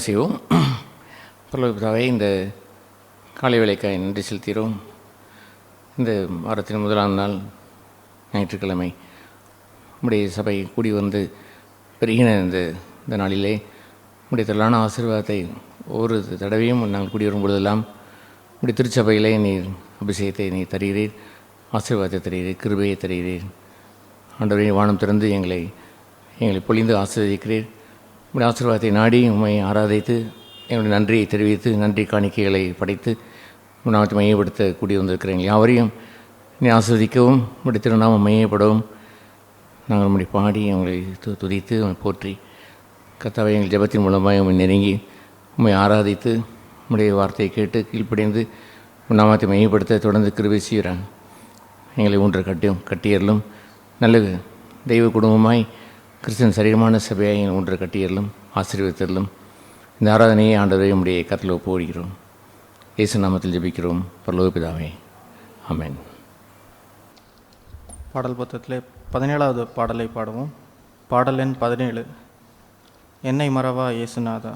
செய்வோம். பரலோகப்பிதாவே, இந்த காலை வேளைக்காய் நன்றி செலுத்துகிறோம். இந்த வாரத்தின் முதலாம் நாள் ஞாயிற்றுக்கிழமை உம்முடைய சபை கூடி வந்து பெருகின இந்த நாளிலே உம்முடைய திரளான ஆசீர்வாதத்தை ஒவ்வொரு தடவையும் நாங்கள் கூடி வரும் பொழுதெல்லாம் உம்முடைய திருச்சபையிலே நீர் அபிஷேகத்தை நீர் தருகிறீர், ஆசீர்வாதத்தை தருகிறீர், கிருபையை தருகிறீர். ஆண்டவரே, வானம் திறந்து எங்களை பொழிந்து ஆசீர்வதிக்கிறீர். உம்முடைய ஆசீர்வாதத்தை நாடி உம்மை ஆராதித்து எங்களுடைய நன்றியை தெரிவித்து நன்றி காணிக்கைகளை படைத்து நாமத்தை மையப்படுத்த கூடி வந்திருக்கிறேன். யாவரையும் நீ ஆஸ்வதிக்கவும் உம்முடைய திருநாமம் மையப்படவும் நாங்கள் உம்முடைய பாடி அவங்களை துதித்து போற்றி கர்த்தாவை எங்கள் ஜெபத்தின் மூலமாக உம்மை நெருங்கி உம்மை ஆராதித்து உம்முடைய வார்த்தையை கேட்டு கீழ்ப்படைந்து நாமத்தை மையப்படுத்த தொடர்ந்து கிருபை செய்கிறாங்க. எங்களை ஒன்று கட்டியறலும் நல்ல தெய்வ குடும்பமாய் கிறிஸ்தன் சரீரமான சபையை ஒன்று கட்டியறலும் ஆசீர்வதித்தலும். இந்த ஆராதனையை ஆண்டவரை உம்முடைய கரத்தில் ஒப்புவிக்கிறோம். இயேசு நாமத்தில் ஜெபிக்கிறோம் பரலோக பிதாவே, ஆமென். பாடல் புத்தகத்திலே 17வது பாடலை பாடுவோம். பாடல் எண் 17. என்னை மறவா இயேசுநாதா.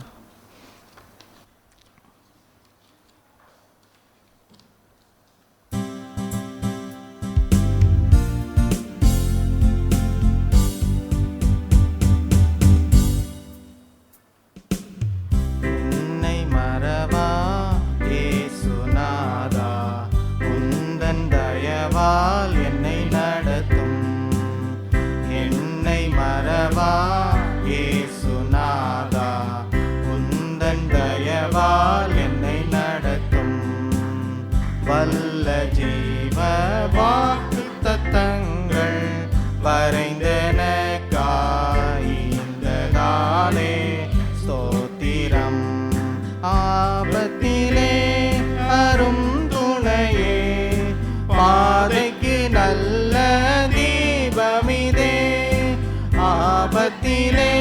வல்ல ஜீவ வாக்கு தத்தங்கள் வரைந்தனக்காயிந்ததாலே ஸ்தோத்திரம். ஆபத்திலே அரும் துணையே, பாதைக்கு நல்ல தீபமிதே. ஆபத்திலே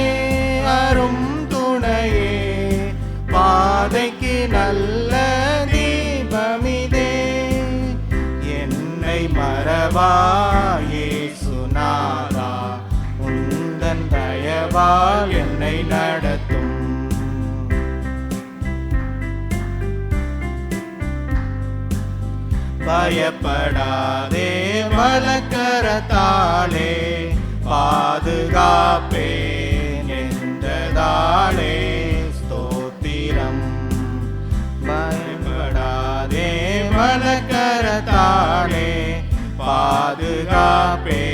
அரும் துணையே, பாதைக்கு நல்ல தீபமிதே. என்னை மறவா இயேசுநாதா, உந்தன் தயவால் என்னை நடத்தும். பயப்படாதே, வலக்கரத்தாலே பாதுகாப்பேன் என்றதாலே ஸ்தோத்திரம். பயப்படாதே, வலக்கரத்தாலே பாதுகாப்பேன்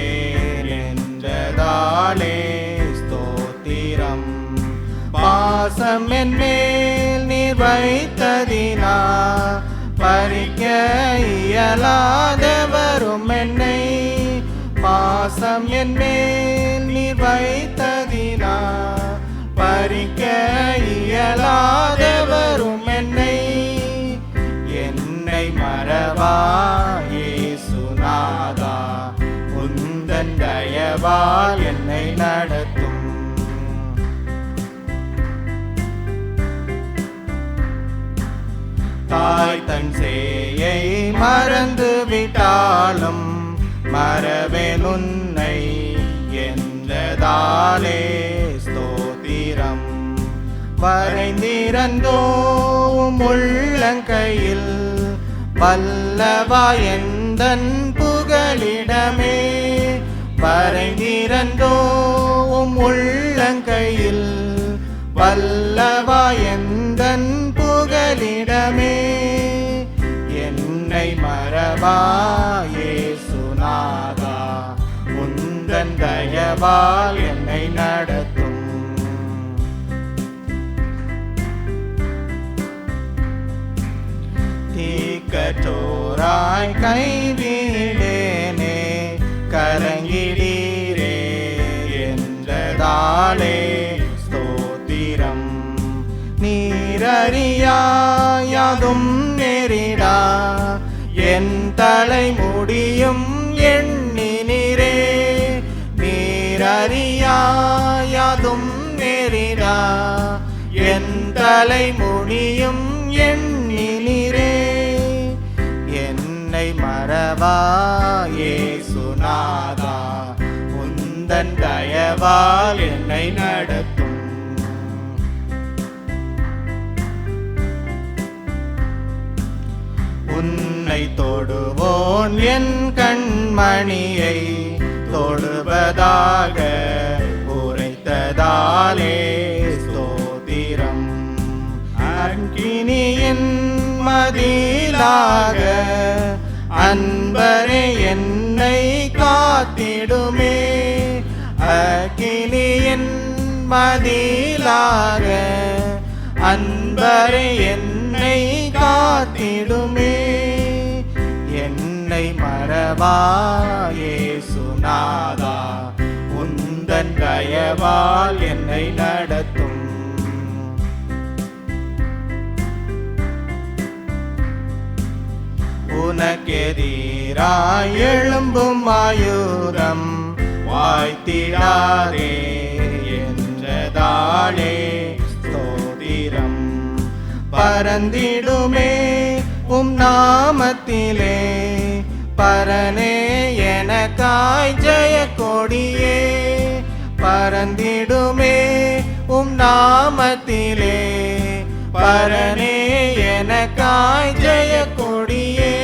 என்றதாலே ஸ்தோத்திரம். பாசம் என் மேல் நீர் வைத்ததினா, பறிக்க இயலாதவரும் என்னை. பாசம் என் மேல் நீர் வைத்ததினா, பறிக்க இயலாதவரும் என்னை. என்னை மறவா இயேசுநாதா, உந்தன் தயவால் என்னை நடத்தும். தாய் தன் சேயை மறந்து விட்டாலும் மறவேன் உன்னை என்றதாலே ஸ்தோத்திரம். வரைந்திருந்தோம் உள்ளங்கையில் வல்லவா எந்தன் புகலிடமே. வரைந்திருந்தோம் உள்ளங்கையில் வல்லவா எந்தன் புகலிடமே. என்னை மறவா இயேசுநாதா, உந்தன் தயவால் என்னை நடத்தும். தீக்கற்றோராய் கைவிடேனே, கரங்கிடீரே என்றதாலே ஸ்தோத்திரம். நீரறியாயதும் நெறிடா, என் தலைமுடியும் எண்ணினீரே. நீரறியாயதும் நெறிடா, என் தலைமுடியும் எண்ணினீரே. என்னை மறவா இயேசுநாதா, உந்தன் தயவால் என்னை நடத்தும். உன்னை தொடுவோன் என் கண்மணியை தொடுவதாக உரைத்ததாலே ஸ்தோத்திரம். அக்கினியின் மதிலாக அன்பரே என்னை காத்திடுமே. அக்கினியின் மதிலாக அன்பரே என்னை காத்திடுமே. என்னை மறவா இயேசுநாதா, உந்தன் தயவால் என்னை நடத்தும். உனக்கெதிராய் எழும்பும் ஆயுதம் வாய்த்திடாதே என்றதாலே ஸ்தோத்திரம். பறந்திடுமே உம் நாமத்திலே பரனே எனக்காய் ஜெய கொடியே. பறந்திடுமே உம் நாமத்திலே பரனே எனக்காய் ஜெய கொடியே.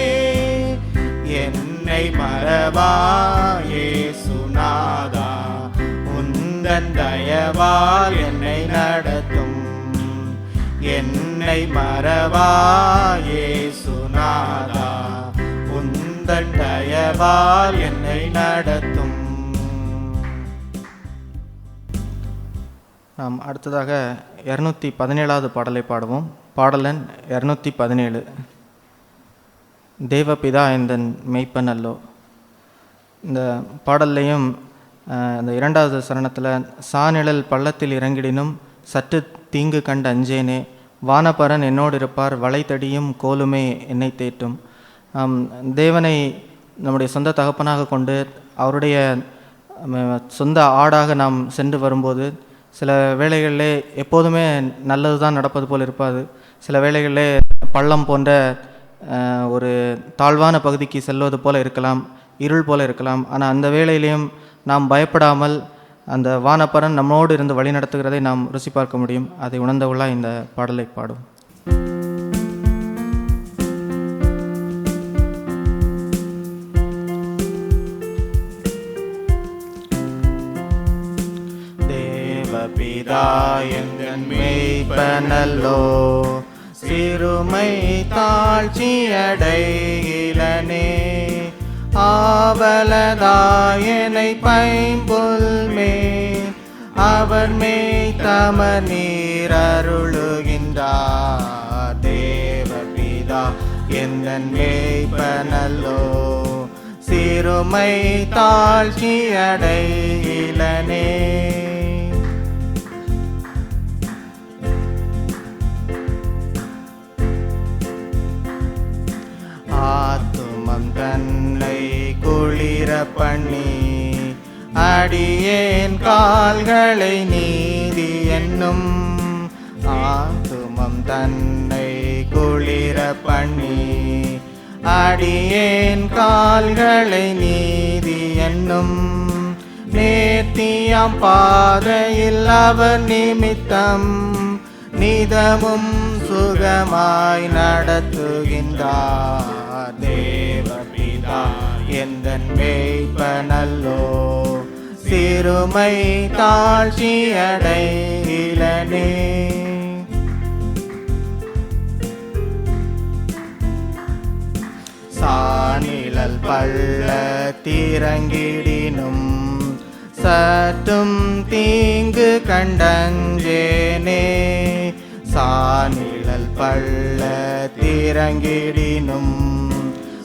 என்னை மறவா இயேசுநாதா, உந்தன் தயவால் என்னை நடத்தும். என்னை மறவா இயேசுநாதா, உந்தன் தயவால் என்னை நடத்தும். நாம் அடுத்ததாக 217வது பாடலை பாடுவோம். பாடலன் 217. தேவபிதா எந்தன் மெய்ப்பன் அல்லோ. இந்த பாடல்லையும் இந்த 2வது சரணத்தில் சாநிழல் பள்ளத்தில் இறங்கிடினும் சற்று தீங்கு கண்டு அஞ்சேனே, வானபரன் என்னோடு இருப்பார், வளைத்தடியும் கோலுமே என்னை தேற்றும். தேவனை நம்முடைய சொந்த தகப்பனாக கொண்டு அவருடைய சொந்த ஆடாக நாம் சென்று வரும்போது சில வேளைகளிலே எப்போதுமே நல்லது தான் நடப்பது போல் இருப்பாது. சில வேளைகளிலே பள்ளம் போன்ற ஒரு தாழ்வான பகுதிக்கு செல்வது போல இருக்கலாம், இருள் போல இருக்கலாம். ஆனால் அந்த வேளையிலையும் நாம் பயப்படாமல் அந்த வானப்பரன் நம்மோடு இருந்து வழி நடத்துகிறதை நாம் ருசி பார்க்க முடியும். அதை உணர்ந்தவர்களாக இந்த பாடலை பாடும். தேவபிதா எங்கள் மெய்ப்பனல்லோ, சிறுமை தாழ்ச்சி அடைகிலனே. ஆவலதாயனை பைம்புல்மே அவர் மேய் தம நீர் அருளுகின்றார். தேவபிதா எந்தன் மேய்ப்பனல்லோ, சிறுமை தாழ்ச்சி அடைகிலனே. ஆத்துமம் தன்னை குளிர பண்ணி அடியேன் கால்களை நீதி என்னும். ஆத்துமம் தன்னை குளிர பண்ணி அடியேன் கால்களை நீதி என்னும். நேர்த்தியாம் பாதையில் அவர் நிமித்தம் நிதமும் சுகமாய் நடத்துகின்றார். தேவபிதா எந்தன் மேய்ப்பனல்லோ, சிறுமை தாழ்ச்சி அடைகிலனே. சாநிழல் பள்ளத்திறங்கிடினும் சற்றும் தீங்கு கண்டஞ்சேனே. சாநிழல் பள்ளத்திறங்கிடினும்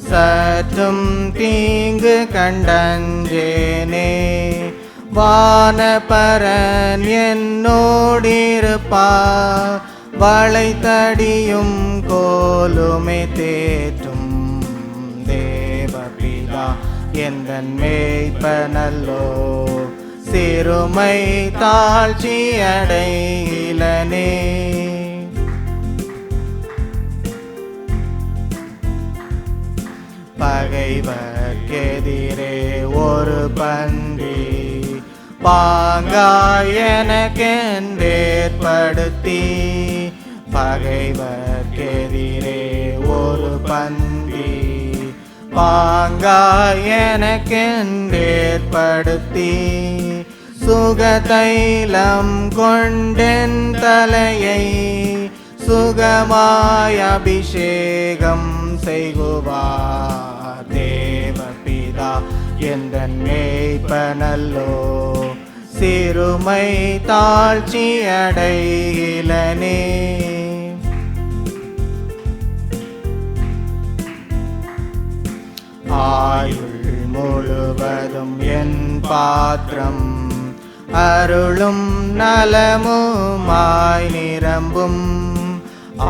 சற்றும் தீங்கு கண்டஞ்சேனே. வானபரன் என்னோடிருப்பார், வளைத்தடியும் கோலுமே தேற்றும். தேவபிதா எந்தன் மேய்ப்பனல்லோ, சிறுமை தாழ்ச்சி அடைகிலனே. பகைவர்க்கெதிரே ஒரு பந்தி பாங்காய் எனக்கென்றேற்படுத்தி. பகைவர்க்கெதிரே ஒரு பந்தி பாங்காய் எனக்கென்றேற்படுத்தி சுகதைலம் கொண்டென் தலையை சுகமாய் அபிஷேகம் செய்குவார். தேவபிதா எந்தன் மேய்ப்பனல்லோ, சிறுமை தாழ்ச்சி அடைகிலனே. ஆயுள் முழுவதும் என் பாத்திரம் அருளும் நலமுமாய் நிரம்பும்.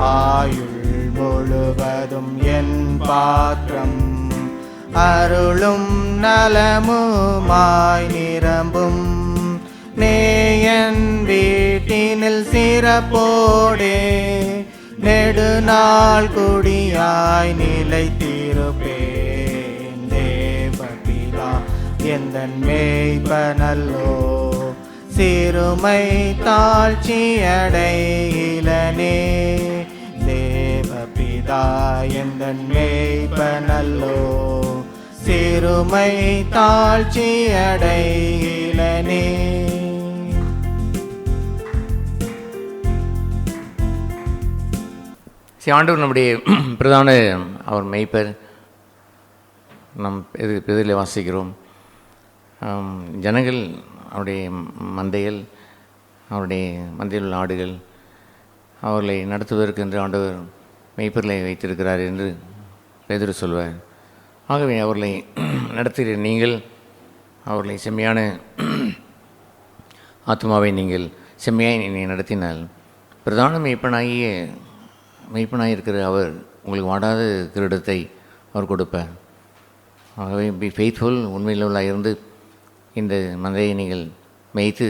ஆயுள் முழுவதும் என் பாத்திரம் அருளும் நலமுமாய் நிரம்பும். நேயன் வீட்டினில் சிறப்போடே நெடுநாள் குடியாய் நிலைத்திருப்பேன். தேவபிதா எந்தன் மேய்ப்பனல்லோ, சிறுமை தாழ்ச்சி அடைகிலனே. தேவபிதா எந்தன் மேய்ப்பனல்லோ, சிறுமை தாழ்ச்சி அடைகிலனே. ஆண்டவர் நம்முடைய பிரதான அவர் மேய்ப்பர். நம் எதிரில் வாசிக்கிறோம், ஜனங்கள் அவருடைய மந்தைகள், அவருடைய மந்தையில் உள்ள ஆடுகள், அவர்களை நடத்துவதற்கு என்று ஆண்டவர் மேய்ப்பர்களை வைத்திருக்கிறார் என்று பேதுரு சொல்வார். ஆகவே அவர்களை நடத்துகிற நீங்கள் அவர்களை செம்மையான ஆத்மாவை நீங்கள் செம்மையாய் நீங்கள் நடத்தினால் பிரதான மெய்ப்பனாய் இருக்கிற அவர் உங்களுக்கு வாடாத கிரீடத்தை அவர் கொடுப்பார். ஆகவே பி ஃபெய்த்ஃபுல், உண்மையுள்ளவர்களாக இருந்து இந்த மந்தையை நீங்கள் மேய்த்து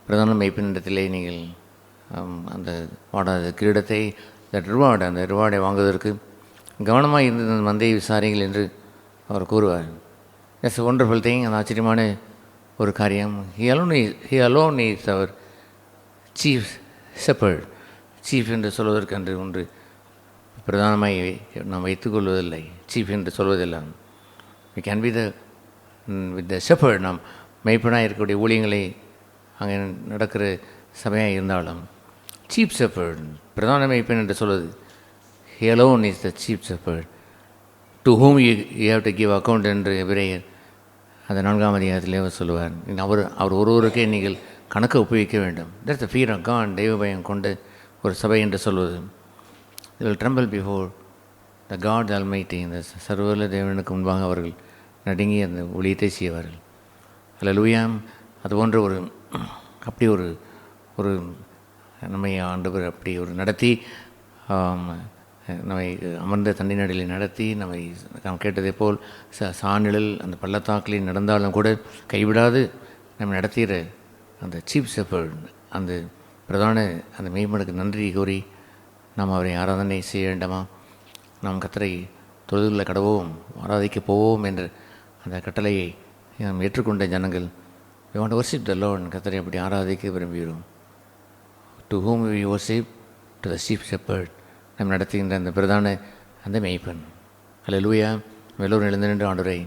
பிரதான மெய்ப்பினிடத்திலே நீங்கள் அந்த வாடாத கிரீடத்தை அந்த ரிவார்டை வாங்குவதற்கு கவனமாக இருந்து அந்த மந்தையை விசாரிங்கள் என்று அவர் கூறுவார். It's wonderful thing. அந்த ஆச்சரியமான ஒரு காரியம். He alone is our chief shepherd. Chief என்று சொல்வதற்கு அன்று ஒன்று பிரதானமாய் நாம் வைத்துக்கொள்வதில்லை. சீஃப் என்று சொல்வதில்லை. We can be with the shepherd. நாம் மெய்ப்பனாக இருக்கக்கூடிய ஊழியங்களை அங்கே நடக்கிற சபையாக இருந்தாலும் சீஃப் ஷெப்பர்ட், பிரதான மெய்ப்பன் என்று சொல்வது, he alone is the chief shepherd to whom you have to give account என்று எபிரேயர் அந்த 4ஆம் அதிகாரத்திலே அவர் சொல்லுவார். அவர் ஒருவருக்கே நீங்கள் கணக்கை ஒப்புவிக்க வேண்டும். That's the fear of God. தெய்வ பயம் கொண்ட ஒரு சபை என்று சொல்வது. They will tremble before the God Almighty. இந்த சர்வவல்ல தேவனுக்கு முன்பாக அவர்கள் நடுங்கி அந்த ஊழியத்தை செய்வார்கள். அல்லேலூயா. அது போன்ற அப்படி ஒரு நம்மை ஆண்டவர் அப்படி ஒரு நடத்தி நம்மை அமர்ந்த தண்ணி நடையில் நடத்தி நம்மை நாம் கேட்டதை போல் சாநிழல் அந்த பள்ளத்தாக்கில் நடந்தாலும் கூட கைவிடாது நம்ம நடத்துகிற அந்த சீஃப் ஷெப்பர்ட், அந்த பிரதான அந்த மெய்ப்பனுக்கு நன்றி கூறி நாம் அவரை ஆராதனை செய்ய வேண்டாமா? நாம் கர்த்தரை தொழுதுள்ள கடவோம், ஆராதிக்க போவோம் என்ற அந்த கட்டளையை நாம் ஏற்றுக்கொண்ட ஜனங்கள் we want to worship the Lord. கர்த்தரை அப்படி ஆராதிக்க விரும்புகிறோம். To whom we worship? To the chief shepherd. நாம் நடத்துகின்ற அந்த பிரதான அந்த மெய்ப்பன். அல்லேலூயா. எல்லோரும் எழுந்து நின்று ஆண்டவரை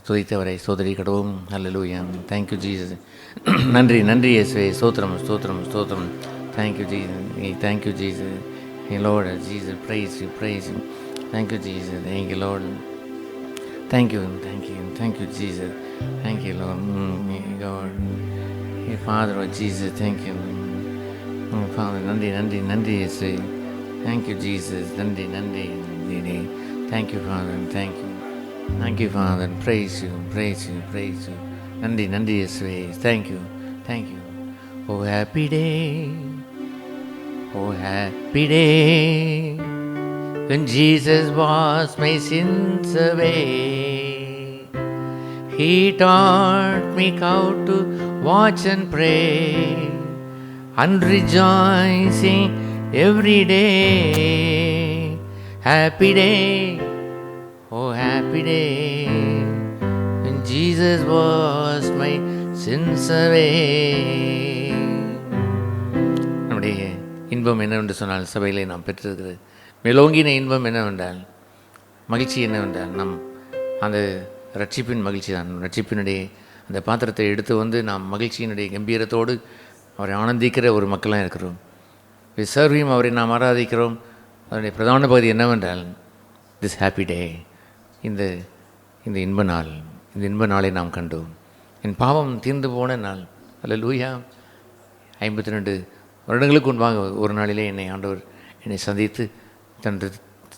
துதித்தவரை சோதரி கடவும். அல்லேலூயா. Thank you Jesus. நன்றி இயேசுவே. ஸ்தோத்திரம் ஸ்தோத்திரம் ஸ்தோத்திரம். Thank you Jesus. Thank you Jesus. Lord Jesus, praise you. Thank you, Jesus. Thank you, Lord. Thank you, Jesus. Thank you, Lord. God. Hey, Father, oh Jesus, thank you. Father, nandi, yes. Thank you, Jesus. Nandi. Thank you, Father. Thank you, Father. Praise you. Nandi, yes. Thank you. Oh, happy day. Oh, happy day, when Jesus washed my sins away. He taught me how to watch and pray, and rejoicing every day. Happy day, oh happy day, when Jesus washed my sins away. நம்முடைய இன்பம் என்னவென்று சொன்னால் சபையிலே நாம் பெற்றிருக்கிறது மேலோங்கின இன்பம் என்னவென்றால், மகிழ்ச்சி என்னவென்றால், நம் அந்த ரட்சிப்பின் மகிழ்ச்சி தான். ரட்சிப்பினுடைய அந்த பாத்திரத்தை எடுத்து வந்து நாம் மகிழ்ச்சியினுடைய கம்பீரத்தோடு அவரை ஆனந்திக்கிற ஒரு மக்களாக இருக்கிறோம். சர்வியும் அவரை நாம் ஆராதிக்கிறோம். அதனுடைய பிரதான பகுதி என்னவென்றால் திஸ் ஹாப்பி டே, இந்த இந்த இன்ப நாள், இந்த இன்ப நாளை நாம் கண்டோம். என் பாவம் தீர்ந்து போன நாள். அல்லேலூயா. 52 வருடங்களுக்கு முன்பாக ஒரு நாளிலே என்னை ஆண்டவர் என்னை சந்தித்து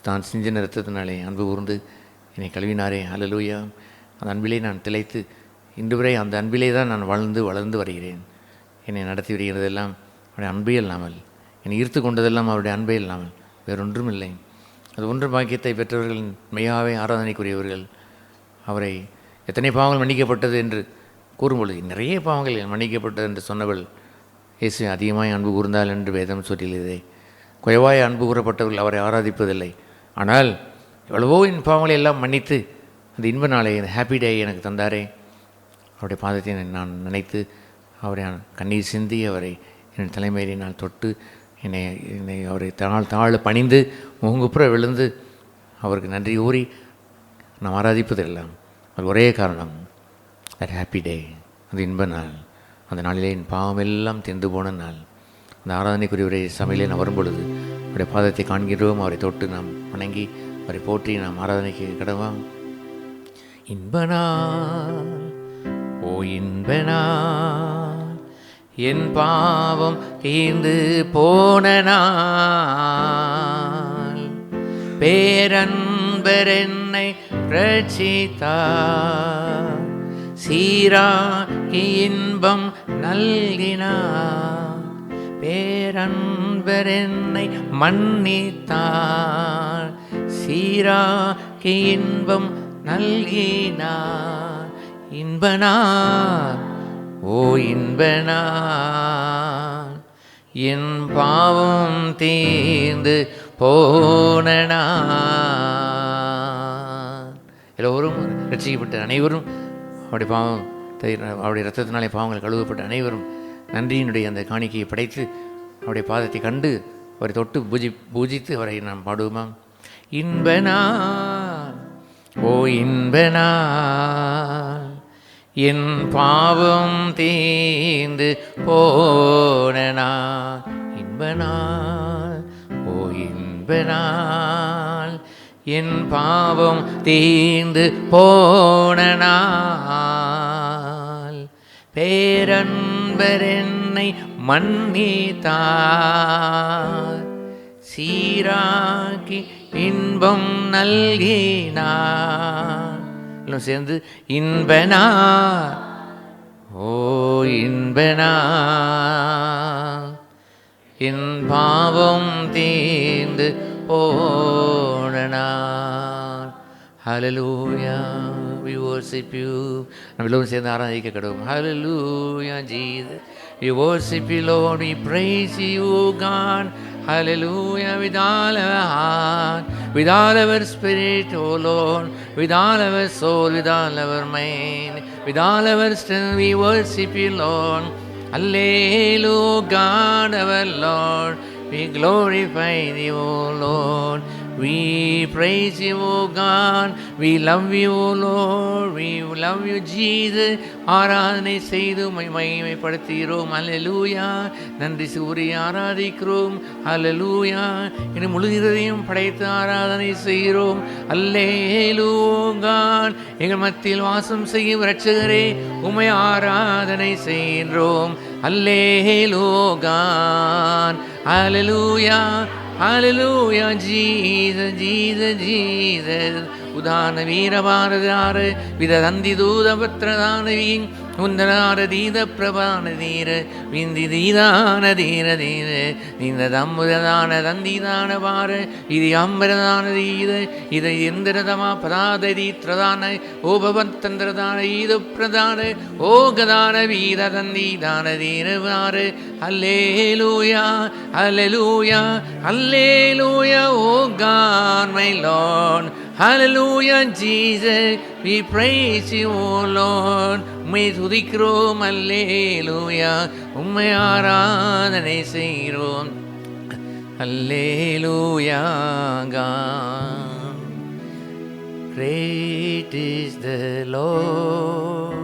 தான் சிந்தின ரத்தத்தினாலே அன்பு கூர்ந்து என்னை கழுவினாரே. அல்லேலூயா. அந்த அன்பிலே நான் திளைத்து இன்று வரை அந்த அன்பிலே தான் நான் வளர்ந்து வருகிறேன். என்னை நடத்தி வருகிறதெல்லாம் அவருடைய அன்பே இல்லாமல், என்னை ஈர்த்து கொண்டதெல்லாம் அவருடைய அன்பே இல்லாமல் வேறொன்றும் இல்லை. அது ஒன்று பாக்கியத்தை பெற்றவர்கள் மெய்யாவே ஆராதனைக்குரியவர்கள். அவரை எத்தனை பாவங்கள் மன்னிக்கப்பட்டது என்று கூறும்பொழுது நிறைய பாவங்கள் மன்னிக்கப்பட்டது என்று சொன்னவள் இயேசு அதிகமாய் அன்பு கூர்ந்தாள் என்று வேதம் சொல்லியதே. குறைவாய் அன்பு கூறப்பட்டவர்கள் அவரை ஆராதிப்பதில்லை. ஆனால் எவ்வளவோ என் பாவங்களை எல்லாம் மன்னித்து அந்த இன்ப நாளை, அந்த ஹாப்பி டே எனக்கு தந்தாரே. அவருடைய பாதத்தை நான் நினைத்து அவரை கண்ணீர் சிந்தி அவரை என் தலைமையிலே நான் தொட்டு என்னை அவரை தாழ பணிந்து முகங்குப்புற விழுந்து அவருக்கு நன்றி கூறி நாம் ஆராதிப்பதெல்லாம் அது ஒரே காரணம், தட் ஹாப்பி டே, அந்த இன்ப நாள். அந்த நாளிலே என் பாவமெல்லாம் தீர்ந்து போன நாள். அந்த ஆராதனைக்குரியவருடைய சபையிலே நான் வரும்பொழுது அவருடைய பாதத்தை காண்கிறோம். அவரை தொட்டு நாம் வணங்கி அவரை போற்றி நாம் ஆராதனைக்கு கடவோம். இன்பனாள், ஓ இன்பனாள், என் பாவம் தீர்ந்து போன நாள். பேரன்பர் என்னை ரட்சித்தார், சீராக்கி இன்பம் நல்கினார். பேரன்பர் என்னை மன்னித்தார், சீராக்கி இன்பம் நல்கினார். இன்பனார், ஓ இன்பனார், என் பாவம் தீர்ந்து போன நாள். எல்லோரும் ரட்சிக்கப்பட்ட அனைவரும் அவருடைய பாவம் அவருடைய இரத்தத்தினாலே பாவங்கள் கழுவப்பட்ட அனைவரும் நன்றியினுடைய அந்த காணிக்கையை படைத்து அவருடைய பாதத்தை கண்டு அவரை தொட்டு பூஜித்து அவரை நாம் பாடுவோமாம். இன்பனார், ஓ இன்பனார், என் பாவம் தீர்ந்து போன நாள். இன்பனாள், ஓ இன்பனாள், என் பாவம் தீர்ந்து போன நாள். பேரன்பர் என்னை மன்னித்தார், சீராக்கி இன்பம் நல்கினார். எல்லாம் சேர்ந்து இன்பனார், ஓ இன்பனார், என் பாவம் தீர்ந்து போன நாள். ஹல்லேலூயா, we worship you. நம்ம எல்லோரும் சேர்ந்து ஆராதிக்க கடவுள். Hallelujah Jesus, we worship you Lord, we praise you God. Hallelujah, with all our heart, with all our spirit, oh Lord, with all our soul, with all our mind, with all our strength, we worship you Lord. Hallelujah God our Lord, we glorify thee, oh Lord. We praise you, O God. We love you, O Lord. We love you, Jesus. ஆராதனை செய்து மகிமைப்படுத்துகிறோம். அல்லேலூயா. நன்றி கூறி ஆராதிக்கிறோம். அல்லேலூயா. இன்னும் முழு இதயம் படைத்து ஆராதனை செய்கிறோம். அல்லேலூயா. எங்கள் மத்தியில் வாசம் செய்யும் இரட்சகரே, உம்மை ஆராதனை செய்கிறோம். அல்லேலூயா. அல்லேலூயா. Hallelujah, Jesus, Jesus, Jesus. உதான வீரபாரதார விதந்தி தூத பத்ரதானவீன் உந்தனார தீத பிரபான தீர விந்தி தீதான தீர தீர இந்த தம்புதான தந்திதான பார இது அம்பரதான தீத இதை எந்திரதமா பதாத தீத்திரதான ஓபவந்தந்திரதான ஈது பிரதான ஓகதான வீத தந்திதான தீர பார. அல்லேலூயா, அல்லேலூயா, அல்லேலூயா, ஓ God my Lord. Hallelujah Jesus, we praise you O Lord. உம்மை துதிக்கிறோம். அல்லேலூயா. உம்மை ஆராதனை செய்கிறோம். அல்லேலூயா God. Great is the Lord,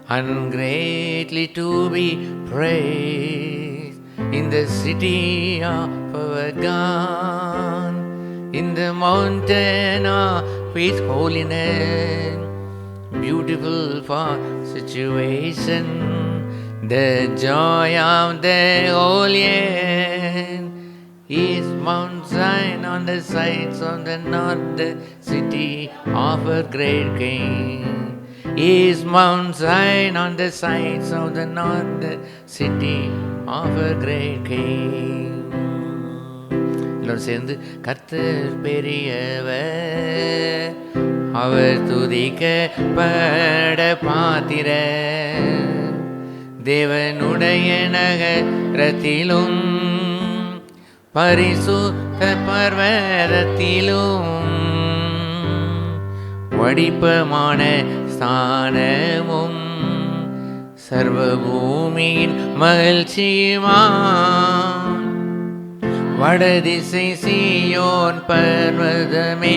and greatly to be praised in the city of our God, in the mountain of His holiness. Beautiful for situation, the joy of the Holy Land is Mount Zion on the sides of the north, the city of a great King. Is Mount Zion on the sides of the north, the city of a great King. எல்லோரும் சேர்ந்து கர்த்தர் பெரியவர், அவர் துதிக்கப்பட பாத்திர, தேவனுடைய நகரத்திலும் பரிசுத்த பர்வதத்திலும் வடிப்பமான ஸ்தானமும் சர்வபூமியின் மகிழ்ச்சியுமாம். வடதிசை சீயோன் பர்வதமே,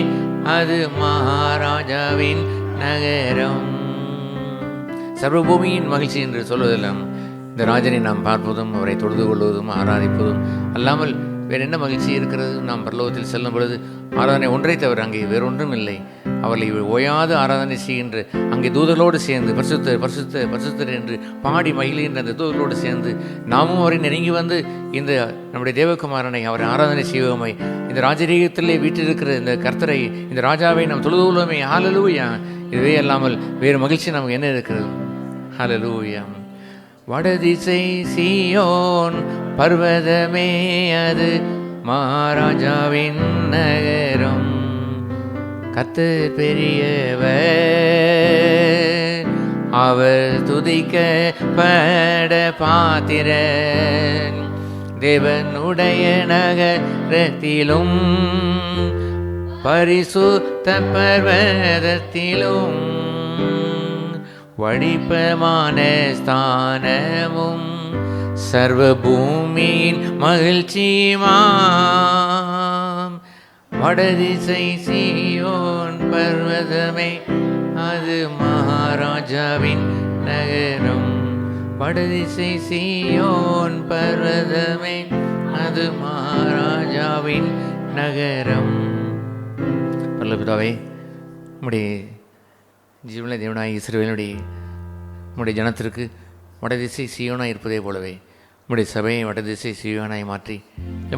அது மகாராஜாவின் நகரம். சர்வபூமியின் மகிழ்ச்சி என்று சொல்வதெல்லாம் இந்த ராஜனை நாம் பார்ப்பதும் அவரை தொழுது கொள்வதும் ஆராதிப்பதும் அல்லாமல் வேறு என்ன மகிழ்ச்சி இருக்கிறது? நாம் பரலோகத்தில் செல்லும் பொழுது ஆராதனை ஒன்றை தவிர அங்கே வேறொன்றும் இல்லை. அவளை ஓயாது ஆராதனை செய்கின்ற அங்கே தூதர்களோடு சேர்ந்து பரிசுத்தர் பரிசுத்தர் பரிசுத்தர் என்று பாடி மகிழ்கின்ற அந்த தூதர்களோடு சேர்ந்து நாமும் அவரை நெருங்கி வந்து இந்த நம்முடைய தேவகுமாரனை அவரை ஆராதனை செய்வோமை, இந்த ராஜரீகத்திலே வீட்டிருக்கிற இந்த கர்த்தரை, இந்த ராஜாவை நாம் தொழுது கொள்வோமே. ஹல்லேலூயா! இதுவே அல்லாமல் வேறு மகிழ்ச்சி நமக்கு என்ன இருக்கிறது? ஹல்லேலூயா! வடதிசை சீயோன் பர்வதமே, அது மகாராஜாவின் நகரம். கர்த்தர் பெரியவர், அவர் துதிக்கப்பட பாத்திரன், தேவனுடைய நகரத்திலும் பரிசுத்த பர்வதத்திலும் வடிப்பமான ஸ்தானமும் சர்வபூமியின் மகிழ்ச்சியுமாம். வடதிசை சீயோன் பர்வதமே, அது மகாராஜாவின் நகரம். வடதிசை சீயோன் பர்வதமே, அது மகாராஜாவின் நகரம். பரலோகபிதாவே, உம்முடைய ஜீவன தேவனாய் இஸ்ரவேலுடைய உம்முடைய ஜனத்திற்கு வடதிசை சீயோனாய் இருப்பதே போலவே உம்முடைய சபையை வடதிசை சீயோனாய் மாற்றி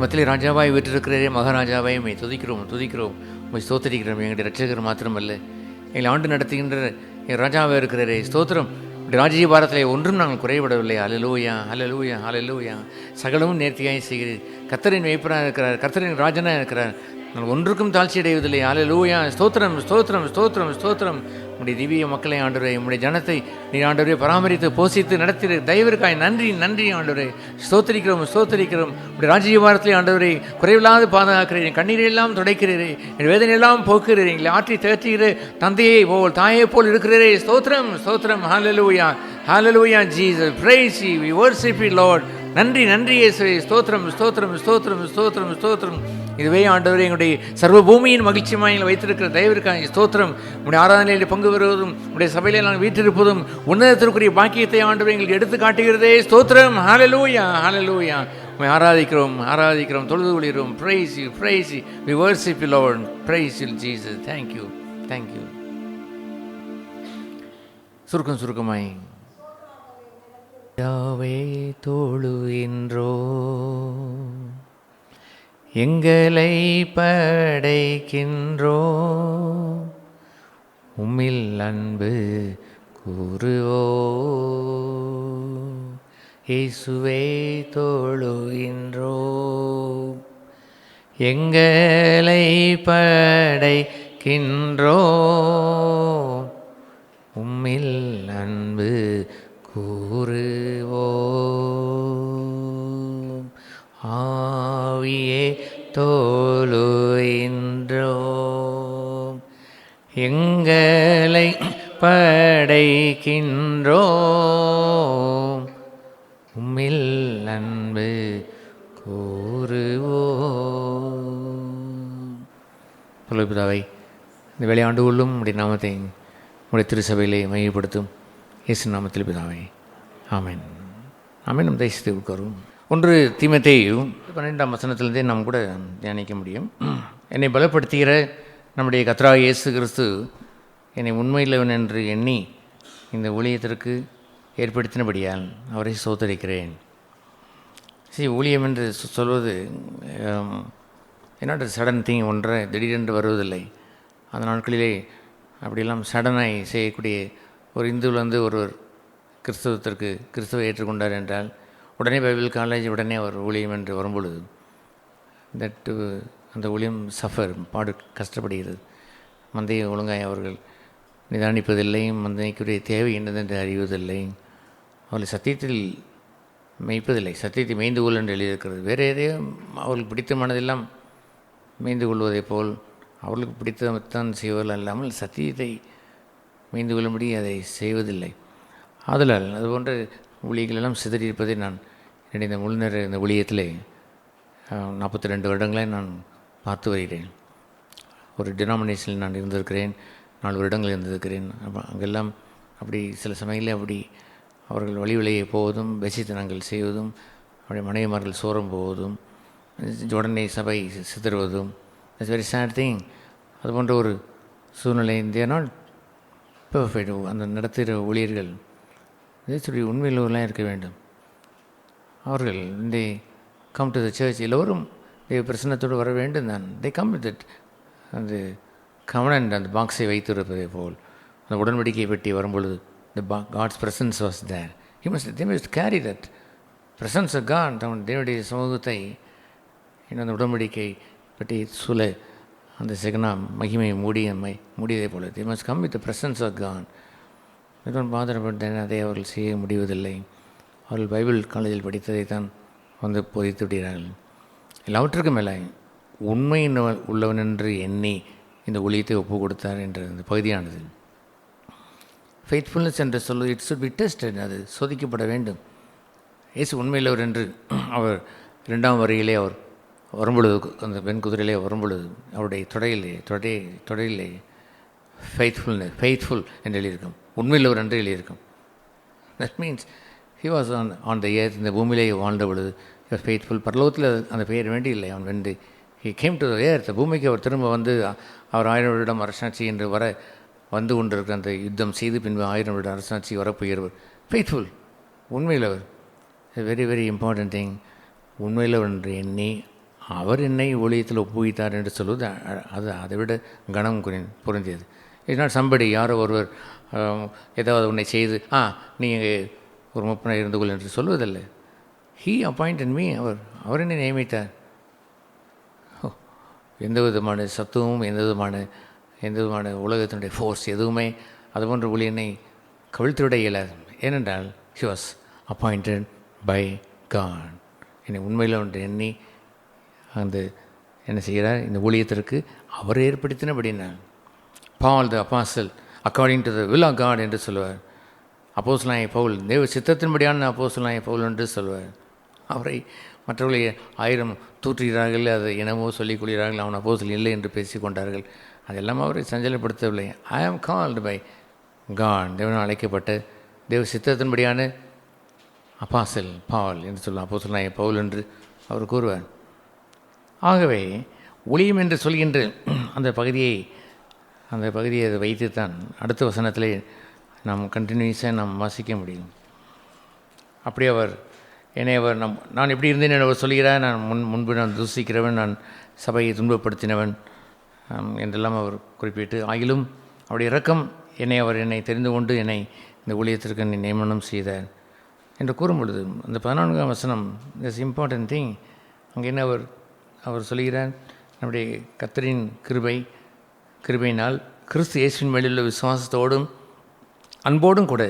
மத்தியில் ராஜாவாய் வீற்றிருக்கிறதே மகாராஜாவாய் உம்மை துதிக்கிறோம் துதிக்கிறோம், உம்மை ஸ்தோத்திரிக்கிறோம். எங்களுடைய ரட்சகர் மாத்திரமல்ல, எங்களை ஆண்டு நடத்துகின்ற எங்கள் ராஜாவாக இருக்கிறதே ஸ்தோத்திரம். ராஜ்ய பாரத்தில் ஒன்றும் நாங்கள் குறைபடவில்லை. அல்லேலூயா அல்லேலூயா அல்லேலூயா. சகலமும் நேர்த்தியாய் செய்கிறீர். கர்த்தரின் மேய்ப்பராக இருக்கிறார், கர்த்தரின் ராஜனாக இருக்கிறார். நாங்கள் ஒன்றுக்கும் தாழ்ச்சி அடைவதில்லை. அல்லேலூயா. ஸ்தோத்திரம் ஸ்தோத்திரம் ஸ்தோத்திரம் ஸ்தோத்திரம். உம்முடைய திவ்ய மக்களை ஆண்டவரே, உம்முடைய ஜனத்தை நீ ஆண்டவரே பராமரித்து போஷித்து நடத்திற தயவிற்காய் நன்றி நன்றி ஆண்டவரே. ஸ்தோத்திரிக்கிறோம் ஸ்தோத்திரிக்கிறோம். உடைய ராஜ்யபாரத்திலே ஆண்டவரே குறைவில்லாது பாதுகாக்கிறேன், கண்ணீரெல்லாம் துடைக்கிறீரே, என் வேதனையெல்லாம் போக்குகிறீர், எங்களை ஆற்றி தேற்றுகிற தந்தையை போல் தாயை போல் இருக்கிறீரே. ஸ்தோத்திரம் ஸ்தோத்திரம். Hallelujah hallelujah. Jesus praise you, we worship you Lord. நன்றி நன்றி இயேசுவே. ஸ்தோத்திரம் ஸ்தோத்திரம் ஸ்தோத்திரம் ஸ்தோத்திரம் ஸ்தோத்திரம். இதுவே ஆண்டவரே எங்களுடைய சர்வபூமியின் மகிழ்ச்சியமாக எங்களை வைத்திருக்கிற தயவிற்காக ஸ்தோத்திரம். உடைய ஆராதனையில் பங்கு பெறுவதும் உடைய சபையிலே நாங்கள் வீற்றிருப்பதும் உன்னதத்திற்குரிய பாக்கியத்தை ஆண்டவரை எங்களுக்கு எடுத்து காட்டுகிறதே. ஸ்தோத்திரம். ஹல்லேலூயா ஹல்லேலூயா. உம்மை ஆராதிக்கிறோம் ஆராதிக்கிறோம், தொழுது கொள்கிறோம். praise you praise you, we worship you Lord. praise you Jesus. thank you thank you. சுருக்கமாய் யாவே தொழுகின்றோ, எங்களை படைக்கின்றோ, உம்மில் அன்பு கூறுவோ. இயேசுவே தொழுகின்றோ, எங்களை படைக்கின்றோ, உம்மில் அன்பு கூறுவோ. ஆவியே தொழுகின்றோ, எங்களை படைக்கின்றோ, உம்மில் அன்பு கூறுவோ. பரலோக பிதாவே, இந்த வேலையாண்டுகளும் உடைய நாமத்தை உடைய திருச்சபையிலே மையப்படுத்தும் இயேசு நாமத்தில் பிதாவே, ஆமென். ஆமென். நம் தேசத்தை உட்காரும். 1 தீமோத்தேயு 12ஆம் வசனத்திலிருந்தே நாம் கூட தியானிக்க முடியும். என்னை பலப்படுத்துகிற நம்முடைய கர்த்தராகிய இயேசு கிறிஸ்து என்னை உண்மையில்லவன் என்று எண்ணி இந்த ஊழியத்திற்கு ஏற்படுத்தினபடியால் அவரை சோதரிக்கிறேன். சரி, ஊழியம் என்று சொல்வது என்னோட சடன் திங், ஒன்றை திடீரென்று வருவதில்லை. அந்த நாட்களிலே அப்படியெல்லாம் சடனாய் செய்யக்கூடிய ஒரு இந்துவிலிருந்து ஒருவர் கிறிஸ்துவை ஏற்றுக்கொண்டார் என்றால் உடனே பைபிள் காலேஜ், உடனே அவர் ஊழியம் என்று வரும்பொழுது அந்த ஊழியம் பாடு கஷ்டப்படுகிறது. மந்தையை ஒழுங்காய் அவர்கள் நிதானிப்பதில்லை, மந்தைக்குரிய தேவை என்னதென்று அறிவதில்லை, அவர்கள் சத்தியத்தில் மேய்ப்பதில்லை. சத்தியத்தை மேய்ந்து கொள் என்று எழுதியிருக்கிறது. வேறு எதையோ அவர்களுக்கு பிடித்தமானதெல்லாம் மேய்ந்து கொள்வதை போல் அவர்களுக்கு பிடித்ததான் செய்வதில் அல்லாமல் சத்தியத்தை மேய்ந்து கொள்ளும்படி அதை செய்வதில்லை. ஆதலால் அதுபோன்ற ஊழியர்களெல்லாம் சிதறியிருப்பதை நான் இந்த முழுநேர இந்த ஊழியத்திலே 42 வருடங்களை நான் பார்த்து வருகிறேன். ஒரு டினாமினேஷனில் நான் இருந்திருக்கிறேன், 4 வருடங்கள் இருந்திருக்கிறேன். அங்கெல்லாம் அப்படி சில சமயங்களில் அப்படி அவர்கள் வழி விலையை போவதும், நாங்கள் செய்வதும், அவருடைய மனைவிமார்கள் சோரம் போவதும், உடனே சபை சிதறுவதும், இட்ஸ் வெரி சேட் திங். அது போன்ற ஒரு சூழ்நிலை தேர் நாட் பெர்ஃபெக்ட். அந்த நடத்துகிற ஊழியர்கள் சொல்லி உண்மையிலெல்லாம் இருக்க வேண்டும். அவர்கள் இந்த கம் டு த சர்ச், எல்லோரும் தெய்வ பிரசன்னத்தோடு வர வேண்டும் தான். They come with it. அந்த கவனன் அந்த பாக்ஸை வைத்திருப்பதை போல் அந்த உடன்படிக்கை பெட்டி வரும்பொழுது God's presence was there. They must carry that presence of God. தேவனுடைய சமூகத்தை அந்த உடன்படிக்கை பெட்டி சூழ அந்த செகனாம் மகிமை மூடியதை போல they must come with the presence of God. பாதரப்பட்டேன், அதை அவர்கள் செய்ய முடிவதில்லை. அவர்கள் பைபிள் காலேஜில் படித்ததை தான் வந்து போதித்து விடுகிறார்கள். எல்லாவற்றுக்கும் மேலே உண்மை உள்ளவன் என்று எண்ணி இந்த ஊழியத்தை ஒப்பு கொடுத்தார் என்ற இந்த பகுதியானது ஃபெய்த்ஃபுல்னஸ் என்று சொல்வது இட் ஷுட் பி டெஸ்டட். அது சோதிக்கப்பட வேண்டும். இயேசு உண்மையில்லவர் என்று அவர் 2ஆம் வரியிலே அவர் வரும்பொழுது, அந்த பெண் குதிரையிலே வரும்பொழுது அவருடைய தொடையிலே ஃபெய்த்ஃபுல் என்று எழுதியிருக்கும், உண்மையில்லவர் என்று எழுதியிருக்கும். That means he was on the earth. இந்த பூமியிலே வாழ்ந்த பொழுது ஃபெய்த்ஃபுல். பரலோகத்தில் அந்த பெயர் வேண்டியில்லை. அவன் வென்று he came to the earth. பூமிக்கு அவர் திரும்ப வந்து அவர் 1000 வருடம் அரசாட்சி என்று வந்து கொண்டிருக்கிற அந்த யுத்தம் செய்து பின்பு 1000 வருட அரசாட்சி வரப்போகிறவர் ஃபெய்த்ஃபுல், உண்மையிலவர். Very very important thing. உண்மையிலவர் என்று எண்ணி அவர் என்னை ஊழியத்தில் ஒப்புவித்தார் என்று சொல்வது அது அதை விட கனம் பொருந்தியது. இட்ஸ் நாட் சம்படி, யாரோ ஒருவர் ஏதாவது உன்னை செய்து நீங்கள் ஒரு முப்பனாக இருந்து கொள் என்று சொல்வதில்லை. He appointed me. அவர் என்னை நியமித்தார். எந்த விதமான சத்துவமும் எந்த விதமான உலகத்தினுடைய ஃபோர்ஸ் எதுவுமே அதுபோன்ற ஊழியனை கவிழ்த்துவிட இயலாது. ஏனென்றால் he was appointed by God. என்னை உண்மையில் ஒன்று எண்ணி அந்த என்ன செய்கிறார், இந்த ஊழியத்திற்கு அவர் ஏற்படுத்தினபடினார். Paul the apostle according to the will of God என்று சொல்லுவார். அப்போஸ்தலனாகிய பவுல் தேவ சித்தத்தின்படியான அப்போஸ்தலனாகிய பவுல் என்று சொல்வார். அவரை மற்றவர்களை 1000 தூற்றுகிறார்கள், அதை என்னமோ சொல்லிக் கொள்கிறார்கள், அவன் அப்போஸ்தலன் இல்லை என்று பேசி கொண்டார்கள். அதெல்லாம் அவரை சஞ்சலப்படுத்தவில்லை. ஐ ஆம் கால்டு பை காட். தேவனால் அழைக்கப்பட்ட தேவ சித்தத்தின்படியான அப்பாசல் பால் என்று சொல்லலாம், அப்போஸ்தலனாகிய பவுல் என்று அவர் கூறுவார். ஆகவே ஊழியம் என்று சொல்கின்ற அந்த பகுதியை அதை வைத்துத்தான் அடுத்த வசனத்திலே நாம் கண்டினியூஸாக நாம் வாசிக்க முடியும். அப்படி அவர் நான் எப்படி இருந்தேன் அவர் சொல்கிறார். நான் முன்பு நான் தூசிக்கிறவன், நான் சபையை துன்பப்படுத்தினவன் என்றெல்லாம் அவர் குறிப்பிட்டு, ஆகிலும் அவருடைய இரக்கம் என்னை தெரிந்து கொண்டு என்னை இந்த ஊழியத்திற்கு நியமனம் செய்தார் என்று கூறும் பொழுது அந்த 14ஆம் வசனம் இஸ் இம்பார்ட்டன்ட் திங். அங்கே என்ன அவர் சொல்கிறார், நம்முடைய கர்த்தரின் கிருபையினால் கிறிஸ்து இயேசுவின் மேலுள்ள விசுவாசத்தோடும் அன்போடும் கூட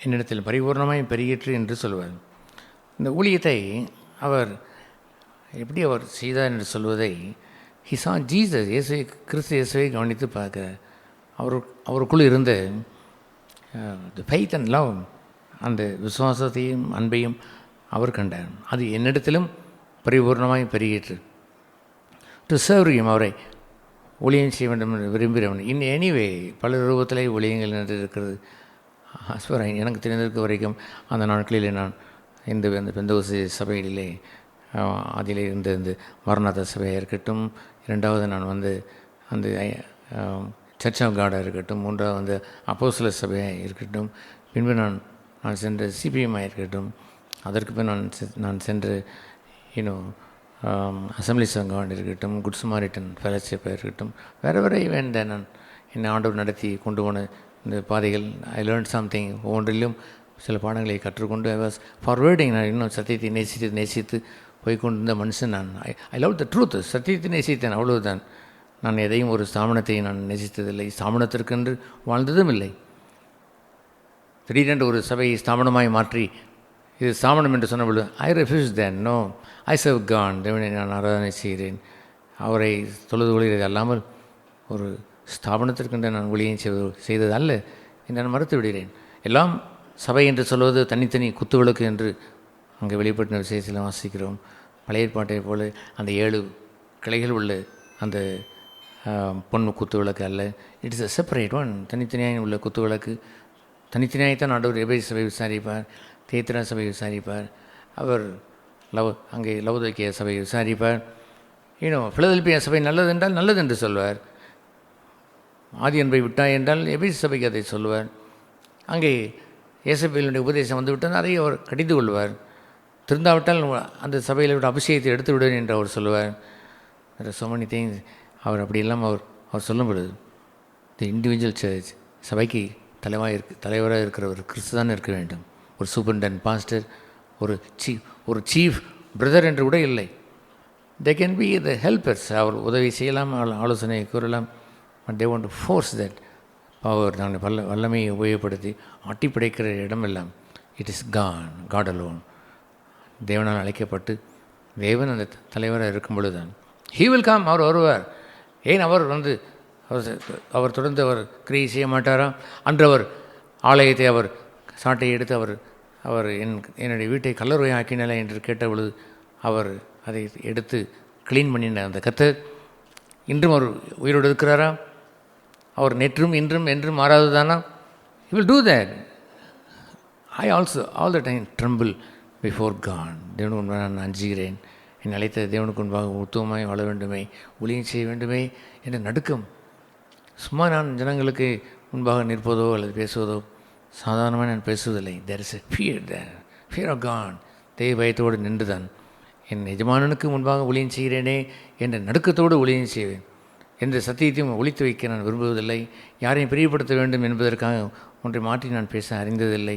என்னிடத்தில் பரிபூர்ணமாய் பெருகிற்று என்று சொல்வார். இந்த ஊழியத்தை அவர் எப்படி அவர் செய்தார் என்று சொல்வதை ஹி சா ஜீசஸ், கிறிஸ்து இயேசுவை கவனித்து பார்க்கிறார். அவருக்குள் இருந்த ஃபெய்த் அண்ட் லவ், அந்த விசுவாசத்தையும் அன்பையும் அவர் கண்டார். அது என்னிடத்திலும் பரிபூர்ணமாய் பெருகிற்று. டு சர்வ் ஹிம், அவரை ஊழியம் செய்ய வேண்டும் என்று விரும்புகிறவன். எனிவே பல ரூபத்திலே ஊழியங்கள் நின்று இருக்கிறது. அஸ்வரை எனக்கு தெரிந்திருக்க வரைக்கும் அந்த நாட்களிலே நான் இந்த பெந்தோசி சபையிலே அதிலே இருந்த இந்த மரணாத சபையாக இருக்கட்டும், இரண்டாவது நான் அந்த சர்ச் ஆஃப் காடாக இருக்கட்டும், மூன்றாவது அப்போஸ்தலர் சபையாக இருக்கட்டும், பின்பு நான் சென்ற சிபிஎம்மாக இருக்கட்டும், அதற்கு பின் நான் சென்று அசம்பிளிஸ் ஆஃப் காட் இருக்கட்டும், குட் சமாரிட்டன் ஃபெலோஷிப்பாக இருக்கட்டும், வேறு வேண்ட நான் என்னை ஆண்டவர் நடத்தி கொண்டு போன இந்த பாதைகள் ஐ லேர்ன் சம்திங். ஒவ்வொன்றிலும் சில பாடங்களை கற்றுக்கொண்டு ஐ வாஸ் ஃபார்வேர்டிங். நான் இன்னும் சத்தியத்தை நேசித்து போய்கொண்டிருந்த மனுஷன் நான். I love the truth. சத்தியத்தை நேசித்தேன், அவ்வளவுதான். நான் எதையும் ஒரு ஸ்தாபனத்தை நான் நேசித்ததில்லை, ஸ்தாபனத்திற்கென்று வாழ்ந்ததும் இல்லை. திடீரென்று ஒரு சபையை ஸ்தாபனமாய் மாற்றி இது ஸ்தாபனம் என்று சொன்னபொழுது I refuse then. No, I serve God. தேவனை நான் ஆராதனை செய்கிறேன், அவரை தொழுது கொள்கிறது அல்லாமல் ஒரு ஸ்தாபனத்திற்கென்று நான் ஊழியம் செய்தது அல்ல என்று நான் மறுத்து விடுகிறேன். எல்லாம் சபை என்று சொல்வது தனித்தனி குத்துவிளக்கு என்று அங்கே வெளிப்பட்ட விசேஷத்தில் வாசிக்கிறோம். பழைய ஏற்பாட்டை போல அந்த 7 கிளைகள் உள்ள அந்த பொன் குத்துவிளக்கு அல்ல. It is a separate one. தனித்தனியாக உள்ள குத்துவிளக்கு. தனித்தனியாகத்தான் ஆண்டவர் எபேசு சபை விசாரிப்பார், தேத்திரா சபை விசாரிப்பார், அவர் அங்கே லவோதிக்கேய சபை விசாரிப்பார். பிலதெல்பியா சபை நல்லது என்றால் நல்லது என்று சொல்வார். ஆதி அன்பை விட்டாய் என்றால் எபேசு சபைக்கு அதை சொல்லுவார். அங்கே இயேசபேலினுடைய உபதேசம் வந்துவிட்டால் அதை அவர் கடிந்து கொள்வார். திருந்தாவிட்டால் அந்த சபையில் விட அபிஷேகத்தை எடுத்து விடுவேன் என்று அவர் சொல்லுவார். so many things. அவர் அப்படி இல்லாமல் அவர் சொல்லும் பொழுது தி இண்டிவிஜுவல் சர்ச் சபைக்கு தலைவராக இருக்கிற ஒரு கிறிஸ்து தான் இருக்க வேண்டும். ஒரு சூப்பர்டன் பாஸ்டர், ஒரு சீஃப் பிரதர் என்று கூட இல்லை. They can be the helpers. அவர் உதவி செய்யலாம், ஆலோசனை கூறலாம். But they want to force that power. நான் வல்லமையை உபயோகப்படுத்தி ஆட்டி படைக்கிற இடமெல்லாம் இட் இஸ் காட் அலோன். தேவனால் அழைக்கப்பட்டு தேவன் அந்த தலைவராக இருக்கும் பொழுது தான் ஹீ வில் கம். அவர் வருவார். ஏன் அவர் தொடர்ந்து அவர் கிரியை செய்ய மாட்டாரா? அன்று அவர் ஆலயத்தை அவர் சாட்டை எடுத்து அவர் என்னுடைய வீட்டை கல்லறையை ஆக்கினாலே என்று கேட்ட பொழுது அவர் அதை எடுத்து க்ளீன் பண்ணின அந்த கர்த்தர் இன்றும் அவர் உயிரோடு இருக்கிறாரா? அவர் நேற்றும் இன்றும் என்றும் மாறாது தானா? He will do that. I also all the time tremble before God. தேவனுக்கு முன்பாக நான் அஞ்சுகிறேன். என்னை அழைத்த தேவனுக்கு முன்பாக உத்தமமாய் வாழ வேண்டுமே, ஊழியம் செய்ய வேண்டுமே என்ற நடுக்கம். சும்மா நான் ஜனங்களுக்கு முன்பாக நிற்பதோ அல்லது பேசுவதோ சாதாரணமாக நான் பேசுவதில்லை. There is a fear of God. தெய்வ பயத்தோடு நின்றுதான் என் எஜமானனுக்கு முன்பாக ஊழியம் செய்கிறேனே என்ற நடுக்கத்தோடு ஊழியம் செய்வேன். என்ற சத்தியத்தையும் ஒழித்து வைக்க நான் விரும்புவதில்லை. யாரையும் பிரியப்படுத்த வேண்டும் என்பதற்காக ஒன்றை மாற்றி நான் பேச அறிந்ததில்லை.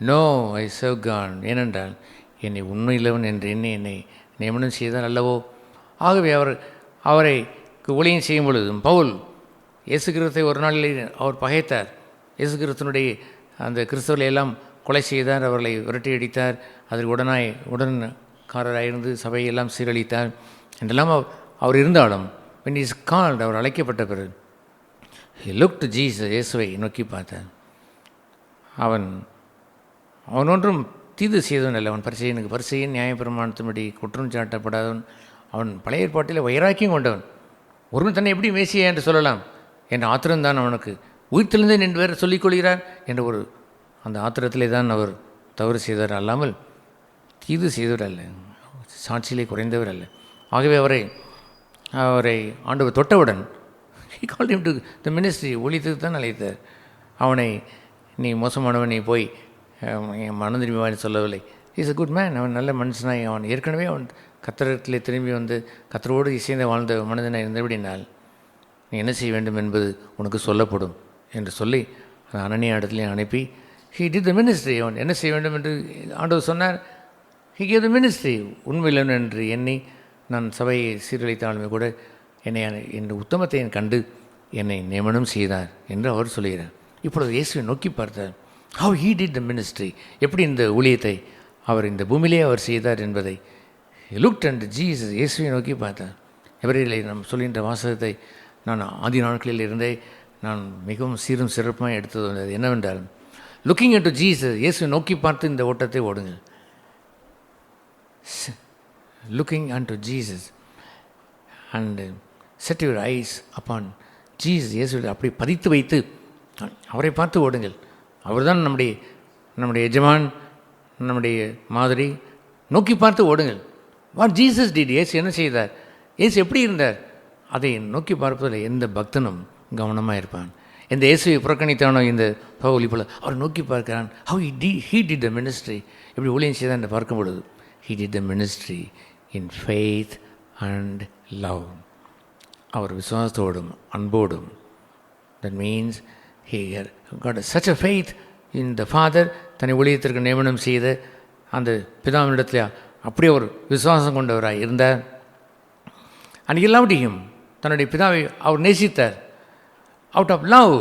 No, I serve God. ஏனென்றால் என்னை உண்மையில்லவன் என்று என்னை நியமனம் செய்தால் அல்லவோ. ஆகவே அவரை ஊழியம் செய்யும் பொழுதும் பவுல் இயேசு கிறிஸ்துவை ஒரு நாளில் அவர் பகைத்தார். இயேசு கிறிஸ்துவனுடைய அந்த கிறிஸ்தவர்களை எல்லாம் கொலை செய்தார், அவர்களை விரட்டி அடித்தார், அதில் உடன்காரராயிருந்து சபையெல்லாம் சீரழித்தார் என்றெல்லாம் அவர் இருந்தாலும் when he is called, அவர் அழைக்கப்பட்ட பிறகு he looked to Jesus, இயேசுவை நோக்கி பார்த்தார். அவன் ஒன்றும் தீது செய்தவன் அல்ல. அவன் பரிசேயன் நியாயப்பிரமாணத்தின்படி குற்றம் சாட்டப்படாதவன். அவன் பழைய ஏற்பாட்டில் வைராக்கியம் கொண்டவன். ஒருவன் தன்னை எப்படி மேசியா என்று சொல்லலாம் என்ற ஆத்திரம்தான் அவனுக்கு. உயிர்த்தெழுந்தேன் என்று வேறு சொல்லிக்கொள்கிறார் என்ற ஒரு அந்த ஆத்திரத்திலே தான் அவர் தவறு செய்தார், அல்லாமல் தீது செய்தவர் அல்ல, சாட்சியிலே குறைந்தவர் அல்ல. ஆகவே அவரை ஆண்டவர் தொட்டவுடன் he called him to the ministry. ஒழித்துக்கு தான் அழைத்தார். அவனை நீ மோசமானவன், நீ போய் என் மனம் திரும்பி சொல்லவில்லை. Is a good man. அவன் நல்ல மனுஷனாய் அவன் ஏற்கனவே கர்த்தரிடத்திலே திரும்பி வந்து கர்த்தரோடு இசைந்து வாழ்ந்த மனிதனாக இருந்தபடினால் நீ என்ன செய்ய வேண்டும் என்பது உனக்கு சொல்லப்படும் என்று சொல்லி அந்த அனனியா இடத்துலையே அனுப்பி he did the ministry. அவன் என்ன செய்ய வேண்டும் என்று ஆண்டவர் சொன்னார். he gave the ministry. உண்மையிலன் என்று எண்ணி நான் சபையை சீரழித்தாலுமே கூட என் உத்தமத்தை கண்டு என்னை நியமனம் செய்தார் என்று அவர் சொல்கிறார். இப்பொழுது இயேசுவை நோக்கி பார்த்தார். how he did the ministry. எப்படி இந்த ஊழியத்தை அவர் இந்த பூமியிலே அவர் செய்தார் என்பதை he looked unto Jesus. இயேசுவை நோக்கி பார்த்தார். எவரையிலே நாம் சொல்கின்ற வாசகத்தை நான் ஆதி நாட்களில் இருந்தே நான் மிகவும் சீரும் சிறப்பாக எடுத்தது வந்தது என்னவென்றால் லுக்கிங் unto Jesus. இயேசுவை நோக்கி பார்த்து இந்த ஓட்டத்தை ஓடுங்கள். Looking unto Jesus and set your eyes upon Jesus. இயேசு அப்படி பதித்து வைத்து அவரை பார்த்து ஓடுங்கள். அவர்தான் நம்முடைய எஜமான், நம்முடைய மாதிரி. நோக்கி பார்த்து ஓடுங்கள். What Jesus did. இயேசு என்ன செய்தார், இயேசு எப்படி இருந்தார், அதை நோக்கி பார்ப்பதில் எந்த பக்தனும் கவனமாக இருப்பான். எந்த இயேசுவை புறக்கணித்தானோ இந்த பவுலி போல அவர் நோக்கி பார்க்கிறான். How he did the ministry. எப்படி ஊழியம் செய்தான் என்று பார்க்கும் பொழுது he did the ministry in faith and love. அவர் விசுவாசத்தோடும் அன்போடும். that means he got such a faith in the Father. தன்னை ஊழியத்திற்கு நியமனம் செய்த அந்த பிதாவினிடத்தில் அப்படியே ஒரு விசுவாசம் கொண்டவராய் இருந்தார். and he loved him. தன்னுடைய பிதாவை அவர் நேசித்தார். அவுட் ஆஃப் லவ்,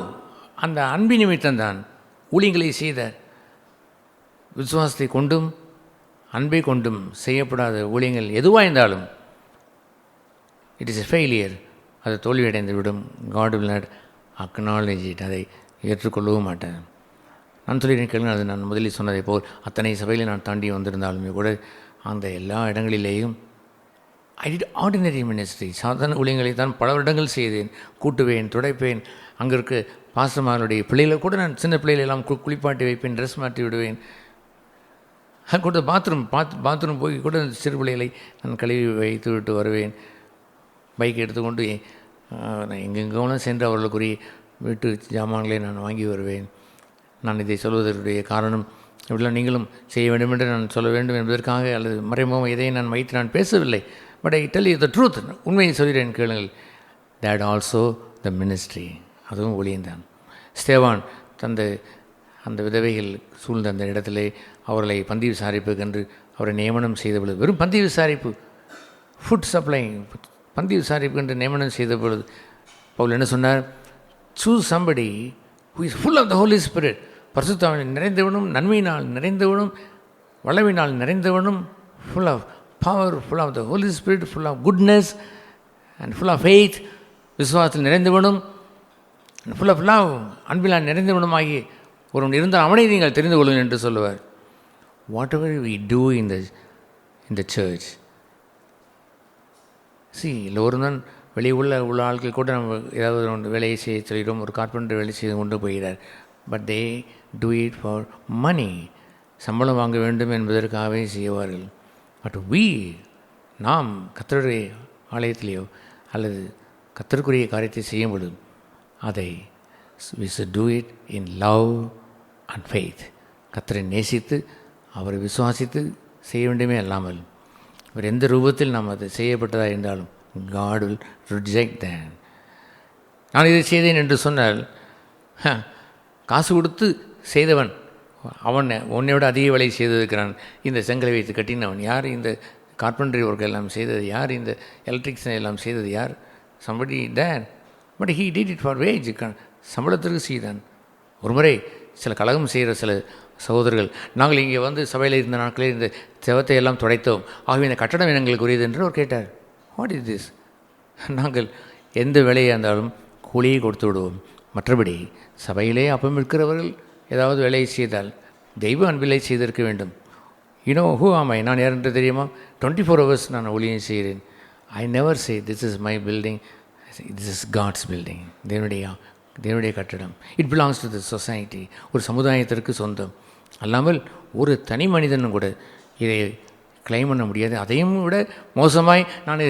அந்த அன்பின் நிமித்தம்தான் ஊழியங்களை செய்தார். விசுவாசத்தை கொண்டும் அன்பை கொண்டும் செய்யப்படாத ஊழியங்கள் எதுவாக இருந்தாலும் இட் இஸ் எ ஃபெயிலியர். அது தோல்வியடைந்து விடும். God will not acknowledge it. அதை ஏற்றுக்கொள்ளவும் மாட்டேன். நான் சொல்லியிருக்கேன், அது நான் முதலில் சொன்னதை போல் அத்தனை சபையில் நான் தாண்டி வந்திருந்தாலுமே கூட அந்த எல்லா இடங்களிலேயும் ஐ டிட் ஆர்டினரி மினிஸ்ட்ரி. சாதாரண ஊழியங்களை தான் பல வருடங்கள் செய்தேன். கூட்டுவேன், துடைப்பேன். அங்கே இருக்க பாசமாருடைய பிள்ளைகளை கூட நான் சின்ன பிள்ளைகளெல்லாம் குளிப்பாட்டி வைப்பேன், ட்ரெஸ் மாட்டி விடுவேன். கூட பாத்ரூம் போய் கூட சிறு பிள்ளைகளை நான் கழுவி வைத்து விட்டு வருவேன். பைக் எடுத்துக்கொண்டு நான் எங்கெங்கெல்லாம் சென்று அவர்களுக்குரிய வீட்டு ஜாமான்களை நான் வாங்கி வருவேன். நான் இதை சொல்வதற்குரிய காரணம், இப்படிலாம் நீங்களும் செய்ய வேண்டும் என்று நான் சொல்ல வேண்டும் என்பதற்காக அல்லது மறைமுகமாக எதையும் நான் வைத்து நான் பேசவில்லை. But I tell you the truth. உண்மையை சொல்கிறேன் கேளுங்கள். That also the ministry. அதுவும் ஊழியம்தான். ஸ்தேவான் அந்த விதவைகள் சூழ்ந்த அந்த இடத்திலே அவர்களை பந்தி விசாரிப்புக்கென்று அவரை நியமனம் செய்த பொழுது, வெறும் பந்தி விசாரிப்பு, ஃபுட் சப்ளை, பந்தி விசாரிப்பு என்று நியமனம் செய்த பொழுது பவுல் என்ன சொன்னார்? Choose somebody who is full of the Holy Spirit. பரிசுத்தாவினால் நிறைந்தவனும், நன்மையினால் நிறைந்தவனும், வளவினால் நிறைந்தவனும், full of power, full of the Holy Spirit, full of goodness and full of faith. விசுவாசத்தில் நிறைந்தவனும், ஃபுல் ஆஃப் லவ், அன்பினால் நிறைந்தவனுமாகி ஒருவன் இருந்தால் அவனை நீங்கள் தெரிந்து கொள்ளுங்கள் என்று சொல்லுவார். Whatever we do in the church, எல்லோரும் தான் வெளியே உள்ள ஆட்கள் கூட நம்ம ஏதாவது ஒன்று வேலையை செய்ய சொல்லிடும். ஒரு கார்பெண்டர் வேலை செய்து கொண்டு போகிறார். But they do it for money. சம்பளம் வாங்க வேண்டும் என்பதற்காகவே செய்வார்கள். பட் நாம் கர்த்தருடைய ஆலயத்திலேயோ அல்லது கர்த்தருக்குரிய காரியத்தை செய்யும் பொழுது அதை we should do it in love and faith. கர்த்தரை நேசித்து அவரை விசுவாசித்து செய்ய வேண்டுமே அல்லாமல் வேறு எந்த ரூபத்தில் நாம் அது செய்யப்பட்டதாக இருந்தாலும் God will reject that. நான் இதை செய்தேன் என்று சொன்னால், காசு கொடுத்து செய்தவன் அவன் உன்னை விட அதிக வேலை செய்திருக்கிறான். இந்த செங்கலை வைத்து கட்டினவன் யார்? இந்த கார்பெண்டரி ஒர்க் எல்லாம் செய்தது யார்? இந்த எலக்ட்ரிக்ஸை எல்லாம் செய்தது யார்? somebody there. But he did it for wage. சம்பளத்திற்கு செய்தான். ஒரு முறை சில கலகம் செய்கிற சில சகோதரர்கள், நாங்கள் இங்கே வந்து சபையில் இருந்த நாட்களில் இந்த செவத்தை எல்லாம் துடைத்தோம், ஆகவே இந்த கட்டடம் எங்களுக்கு உரியது என்று அவர் கேட்டார். What is this? நாங்கள் எந்த வேலையாக இருந்தாலும் கூலியை கொடுத்து விடுவோம். மற்றபடி சபையிலே அப்பம் இருக்கிறவர்கள் ஏதாவது வேலையை செய்தால் தெய்வ அன்பிலை செய்திருக்க வேண்டும். யூனோ ஹூ ஆம் ஐ? நான் யார் என்று தெரியுமா? 24 hours நான் ஊழியம் செய்கிறேன். I never say this is my building, this is God's building. தேவனுடைய கட்டடம். It belongs to the society. ஒரு சமுதாயத்திற்கு சொந்தம் அல்லாமல் ஒரு தனி மனிதனும் கூட இதை கிளைம் பண்ண முடியாது. அதையும் விட மோசமாய் நான்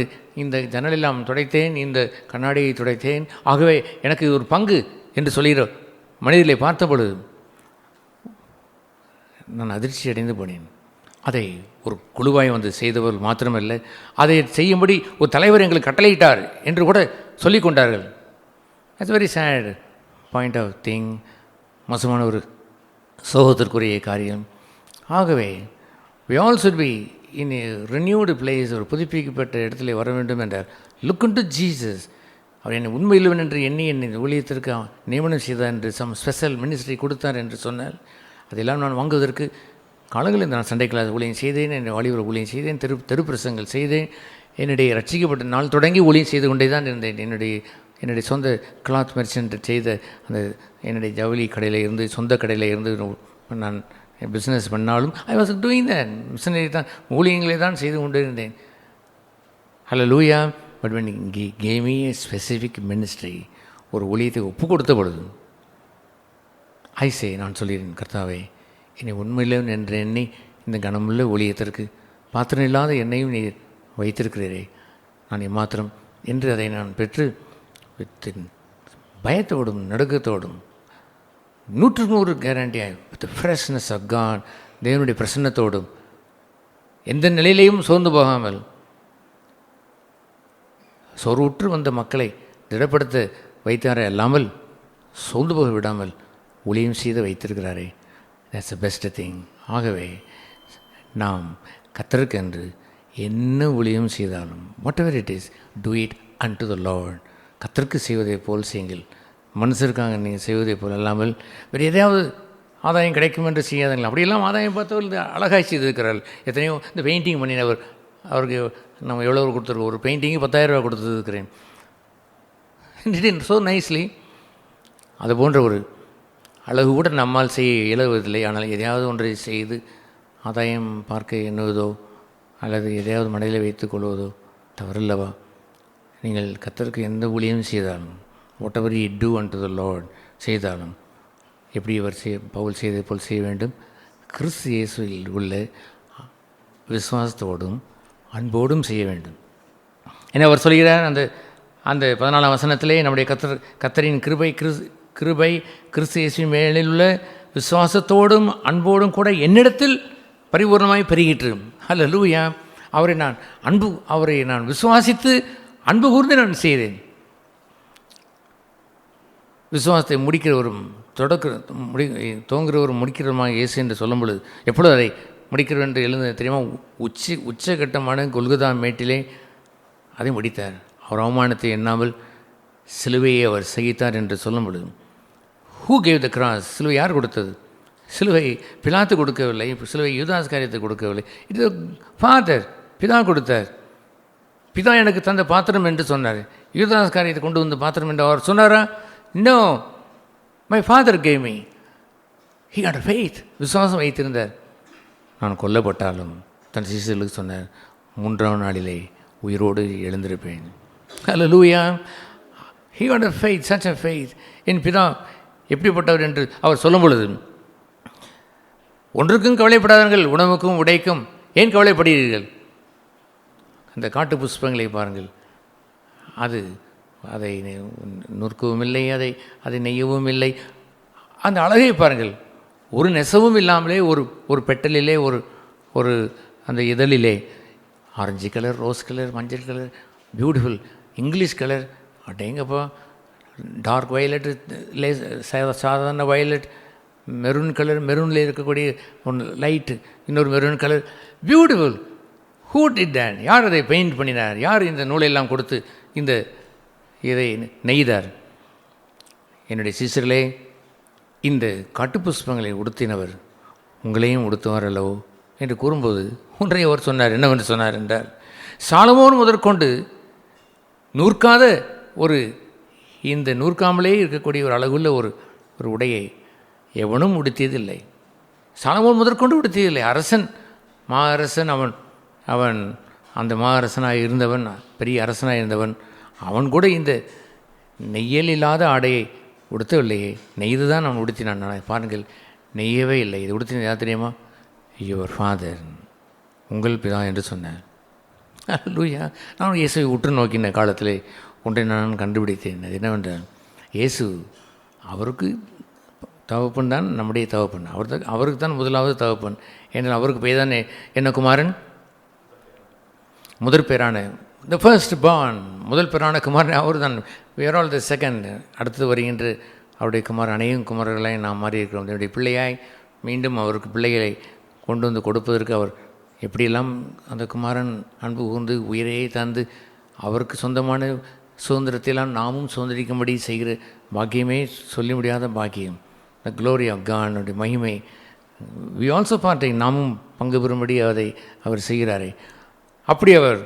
இந்த ஜன்னலெல்லாம் துடைத்தேன், இந்த கண்ணாடியை துடைத்தேன், ஆகவே எனக்கு ஒரு பங்கு என்று சொல்கிற மனிதர்களை பார்த்த பொழுது நான் அதிர்ச்சி அடைந்து போனேன். அதை ஒரு குழுவாய் வந்து செய்தவர்கள் மாத்திரமல்ல, அதை செய்யும்படி ஒரு தலைவர் எங்களுக்கு கட்டளையிட்டார் என்று கூட சொல்லிக் கொண்டார்கள். It's very sad point of thing. மோசமான ஒரு சோகத்திற்குரிய காரியம். ஆகவே we all should be in a renewed place. ஒரு புதுப்பிக்கப்பட்ட இடத்துல வர வேண்டும் என்றார். Look into Jesus. அவர் என்னை உண்மையில்வன் என்று எண்ணி என்னை ஊழியத்திற்கு நியமனம் செய்தார் என்று சம் ஸ்பெஷல் மினிஸ்ட்ரி கொடுத்தார் என்று சொன்னால் அதெல்லாம் நான் வாங்குவதற்கு காலங்களில் நான் சண்டை கிளாஸ் ஊழியம் செய்தேன், என்னுடைய வாலிபர் ஊழியம் செய்தேன், தெருப்பிரசங்கள் செய்தேன். என்னுடைய ரட்சிக்கப்பட்ட நாள் தொடங்கி ஊழியம் செய்து கொண்டே தான் இருந்தேன். என்னுடைய சொந்த கிளாத் மெர்ச்சன்ட் செய்த அந்த என்னுடைய ஜவுளி கடையில் இருந்து, சொந்த கடையில் இருந்து நான் பிஸ்னஸ் பண்ணாலும் I was doing that. Missionary தான், ஊழியங்களை தான் செய்து கொண்டு இருந்தேன். Hallelujah. But when he gave me a specific ministry, ஒரு ஊழியத்தை ஒப்பு கொடுத்த பொழுது நான் சொல்லிடுறேன், கர்த்தாவே என்னை உண்மையிலே என்று எண்ணி இந்த கனமுள்ள ஊழியத்திற்கு பாத்திரம் இல்லாத என்னையும் நீ வைத்திருக்கிறீரே, நான் எம்மாத்திரம் என்று அதை நான் பெற்று பயத்தோடும் நடுக்கத்தோடும் 100% கேரண்டியாய் வித் ஃப்ரெஷ்னஸ் ஆஃப் காட், தேவனுடைய பிரசன்னத்தோடும் எந்த நிலையிலையும் சோர்ந்து போகாமல் சோர்வுற்று வந்த மக்களை திடப்படுத்த வைத்தாரே அல்லாமல் சோர்ந்து போக விடாமல் ஊழியம் செய்து வைத்திருக்கிறாரே. That's the best thing. ஆகவே நாம் கர்த்தருக்கு என்று என்ன ஊழியம் செய்தாலும் whatever it is, do it unto the Lord. கர்த்தருக்கு செய்வதை போல் செய்யுங்கள். மனுஷருக்காக நீங்கள் செய்வதை போல் அல்லாமல் வேறு எதையாவது ஆதாயம் கிடைக்கும் என்று செய்யாதீங்களா. அப்படியெல்லாம் ஆதாயம் பார்த்தவர்கள் அழகாக செய்திருக்கிறார்கள். எத்தனையோ இந்த பெயிண்டிங் பண்ணினவர், அவருக்கு நம்ம எவ்வளோ கொடுத்துருக்கோம், ஒரு பெயிண்டிங்கு 10,000 ரூபா கொடுத்துருக்கிறேன். So nicely. அது போன்ற ஒரு அழகு கூட நம்மால் செய்ய இயலுவதில்லை. ஆனால் எதையாவது ஒன்றை செய்து ஆதாயம் பார்க்க எண்ணுவதோ அல்லது எதையாவது மனதில் வைத்துக் கொள்வதோ தவறில்லவா. நீங்கள் கர்த்தருக்கு எந்த ஊழியம் செய்தாலும் whatever you do unto the Lord செய்தாலும் எப்படி அவர் பவுல் செய்ததை போல் செய்ய வேண்டும். கிறிஸ்து இயேசுவில் உள்ள விசுவாசத்தோடும் அன்போடும் செய்ய வேண்டும். ஏன்னா அவர் சொல்கிறார் அந்த 14ஆம் வசனத்திலே, நம்முடைய கர்த்தரின் கிருபை கிறிஸ்து இயேசுவின் மேலில் உள்ள விசுவாசத்தோடும் அன்போடும் கூட என்னிடத்தில் பரிபூர்ணமாய் பெருகிற்று. ஹல்லேலூயா. அவரை நான் விசுவாசித்து அன்பு கூர்ந்து நான் செய்தேன். விசுவாசத்தை முடிக்கிறவரும் துவங்குகிறவரும் முடிக்கிறவருமாக இயேசு என்று சொல்லும் பொழுது எப்பொழுது அதை முடிக்கிறவர் என்று எழுந்த தெரியுமா? உச்சகட்டமான கொல்கொதா மேட்டிலே அதை முடித்தார். அவர் அவமானத்தை எண்ணாமல் சிலுவையை அவர் சகித்தார் என்று சொல்லும் பொழுது, ஹூ கேவ் த கிராஸ்? சிலுவை யார் கொடுத்தது? சிலுவை பிலாத்து கொடுக்கவில்லை, சிலுவை யூதாஸ் காரியத்தை கொடுக்கவில்லை. இது ஃபாதர், பிதா கொடுத்தார். பிதா எனக்கு தந்த பாத்திரம் என்று சொன்னார். யூதாஸ் காரியத்தை கொண்டு வந்து பாத்திரம் என்று அவர் சொன்னாரா? No, my father gave me. He had faith, விசுவாசம் வைத்திருந்தார். நான் கொல்லப்பட்டாலும் தன் சீசர்களுக்கு சொன்னார், 3ஆம் நாளிலே உயிரோடு எழுந்திருப்பேன். Hallelujah. He had a faith, such a faith. என் பிதா எப்படிப்பட்டவர் என்று அவர் சொல்லும் பொழுது, ஒன்றுக்கும் கவலைப்படாதீர்கள், உணவுக்கும் உடைக்கும் ஏன் கவலைப்படுகிறீர்கள்? அந்த காட்டு புஷ்பங்களை பாருங்கள், அதை நுறுக்கவும் இல்லை, அதை நெய்யவும் இல்லை. அந்த அழகை பாருங்கள், ஒரு நெசவும் இல்லாமலே ஒரு பெட்டலிலே ஒரு அந்த இதழிலே ஆரஞ்சு கலர், ரோஸ் கலர், மஞ்சள் கலர், பியூட்டிஃபுல் இங்கிலீஷ் கலர், அடேங்கப்பா, டார்க் வயலட், சாதாரண வயலட், மெரூன் கலர், மெரூனில் இருக்கக்கூடிய ஒன்று லைட்டு, இன்னொரு maroon colour, beautiful. Who did that? யார் அதை பெயிண்ட் பண்ணினார்? யார் இந்த நூலெல்லாம் கொடுத்து இதை நெய்தார்? என்னுடைய சீசர்களே, இந்த காட்டுப்புஷ்பங்களை உடுத்தினவர் உங்களையும் உடுத்துவார் அல்லவோ என்று கூறும்போது ஒன்றை அவர் சொன்னார். என்னவென்று சொன்னார் என்றால், சாலமோன் முதற்கொண்டு நூற்காத இந்த நூற்காமலே இருக்கக்கூடிய ஒரு அழகுள்ள ஒரு உடையை எவனும் உடுத்தியதில்லை. சாலமோன் முதற்கொண்டு உடுத்தியதில்லை. மா அரசன் அவன் அந்த மா அரசனாக இருந்தவன், பெரிய அரசனாக இருந்தவன், அவன் கூட இந்த நெய்யல் இல்லாத ஆடையை உடுத்தவில்லையே, நெய்து தான் அவன் உடுத்தினான். பாருங்கள், நெய்யவே இல்லை. இது உடுத்தின யார் தெரியுமா? யுவர் ஃபாதர், உங்கள் பிதா என்று சொன்னார். அல்லேலூயா. நான் இயேசுவை உற்று நோக்கின காலத்தில் ஒன்றை நான் கண்டுபிடித்தேன். அது என்னவென்றால், இயேசு அவருக்கு தகப்பன் தான் நம்முடைய தகப்பன். அவருக்கு தான் முதலாவது தகப்பன். என்றால் அவருக்கு பேர் தான் என்ன குமாரன், முதற் பேரான த ஃபர்ஸ்ட் பார்ன், முதல் பேரான குமாரன் அவர் தான். we are all the second. அடுத்தது வருகின்ற அவருடைய குமார், அநேகம் குமாரர்களாய் நாம் மாறி இருக்கிறோம். என்னுடைய பிள்ளையாய் மீண்டும் அவருக்கு பிள்ளைகளை கொண்டு வந்து கொடுப்பதற்கு அவர் எப்படியெல்லாம் அந்த குமாரன் அன்பு கூர்ந்து உயிரை தந்து அவருக்கு சொந்தமான சுதந்திரத்தையெல்லாம் நாமும் சுதந்திரிக்கும்படி செய்கிற பாக்கியமே சொல்லி முடியாத பாக்கியம். த க்ளோரி ஆஃப் காட், மகிமை. வி ஆல்சோ பார்ட்டை, நாமும் பங்கு பெறும்படி அதை அவர் செய்கிறாரே. அப்படி அவர்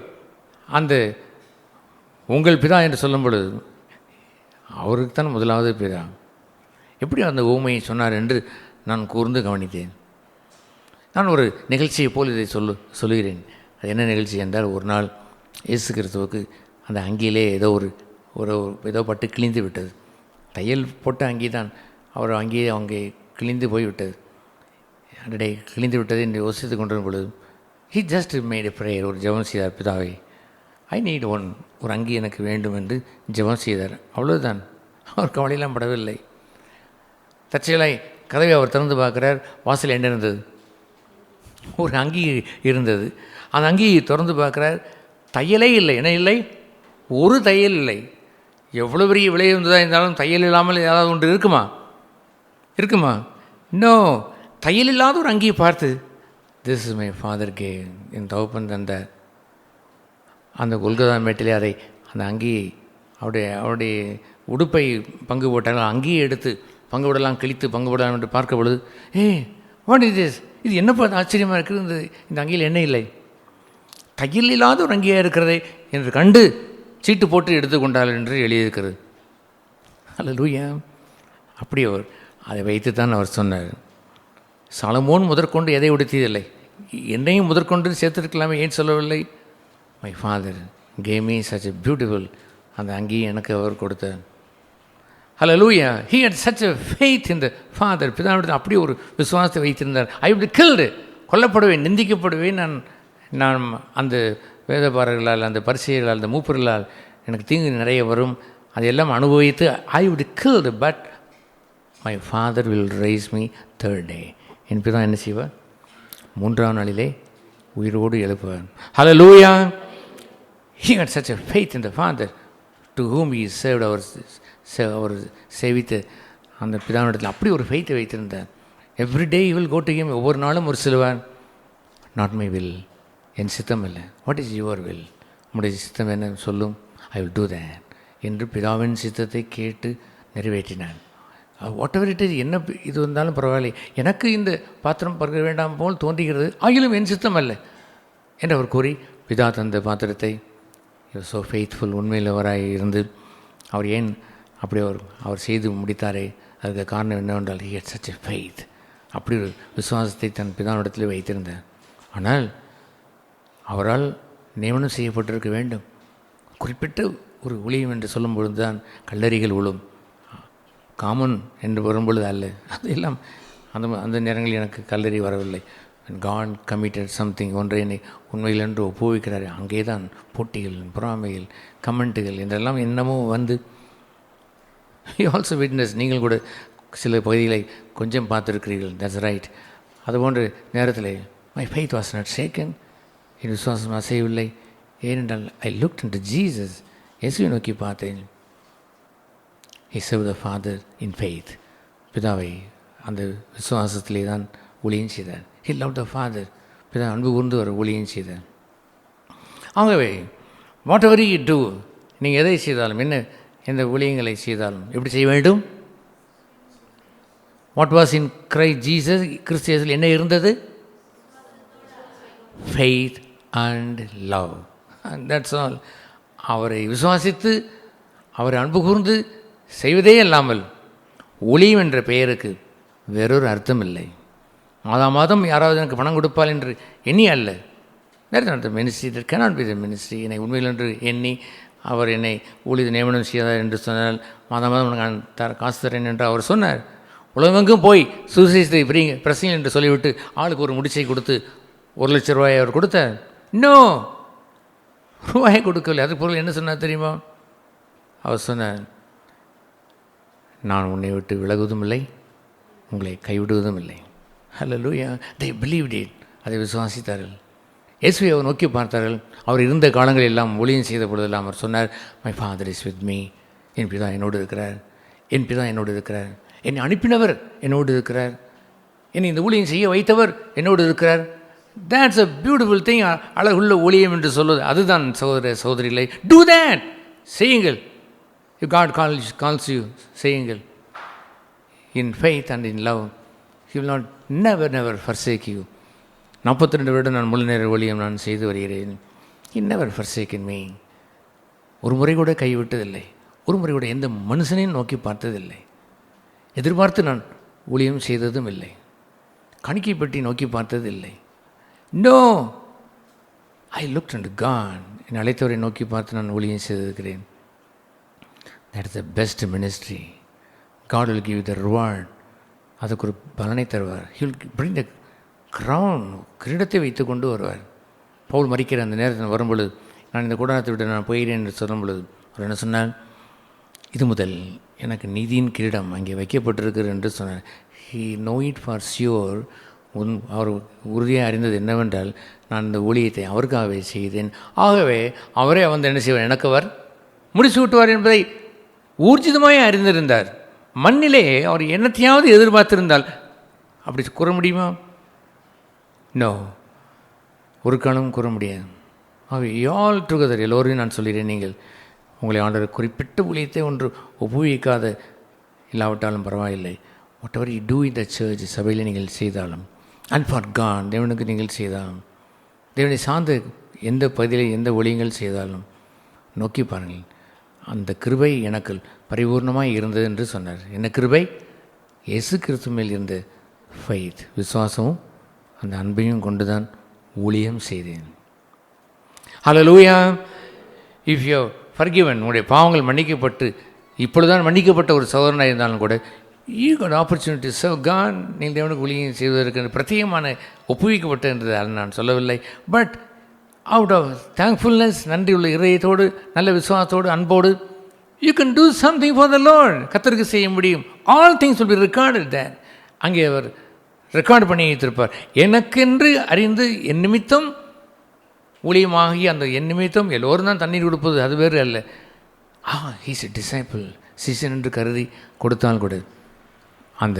அந்த உங்கள் பிதா என்று சொல்லும் பொழுது அவருக்கு தான் முதலாவது பிதா. எப்படி அந்த ஊமையை சொன்னார் என்று நான் கூர்ந்து கவனித்தேன். நான் ஒரு நிகழ்ச்சியை போல் இதை சொல்லுகிறேன். அது என்ன நிகழ்ச்சி என்றால், ஒரு நாள் இயேசு கிறிஸ்துவுக்கு அந்த அங்கியிலே ஏதோ ஒரு ஒரு ஏதோ பட்டு கிழிந்து விட்டது. தையல் போட்ட அங்கி தான், அவர் அங்கேயே அவங்க கிழிந்து போய்விட்டது. அடடே கிழிந்து விட்டது என்று யோசித்து கொண்டிருக்கும் பொழுது he just made a prayer, ஒரு ஜெபம் செய்தார். பிதாவே, ஐ நீட் ஒன், ஒரு அங்கி எனக்கு வேண்டும் என்று ஜெபம் செய்தார். அவ்வளவுதான். அவர் கவலையெல்லாம் படவில்லை. தற்செயலாய் கதவை அவர் திறந்து பார்க்குறார். வாசல் என்ன இருந்தது? ஒரு அங்கி இருந்தது. அந்த அங்கியை திறந்து பார்க்குறார். தையலே இல்லை. என்ன இல்லை? ஒரு தையல் இல்லை. எவ்வளோ பெரிய விலை இருந்ததாக இருந்தாலும் தையல் இல்லாமல் ஏதாவது ஒன்று இருக்குமா? இன்னும் தையல் இல்லாத ஒரு அங்கியை பார்த்து, திஸ் இஸ் மை ஃபாதர் கே, என் தகப்பன் தந்த அந்த கொல்கதா மேட்டிலே அதை அந்த அங்கியை அவருடைய உடுப்பை பங்கு போட்டார்கள். அங்கேயே எடுத்து பங்கு விடலாம், கிழித்து பங்கு விடலாம் என்று பார்க்க பொழுது, வாட் இஸ் திஸ்? இது என்ன பார்த்து ஆச்சரியமாக இருக்குது, இந்த அங்கியில் என்ன இல்லை? தையல் இல்லாத ஒரு அங்கியாக இருக்கிறதே என்று கண்டு சீட்டு போட்டு எடுத்துக்கொண்டாள் என்று எழுதியிருக்கிறது. அல்லேலூயா. அப்படி அவர் அதை வைத்து தான் அவர் சொன்னார். சாலமோன் முதற்கொண்டு எதை உடுத்தியதில்லை, என்னையும் முதற்கொண்டு சேர்த்திருக்கலாமே, ஏன் சொல்லவில்லை? My father gave me such a beautiful, அந்த அங்கேயும் எனக்கு அவர் கொடுத்தார். Hallelujah. He had such a faith in the father. பிதாவிடத்தில் அப்படி ஒரு விசுவாசத்தை வைத்திருந்தார். ஐ வுட் கில்டு, கொல்லப்படுவேன், நிந்திக்கப்படுவேன், நான் அந்த வேதபாரர்களால், அந்த பரிசேயர்களால், அந்த மூப்பர்களால் எனக்கு தீங்கு நிறைய வரும், அதையெல்லாம் அனுபவித்து I would killed, but my father will raise me third day. என் பிதா என்ன செய்வார்? 3ஆம் நாளிலே உயிரோடு எழுப்புவார். ஹல்லேலூயா. He had such a faith in the Father to whom he served, அவர் சேவித்து அந்த பிதாவிடத்தில் அப்படி ஒரு ஃபெய்த்தை வைத்திருந்தார். Every day he will go to him. ஒவ்வொரு நாளும் ஒரு சொல்லுவார், நாட் மை வில், என் சித்தம் இல்லை, வாட் இஸ் யுவர் வில், உங்களுடைய சித்தம் என்ன சொல்லும், ஐ வில் டூ தேட் என்று பிதாவின் சித்தத்தை கேட்டு நிறைவேற்றினான். வாட் எவர் இட் இஸ், என்ன இது வந்தாலும் பரவாயில்லை, எனக்கு இந்த பாத்திரம் பருக வேண்டாம் போல் தோன்றுகிறது, ஆகிலும் என் சித்தம் அல்ல என்று அவர் கூறி பிதா தந்த பாத்திரத்தை ஸோ ஃபெய்த்ஃபுல், உண்மையிலவராய் இருந்து அவர் ஏன் அப்படி அவர் செய்து முடித்தாரே, அதுக்கு காரணம் என்னவென்றால் he had such a faith, அப்படி ஒரு விசுவாசத்தை தன் பிதாவிடத்தில் வைத்திருந்தார். ஆனால் அவரால் நியமனம் செய்யப்பட்டிருக்க வேண்டும். குறிப்பிட்ட ஒரு ஊழியம் என்று சொல்லும் பொழுது தான் கல்லறிகள் விழும், காமன் என்று வரும்பொழுது அல்ல. அதெல்லாம் அந்த நேரங்களில் எனக்கு கல்லறி வரவில்லை. God committed something, ஒன்றை என்னை உண்மையில் என்று ஒப்புவிக்கிறார், அங்கே தான் போட்டிகள், பொறாமைகள், கமெண்ட்டுகள் என்றெல்லாம் என்னமோ வந்து யூ ஆல்சோ விட்னஸ், நீங்கள் கூட சில பகுதிகளை கொஞ்சம் பார்த்துருக்கிறீர்கள். That's right. அதுபோன்று நேரத்தில் my faith was not shaken, என் விசுவாசம் அசையவில்லை. ஏனென்றால் ஐ லுக்ட் இன்டு ஜீசஸ், இயேசுவை நோக்கி பார்த்தேன். He served the Father in faith. பிதாவை அந்த விசுவாசத்திலே தான் ஊழியம் செய்தார். He loved the Father. பிதா அன்பு கூர்ந்து ஒரு ஊழியம் செய்தார். ஆகவே வாட் எவர் யூ டூ, நீங்கள் எதை செய்தாலும், என்ன எந்த ஊழியங்களை செய்தாலும் எப்படி செய்ய வேண்டும்? What was in Christ Jesus, கிறிஸ்தியஸில் என்ன இருந்தது? Faith and love. That's all. அவரை விசுவாசித்து அவரை அன்பு கூர்ந்து செய்வதே அல்லாமல் ஊழியம் என்ற பெயருக்கு வேறொரு அர்த்தம் இல்லை. மாதம் யாராவது எனக்கு பணம் கொடுப்பால் என்று எண்ணி அல்ல. வேறு not the ministry, that cannot be the ministry. என்னை உண்மையில் என்று எண்ணி அவர் என்னை ஊழிய நியமனம் செய்தார் என்று சொன்னால் மாதம் நான் காசு தரேன் என்று அவர் சொன்னார். உலகெங்கும் போய் சுவிசேஷத்தை பிரசங்க என்று சொல்லிவிட்டு ஆளுக்கு ஒரு முடிச்சை கொடுத்து 1,00,000 ரூபாயை அவர் கொடுத்தார். இன்னும் ரூபாயை கொடுக்கவில்லை. அதுக்கு பொருள் என்ன சொன்னார் தெரியுமா? அவர் சொன்னார், நான் உன்னை விட்டு விலகுவதும் இல்லை, உங்களை கைவிடுவதும் இல்லை. ஹல்லேலூயா. they believed it. அதை விசுவாசித்தார்கள். இயேசுவை அவர் நோக்கி பார்த்தார்கள். அவர் இருந்த காலங்களில் எல்லாம் ஊழியம் செய்த பொழுதெல்லாம் அவர் சொன்னார், my father is with me. என் பிதா என்னோடு இருக்கிறார், என் பிதா என்னோடு இருக்கிறார், என்னை அனுப்பினவர் என்னோடு இருக்கிறார், என்னை இந்த ஊழியம் செய்ய வைத்தவர் என்னோடு இருக்கிறார். that's a beautiful thing. அழகுள்ள ஊழியம் என்று சொல்வது அதுதான். சகோதர சகோதரிகளை, do that, செய்யுங்கள். if God calls you, செய்யுங்கள். in faith and in love, he will not never forsake you. 42 வருடம் நான் முழு நேர ஊழியம் நான் செய்து வருகிறேன். he never forsaken me. ஒரு முறை கூட கைவிட்டதில்லை. ஒரு முறை கூட எந்த மனுஷனையும் நோக்கி பார்த்ததில்லை. எதிர்பார்த்து நான் ஊழியம் செய்ததும் இல்லை. காணிக்கை பற்றி நோக்கி பார்த்ததில்லை. No, I looked unto God என்னை அழைத்தவரை நோக்கி பார்த்து நான் ஊழியம் செய்திருக்கிறேன். That is the best ministry. God will give the reward. அதுக்கு ஒரு பலனை தருவார். He will bring the crown, கிரீடத்தை வைத்து கொண்டு வருவார். பவுல் மரிக்கிற அந்த நேரத்தில் வரும்பொழுது, நான் இந்த கூடாரத்தை விட்டு நான் போகிறேன் என்று சொல்லும் பொழுது அவர் என்ன சொன்னார்? இது முதல் எனக்கு நீதியின் கிரீடம் அங்கே வைக்கப்பட்டிருக்கிறது என்று சொன்னார். He know it for sure. அவர் உறுதியாக அறிந்தது என்னவென்றால், நான் இந்த ஊழியத்தை அவருக்காகவே செய்தேன், ஆகவே அவரே வந்து என்ன செய்வார், எனக்கு அவர் முடிச்சு விட்டுவார் என்பதை ஊர்ஜிதமாய் அறிந்திருந்தார். மண்ணிலே அவர் என்னத்தையாவது எதிர்பார்த்திருந்தால் அப்படி கூற முடியுமா? நோ, ஒரு காலம் கூற முடியாது. ஆகவே ஆல் டுகெதர், எல்லோரையும் நான் சொல்கிறேன், நீங்கள் உங்களை ஆண்டவர் குறிப்பிட்ட ஊழியத்தை ஒன்று ஒப்புவிக்காத இல்லாவிட்டாலும் பரவாயில்லை. Whatever you do in the church, சபையில் நீங்கள் செய்தாலும், அண்ட் ஃபார் காட், தேவனுக்கு நீங்கள் செய்தாலும், தேவனை சார்ந்த எந்த பகுதியில் எந்த ஊழியங்கள் செய்தாலும் நோக்கி பாருங்கள், அந்த கிருபை எனக்கு பரிபூர்ணமாக இருந்தது என்று சொன்னார். என்ன கிருபை? இயேசு கிறிஸ்து மேல் இருந்த ஃபெய்த், விசுவாசமும் அந்த அன்பையும் கொண்டு தான் ஊழியம் செய்தேன். ஹல்லேலூயா. இஃப் யூ ஃபர்கிவன், உங்களுடைய பாவங்கள் மன்னிக்கப்பட்டு இப்பொழுதுதான் மன்னிக்கப்பட்ட ஒரு சகோதரனாக இருந்தாலும் கூட, you got opportunity serve God. நீங்கள் தேவனுக்கு ஊழியம் செய்வதற்கு பிரத்யேகமான ஒப்புவிக்கப்பட்ட என்று நான் சொல்லவில்லை. பட் அவுட் ஆஃப் தேங்க்ஃபுல்னஸ், நன்றியுள்ள இதயத்தோடு, நல்ல விசுவாசத்தோடு, அன்போடு, you can do something for the Lord. கர்த்தருக்கு செய்ய முடியும். All things will be recorded there. அங்கே அவர் ரெக்கார்டு பண்ணி வைத்திருப்பார். எனக்கென்று அறிந்து என் நிமித்தம் ஊழியமாகி, அந்த என் நிமித்தம் எல்லோரும் தான் தண்ணீர் கொடுப்பது அது வேறு அல்ல. ஹீஸ் எ டிசைபிள், சீசன் என்று கருதி கொடுத்தால் கூட அந்த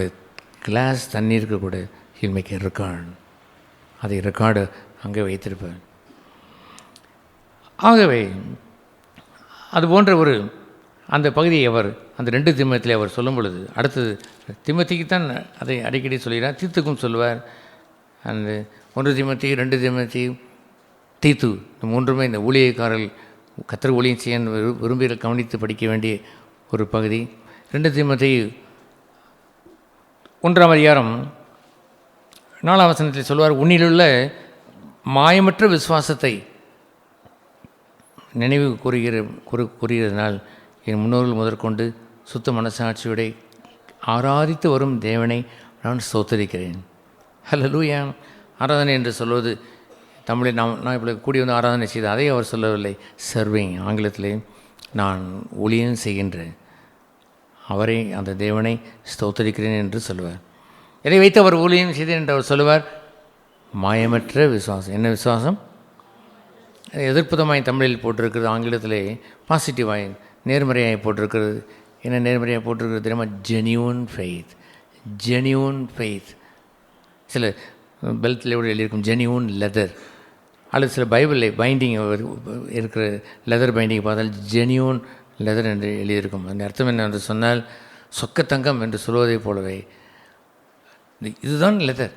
கிளாஸ் தண்ணீருக்கு கூட ஹீல் மேக் எ ரெக்கார்டு. அதை ரெக்கார்டு அங்கே வைத்திருப்பார். ஆகவே அது போன்ற ஒரு அந்த பகுதியை அவர் அந்த 2 தீமோத்தேயுவில் அவர் சொல்லும் பொழுது, அடுத்தது தீமோத்தேயுக்கு தான் அதை அடிக்கடி சொல்கிறார், தீத்துக்கும் சொல்லுவார். அந்த 1 தீமோத்தேயு, 2 தீமோத்தேயு, தீத்து, இந்த 3மே இந்த ஊழியக்காரர்கள் கர்த்தர் ஊழியம் செய்ய விரும்பி கவனித்து படிக்க வேண்டிய ஒரு பகுதி. 2 தீமோத்தேயு 1ஆம் அதிகாரம் 4ஆம் வசனத்தில் சொல்வார், உன்னிலுள்ள மாயமற்ற விசுவாசத்தை நினைவு கூறுகிறதுனால் என் முன்னோர்கள் முதற்கொண்டு சுத்த மனசாட்சியோட ஆராதித்து வரும் தேவனை நான் ஸ்தோத்தரிக்கிறேன். ஹல்லேலூயா. ஆராதனை என்று சொல்வது தமிழில் நான் இப்படி கூடி வந்து ஆராதனை செய்து அதை அவர் சொல்லவில்லை. சர்விங், ஆங்கிலத்திலே நான் ஊழியம் செய்கின்றேன், அவரை, அந்த தேவனை ஸ்தோத்தரிக்கிறேன் என்று சொல்லுவார். எதை வைத்து அவர் ஊழியம் செய்தேன் என்று அவர் சொல்லுவார்? மாயமற்ற விசுவாசம். என்ன விசுவாசம்? எதிர்ப்புதமாய் தமிழில் போட்டிருக்கிறது, ஆங்கிலத்திலே பாசிட்டிவாய் நேர்மறையாக போட்டிருக்கிறது. என்ன நேர்மறையாக போட்டிருக்கிறது தெரியுமா? Genuine faith. Genuine faith. சில பெல்ட்டில் கூட எழுதியிருக்கும் ஜென்யூன் லெதர், அல்லது சில பைபிளில் பைண்டிங் இருக்கிற லெதர் பைண்டிங் பார்த்தால் ஜென்யூன் லெதர் என்று எழுதியிருக்கும். அந்த அர்த்தம் என்ன என்று சொன்னால், சொக்கத்தங்கம் என்று சொல்வதைப் போலவே இதுதான் லெதர்,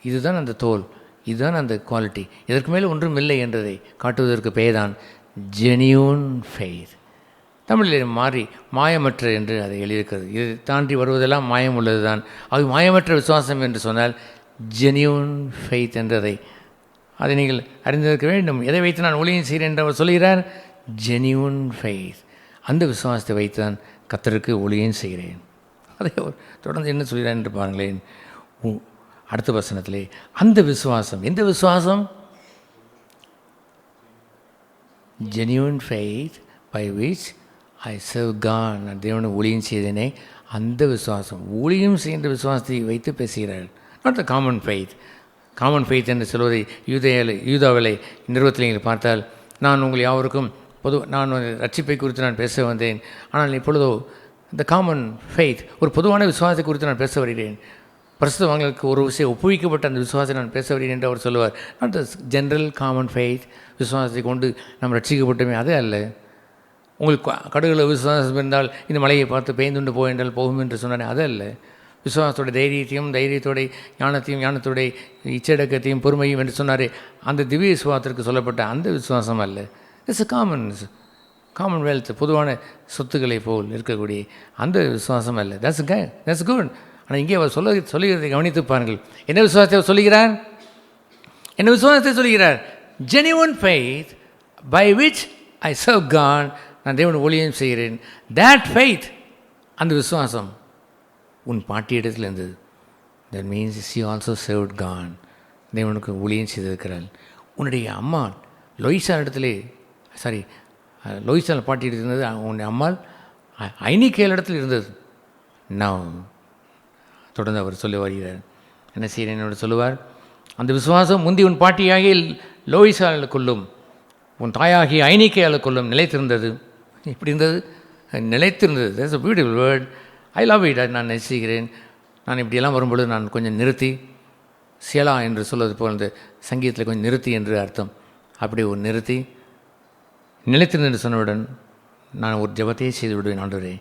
இதுதான் அந்த தோல், இதுதான் அந்த குவாலிட்டி, இதற்கு மேலே ஒன்றும் இல்லை என்றதை காட்டுவதற்கு பெயர்தான் ஜென்யூன் ஃபெய்த். தமிழில் மாறி மாயமற்ற என்று அதை எழுதியிருக்கிறது. இது தாண்டி வருவதெல்லாம் மாயம் உள்ளது தான். அது மாயமற்ற விசுவாசம் என்று சொன்னால் ஜென்யூன் ஃபெய்த் என்றதை அதை நீங்கள் அறிந்திருக்க வேண்டும். எதை வைத்து நான் ஊழியம் செய்கிறேன் என்று அவர் சொல்கிறார்? Genuine faith. அந்த விசுவாசத்தை வைத்து தான் கர்த்தருக்கு ஊழியம் செய்கிறேன். அதை அவர் தொடர்ந்து என்ன சொல்கிறார் என்று பாருங்களேன். அடுத்த வசனத்திலே அந்த விசுவாசம், எந்த விசுவாசம்? Genuine faith by which I serve God. நான் தேவனை ஊழியம் செய்தேனே, அந்த விசுவாசம், ஊழியம் செய்கின்ற விசுவாசத்தை வைத்து பேசுகிறார்கள். Not the common faith. Common faith என்று சொல்வதை யூதாவிலை நிறுவத்தில் நீங்கள் பார்த்தால், நான் உங்கள் யாவருக்கும் நான் ரட்சிப்பை குறித்து நான் பேச வந்தேன், ஆனால் இப்பொழுதோ இந்த காமன் ஃபெய்த், ஒரு பொதுவான விசுவாசத்தை குறித்து நான் பேச வருகிறேன், பரிசுத்தவான்களுக்கு ஒரு விஷயம் ஒப்புவிக்கப்பட்ட அந்த விசுவாசத்தை நான் பேச வருகிறேன் என்று அவர் சொல்லுவார். Not the general common faith, விசுவாசத்தை கொண்டு நாம் ரட்சிக்கப்பட்டோமே, அதே அல்ல. உங்களுக்கு கடுகள விசுவாசம் இருந்தால் இந்த மலையை பார்த்து பெய்ந்துண்டு போய் என்றால் போகும் என்று சொன்னானே, அது அல்ல. விசுவாசத்தோட தைரியத்தோட ஞானத்தோட இச்சடக்கத்தையும் பொறுமையும் என்று சொன்னாரே, அந்த திவ்ய விசுவாசத்திற்கு சொல்லப்பட்ட அந்த விசுவாசம் அல்ல. இட்ஸ் அ காமன்வெல்த், பொதுவான சொத்துக்களை போல் இருக்கக்கூடிய அந்த விசுவாசம் அல்ல. That's good. ஆனால் இங்கே அவர் சொல்லுகிறதை கவனித்து பாருங்கள். என்ன விசுவாசத்தை அவர் சொல்லுகிறார்? என்ன விசுவாசத்தை சொல்லுகிறார்? Genuine faith by which I serve God, நான் தேவன் ஊழியம் செய்கிறேன். தேட் ஃபெய்த், அந்த விசுவாசம் உன் பாட்டியிடத்தில் இருந்தது. That means she also served God, தேவனுக்கு ஊழியம் செய்திருக்கிறாள். உன்னுடைய அம்மா லோயிசா இடத்துல, சாரி லோயிசால் பாட்டியிடத்தில் இருந்தது. உன்னுடைய அம்மாள் ஐனிக்கேல் இடத்துல இருந்தது. நான் தொடர்ந்து அவர் சொல்ல வருகிறார். என்ன செய்கிறேன் என்னோட சொல்லுவார், அந்த விசுவாசம் முந்தி உன் பாட்டியாகிய லோயிசாலுக்குள்ளும் உன் தாயாகிய ஐனிக்கேலுக்குள்ளும் நிலைத்திருந்தது. இப்படி இருந்தது, நிலைத்திருந்தது. That's a beautiful word. I love it. நான் நேசிக்கிறேன். நான் இப்படியெல்லாம் வரும்பொழுது நான் கொஞ்சம் நிறுத்தி, சேலா என்று சொல்வது போல் அந்த சங்கீதத்தில் கொஞ்சம் நிறுத்தி என்று அர்த்தம். அப்படி ஒரு நிறுத்தி நிலைத்திருந்து என்று சொன்னவுடன் நான் ஒரு ஜெபத்தையே செய்து விடுவேன். ஆண்டவரே,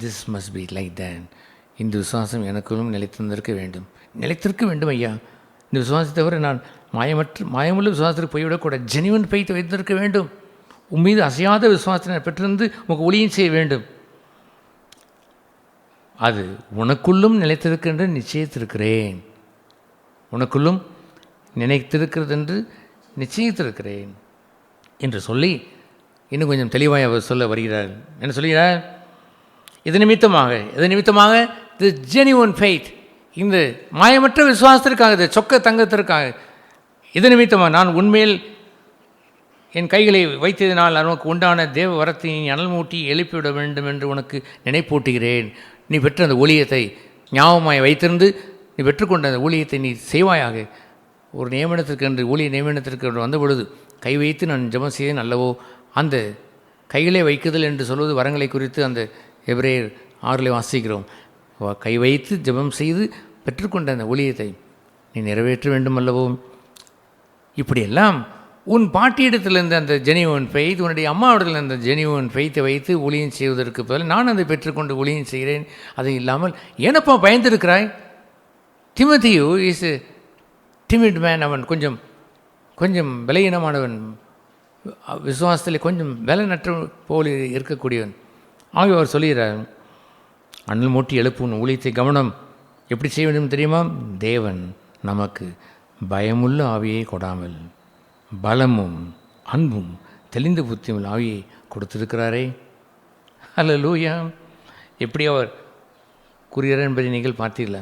this must be like that. இந்த விசுவாசம் எனக்குள்ளும் நிலைத்திருந்திருக்க வேண்டும். நிலைத்திருக்க வேண்டும் ஐயா. இந்த விசுவாசத்தை தவிர நான் மாயமுள்ள விசுவாசத்துக்கு போய்விடக்கூடாது. ஜெனிவன் ஃபெய்த் வைத்திருக்க வேண்டும். உன் மீது அசையாத விசுவாசத்தை நான் பெற்றிருந்து உங்களுக்கு ஊழியம் செய்ய வேண்டும். அது உனக்குள்ளும் நிலைத்திருக்கின்ற நிச்சயித்திருக்கிறேன். உனக்குள்ளும் நினைத்திருக்கிறது என்று நிச்சயித்திருக்கிறேன் என்று சொல்லி இன்னும் கொஞ்சம் தெளிவாக அவர் சொல்ல வருகிறார். என்ன சொல்கிறார்? இது நிமித்தமாக தி ஜெனிவன் ஃபெய்த், இந்த மாயமற்ற விசுவாசத்திற்காக, இந்த சொக்க தங்கத்திற்காக, இது நிமித்தமாக நான் உண்மையில் என் கைகளை வைத்ததினால் உனக்கு உண்டான தேவ வரத்தை நீ அனல் மூட்டி எழுப்பிவிட வேண்டும் என்று உனக்கு நினைப்பூட்டுகிறேன். நீ பெற்ற அந்த ஊழியத்தை ஞாபகமாய் வைத்திருந்து நீ பெற்றுக்கொண்ட அந்த ஊழியத்தை நீ செய்வாயாக. ஒரு நியமனத்திற்கு என்று ஊழிய நியமனத்திற்கு என்று வந்த பொழுது கை வைத்து நான் ஜெபம் செய்தேன் அல்லவோ. அந்த கைகளே வைக்குதல் என்று சொல்வது வரங்களை குறித்து அந்த எபிரேயர் 6 வாசிக்கிறோம். கை வைத்து ஜெபம் செய்து பெற்றுக்கொண்ட அந்த ஊழியத்தை நீ நிறைவேற்ற வேண்டும் அல்லவோ. இப்படியெல்லாம் உன் பாட்டியிடத்திலிருந்து அந்த ஜெனிவன் ஃபெய்த், உன்னுடைய அம்மாவிடத்தில் அந்த ஜெனிவன் ஃபெய்த்தை வைத்து ஊழியம் செய்வதற்கு பதில் நான் அதை பெற்றுக்கொண்டு ஊழியம் செய்கிறேன். அது இல்லாமல் ஏனப்பா பயந்திருக்கிறாய்? திமோத்தேயு இஸ் டிமிட் மேன். அவன் கொஞ்சம் பலகீனமானவன், விசுவாசத்தில் கொஞ்சம் பலனற்ற போல் இருக்கக்கூடியவன். ஆகிய அவர் சொல்கிறார், அனல் மூட்டி எழுப்பும் ஊழியத்தை கவனம் எப்படி செய்ய வேண்டும் தெரியுமா? தேவன் நமக்கு பயமுள்ள ஆவியை கொடாமல் பலமும் அன்பும் தெளிந்த புத்தியும் ஆவியை கொடுத்திருக்கிறாரே. அல்லேலூயா. எப்படி அவர் கூறுகிறார் என்பதை நீங்கள் பார்த்தீர்களா?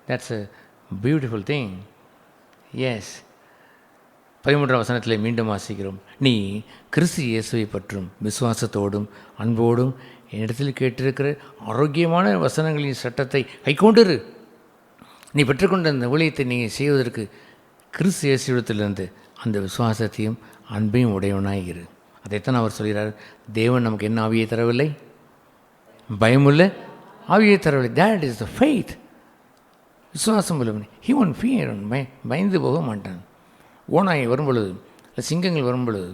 That's a beautiful thing. Yes, 13ஆம் வசனத்தில் மீண்டும் வாசிக்கிறோம். நீ கிறிஸ்து இயேசுவை பற்றும் விசுவாசத்தோடும் அன்போடும் என்னிடத்தில் கேட்டிருக்கிற ஆரோக்கியமான வசனங்களின் சட்டத்தை கைக்கொண்டிரு. நீ பெற்றுக்கொண்ட அந்த ஊழியத்தை நீங்கள் செய்வதற்கு கிறிஸ்து இயேசுவிடத்திலிருந்து அந்த விசுவாசத்தையும் அன்பையும் உடையவனாய் இரு. அதைத்தான் அவர் சொல்கிறார். தேவன் நமக்கு என்ன ஆவியை தரவில்லை? பயமுள்ள ஆவியை தரவில்லை. That is the faith. விசுவாசம் உள்ளவன் ஹி ஒன் ஃபியர், பயந்து போக மாட்டான். ஓனாய் வரும்பொழுது, இல்லை சிங்கங்கள் வரும்பொழுது,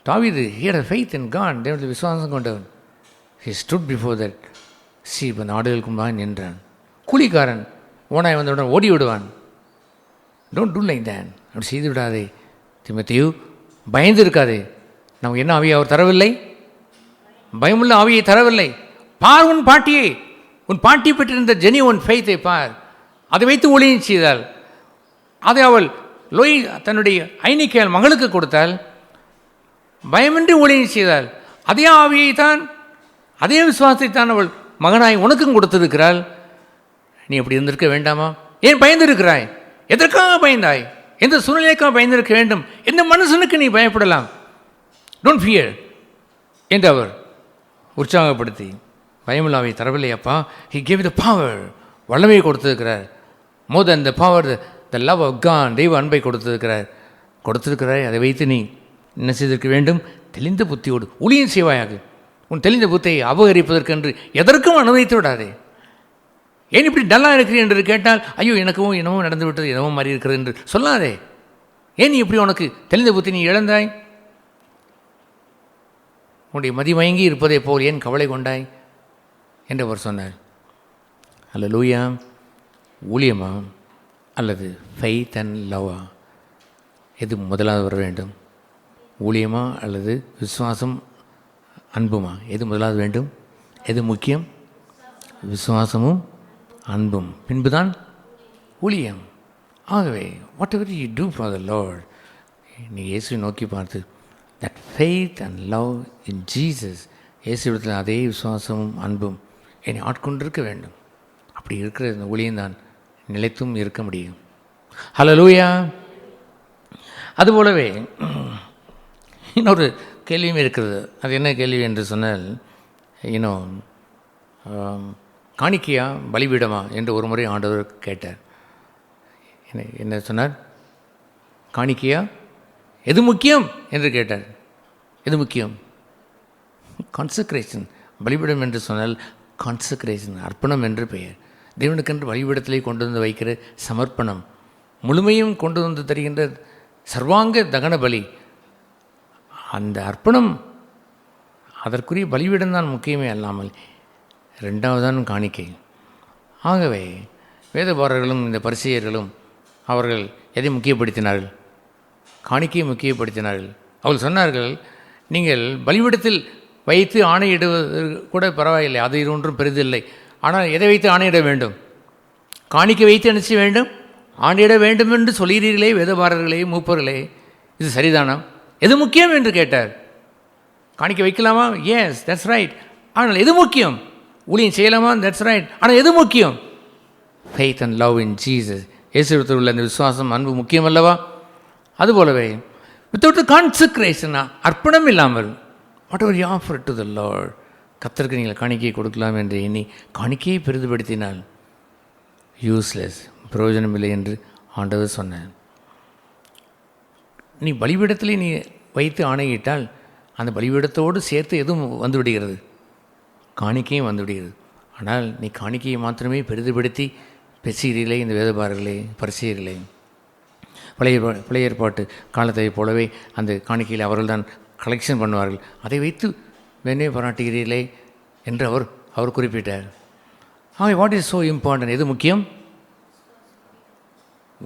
தாவீது he had a faith in God. தேவனுடைய விசுவாசம் கொண்டவன். he stood before that sheep, அந்த ஆடுகளுக்கு முன்பாக நின்றான். கூலிக்காரன் ஓனாய் வந்தவுடன் ஓடி விடுவான். Don't do like that. அப்படி செய்து விடாதே தீமோத்தேயு. பயந்து இருக்காதே. நமக்கு என்ன ஆவியை அவர் தரவில்லை? பயமுள்ள ஆவியை தரவில்லை. பார் உன் பாட்டியை, உன் பாட்டி பெற்றிருந்த ஜெனிவன் ஃபெய்த்தை பார். அதை வைத்து ஊழியம் செய்தாள். அதை அவள் தன்னுடைய ஐனிக்கேல் மகளுக்கு கொடுத்தாள். பயமின்றி ஊழியம் செய்தாள். அதே ஆவியை தான், அதே விசுவாசத்தை தான் அவள் மகனாய் உனக்கும் கொடுத்திருக்கிறாள். நீ அப்படி இருந்திருக்க வேண்டாமா? ஏன் பயந்திருக்கிறாய்? எதற்காக பயந்தாய்? எந்த சூழ்நிலைக்காக பயந்திருக்க வேண்டும்? எந்த மனுஷனுக்கு நீ பயப்படலாம்? டோன்ட் ஃபியர் என்று அவர் உற்சாகப்படுத்தி, பயமில்லாவை தரவில்லையப்பா. ஹி கேவ் த பவர், வல்லமையை கொடுத்திருக்கிறார். More than the power, the love of God, தெய்வ அன்பை கொடுத்திருக்கிறாய். அதை வைத்து நீ என்ன செய்திருக்க வேண்டும்? தெளிந்த புத்தியோடு ஊழியம் செய்வாயாக. உன் தெளிந்த புத்தியை அபகரிப்பதற்கென்று எதற்கும் அனுமதித்து விடாதே. ஏன் இப்படி டல்லாக இருக்கிறீ என்று கேட்டால், ஐயோ எனக்கும் என்னவோ நடந்து விட்டது, என்னவோ மாறி இருக்கிறது என்று சொல்லாதே. ஏன் நீ இப்படி உனக்கு தெளிந்த புத்தி நீ இழந்தாய்? உன்னுடைய மதிமயங்கி இருப்பதை போல் ஏன் கவலை கொண்டாய் என்று அவர் சொன்னார். அல்லேலூயா. ஊழியமா அல்லது ஃபெய்த் அண்ட் லவ்வா, எது முதலாவது வர வேண்டும்? ஊழியமா அல்லது விசுவாசம் அன்புமா? எது முதலாவது வேண்டும்? எது முக்கியம்? விசுவாசமும் அன்பும், பின்புதான் ஊழியம். ஆகவே whatever you do for the Lord, நீ இயேசுவை நோக்கி பார்த்து that faith and love in Jesus, இயேசுவிடத்தில் அதே விசுவாசமும் அன்பும் என்னை ஆட்கொண்டிருக்க வேண்டும். அப்படி இருக்கிற இந்த ஊழியம்தான் நிலைத்தும் இருக்க முடியும். ஹல்லேலூயா. அதுபோலவே இன்னொரு கேள்வியும் இருக்கிறது. அது என்ன கேள்வி என்று சொன்னால், இன்னும் காணிக்கையா பலிபீடமா என்று ஒரு முறை ஆண்டவர் கேட்டார். என்ன சொன்னார்? காணிக்கையா எது முக்கியம் என்று கேட்டார். எது முக்கியம்? கான்சக்ரேஷன். பலிபீடம் என்று சொன்னால் கான்சக்ரேஷன், அர்ப்பணம் என்று பெயர். தேவனுக்கென்று பலிபீடத்திலே கொண்டு வந்து வைக்கிற சமர்ப்பணம், முழுமையும் கொண்டு வந்து தருகின்ற சர்வாங்க தகன பலி, அந்த அர்ப்பணம், அதற்குரிய பலிபீடம்தான் முக்கியமே அல்லாமல் ரெண்டாவதுதான் காணிக்கை. ஆகவே வேதபாரர்களும் இந்த பரிசேயர்களும் அவர்கள் எதை முக்கியப்படுத்தினார்கள்? காணிக்கையை முக்கியப்படுத்தினார்கள். அவர்கள் சொன்னார்கள், நீங்கள் பலிபீடத்தில் வைத்து ஆணையிடுவது கூட பரவாயில்லை, அது ஒன்றும் பெரிதில்லை. ஆனால் எதை வைத்து ஆணையிட வேண்டும்? காணிக்கை வைத்து என்ன செய்ய வேண்டும்? ஆணையிட வேண்டும் என்று சொல்கிறீர்களே வேதபாரர்களே, மூப்பர்களே, இது சரிதானா? எது முக்கியம் என்று கேட்டார். காணிக்கை வைக்கலாமா? Yes, that's right. ஆனால் எது முக்கியம்? ஊழியம் செய்யலாமா? That's right. ஆனால் எது முக்கியம்? Faith and love in Jesus, இயேசுவிடத்தில் உள்ள அந்த விசுவாசம், அன்பு முக்கியம் அல்லவா? அதுபோலவே வித்தவுட் கான்சக்ரேஷனா, அர்ப்பணம் இல்லாமல், what ever you offer to the Lord, கர்த்தருக்கு நீங்கள் காணிக்கையை கொடுக்கலாம் என்று எண்ணி காணிக்கையை பெரிதுபடுத்தினால் யூஸ்லெஸ், பிரயோஜனமில்லை என்று ஆண்டவர் சொன்னார். நீ பலிபீடத்திலே நீ வைத்து ஆணையிட்டால் அந்த பலிபீடத்தோடு சேர்த்து எதுவும் வந்துவிடுகிறது? காணிக்கையும் வந்துவிடுகிறது. ஆனால் நீ காணிக்கையை மாத்திரமே பெரிதுபடுத்தி பேசுகிறீர்களே இந்த வேதபாரர்களே, பரிசேயர்களே. பழைய ஏற்பாட்டு காலத்தை போலவே அந்த காணிக்கையில் அவர்கள் தான் கலெக்ஷன் பண்ணுவார்கள். அதை வைத்து வெண்ணை பாராட்டுகிறீர்களே என்று அவர் குறிப்பிட்டார். ஆகவே வாட் இஸ் ஸோ இம்பார்ட்டன்ட்? எது முக்கியம்?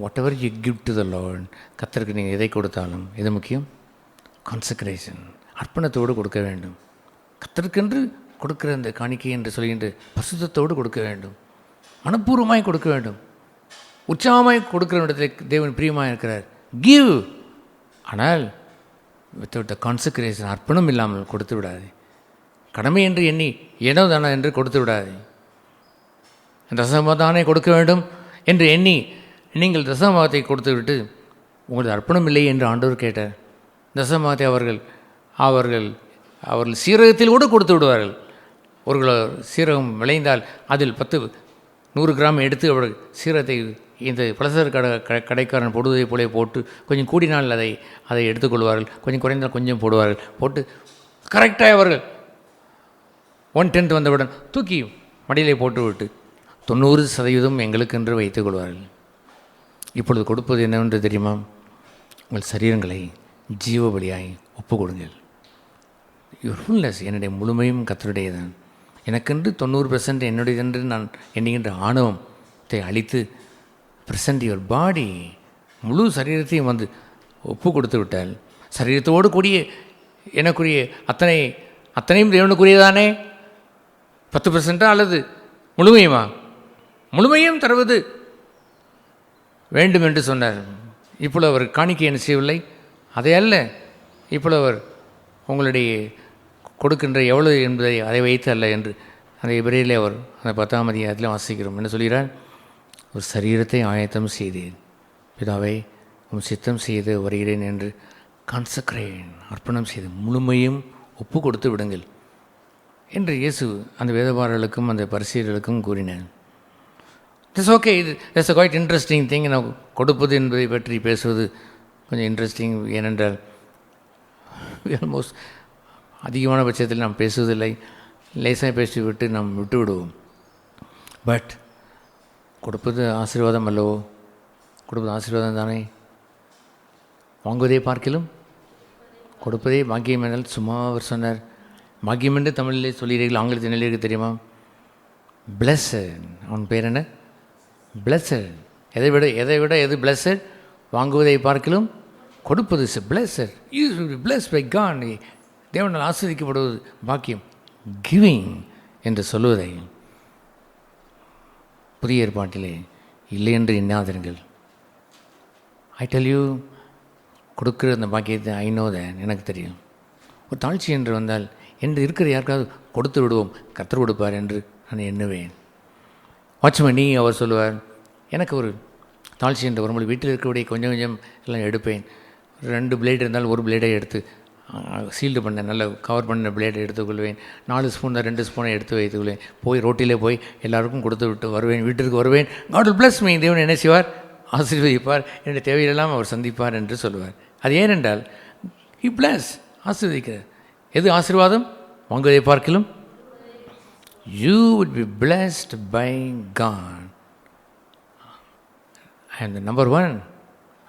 What ever you give to the Lord, கர்த்தருக்கு நீங்கள் எதை கொடுத்தாலும் எது முக்கியம்? கான்சக்ரேஷன், அர்ப்பணத்தோடு கொடுக்க வேண்டும். கர்த்தருக்கென்று கொடுக்கிற அந்த காணிக்கை என்று சொல்கின்ற பரிசுத்தத்தோடு கொடுக்க வேண்டும், மனப்பூர்வமாய் கொடுக்க வேண்டும், உற்சாகமாய் கொடுக்கிற இடத்துல தேவன் பிரியமாக இருக்கிறார். கிவ். ஆனால் வித்தவுட் த கான்சக்ரேஷன், அர்ப்பணம் இல்லாமல் கொடுத்து விடாது. கடமை என்று எண்ணி ஏனோ தானே என்று கொடுத்து விடாது. தசமதானே கொடுக்க வேண்டும் என்று எண்ணி நீங்கள் தசமபாகத்தை கொடுத்து விட்டு உங்களுக்கு அர்ப்பணம் இல்லை என்று ஆண்டவர் கேட்டார். தசமபாகத்தை அவர்கள் சீரகத்தில் கூட கொடுத்து விடுவார்கள். ஒரு கிலோ சீரகம் விளைந்தால் அதில் 100 கிராம் எடுத்து அவர்கள் சீரகத்தை இந்த பலசர கடைக்காரன் போடுவதை போலே போட்டு கொஞ்சம் கூடினால் அதை எடுத்துக்கொள்வார்கள், கொஞ்சம் குறைந்தால் கொஞ்சம் போடுவார்கள். போட்டு கரெக்டாக அவர்கள் 1/10 வந்தவுடன் தூக்கி மடியிலே போட்டுவிட்டு 90% எங்களுக்கென்று வைத்துக் கொள்வார்கள். இப்பொழுது கொடுப்பது என்னவென்று தெரியுமா? உங்கள் சரீரங்களை ஜீவ பலியாய் ஒப்பு கொடுங்கள். யுவர் ஃபுல்னஸ், என்னுடைய முழுமையும் கர்த்தருடையதான். எனக்கென்று 90% என்னுடையதென்று நான் எண்ணுகின்ற ஆணவத்தை அழித்து ப்ரெசன்ட் யுவர் பாடி, முழு சரீரத்தையும் வந்து ஒப்பு கொடுத்து விட்டால், சரீரத்தோடு கூடிய எனக்குரிய அத்தனையும் தேவனுக்குரியதானே? 10% அல்லது முழுமையுமா? முழுமையும் தருவது வேண்டும் என்று சொன்னார். இப்பொழுது அவர் காணிக்கை என்ன செய்யவில்லை, அதை அல்ல. இப்பொழுது அவர் உங்களுடைய கொடுக்கின்ற எவ்வளவு என்பதை அதை வைத்து அல்ல என்று அந்த எபிரேயரிலே அவர் அந்த 10ஆம் அதிகாரத்தில் வாசிக்கிறோம். என்ன சொல்கிறார்? ஒரு சரீரத்தை ஆயத்தம் செய்தேன், பிதாவை உம் சித்தம் செய்து வருகிறேன் என்று கான்சக்ரேன், அர்ப்பணம் செய்து முழுமையும் ஒப்பு கொடுத்து விடுங்கள் என்று இயேசு அந்த வேதபாரர்களுக்கும் அந்த பரிசேயர்களுக்கும் கூறினார். It's okay, it's quite interesting thing. நான் கொடுப்பது என்பதை பற்றி பேசுவது கொஞ்சம் இன்ட்ரெஸ்டிங். ஏனென்றால் ஆல்மோஸ்ட் அதிகமான பட்சத்தில் நாம் பேசுவதில்லை, லேசாக பேசிவிட்டு நாம் விட்டு விடுவோம். பட் கொடுப்பது ஆசீர்வாதம் அல்லவோ? கொடுப்பது ஆசீர்வாதம் தானே? வாங்குவதை பார்க்கிலும் கொடுப்பதே பாக்கியம் என்றால் சும்மா அவர் சொன்னார். பாக்கியம் என்று தமிழிலே சொல்கிறீர்கள், ஆங்கிலத்தில் நிலையிற்கு தெரியுமா? பிளஸட். அவன் பேர் என்ன? பிளஸட். எதை விட எது பிளஸட்? வாங்குவதை பார்க்கிலும் கொடுப்பது blessed. You bless by God. தேவனால் ஆஸ்வதிக்கப்படுவது பாக்கியம். கிவிங் என்று சொல்லுவதை புதிய ஏற்பாட்டிலே இல்லை என்று எண்ணாதிருங்கள். ஐ டெல் யூ, கொடுக்குற அந்த பாக்கியத்தை ஐ நோ தேன், எனக்கு தெரியும். ஒரு தாழ்ச்சி என்று வந்தால் என்று இருக்கிற யாருக்காவது கொடுத்து விடுவோம், கர்த்தர் கொடுப்பார் என்று நான் எண்ணுவேன். வாட்ச்மேன் அவர் சொல்லுவார், எனக்கு ஒரு தாழ்ச்சி என்று வரும்போது வீட்டில் இருக்கக்கூடிய கொஞ்சம் கொஞ்சம் எல்லாம் எடுப்பேன். 2 பிளேடு இருந்தால் ஒரு பிளேடை எடுத்து சீல்டு பண்ண நல்ல கவர் பண்ண பிளேடை எடுத்துக்கொள்வேன். 4 ஸ்பூன் தான் 2 ஸ்பூனை எடுத்து வைத்துக்கொள்வேன். போய் ரோட்டிலே போய் எல்லாருக்கும் கொடுத்து விட்டு வருவேன், வீட்டிற்கு வருவேன். God will bless me, தேவன் என்ன செய்வார், ஆசீர்வதிப்பார், என்னுடைய தேவையெல்லாம் அவர் சந்திப்பார் என்று சொல்லுவார். அது ஏனென்றால் He bless, ஆசீர்வதிக்கிறார். எது ஆசீர்வாதம்? வாங்குவதை பார்க்கிலும் you would be blessed by God. And the number one,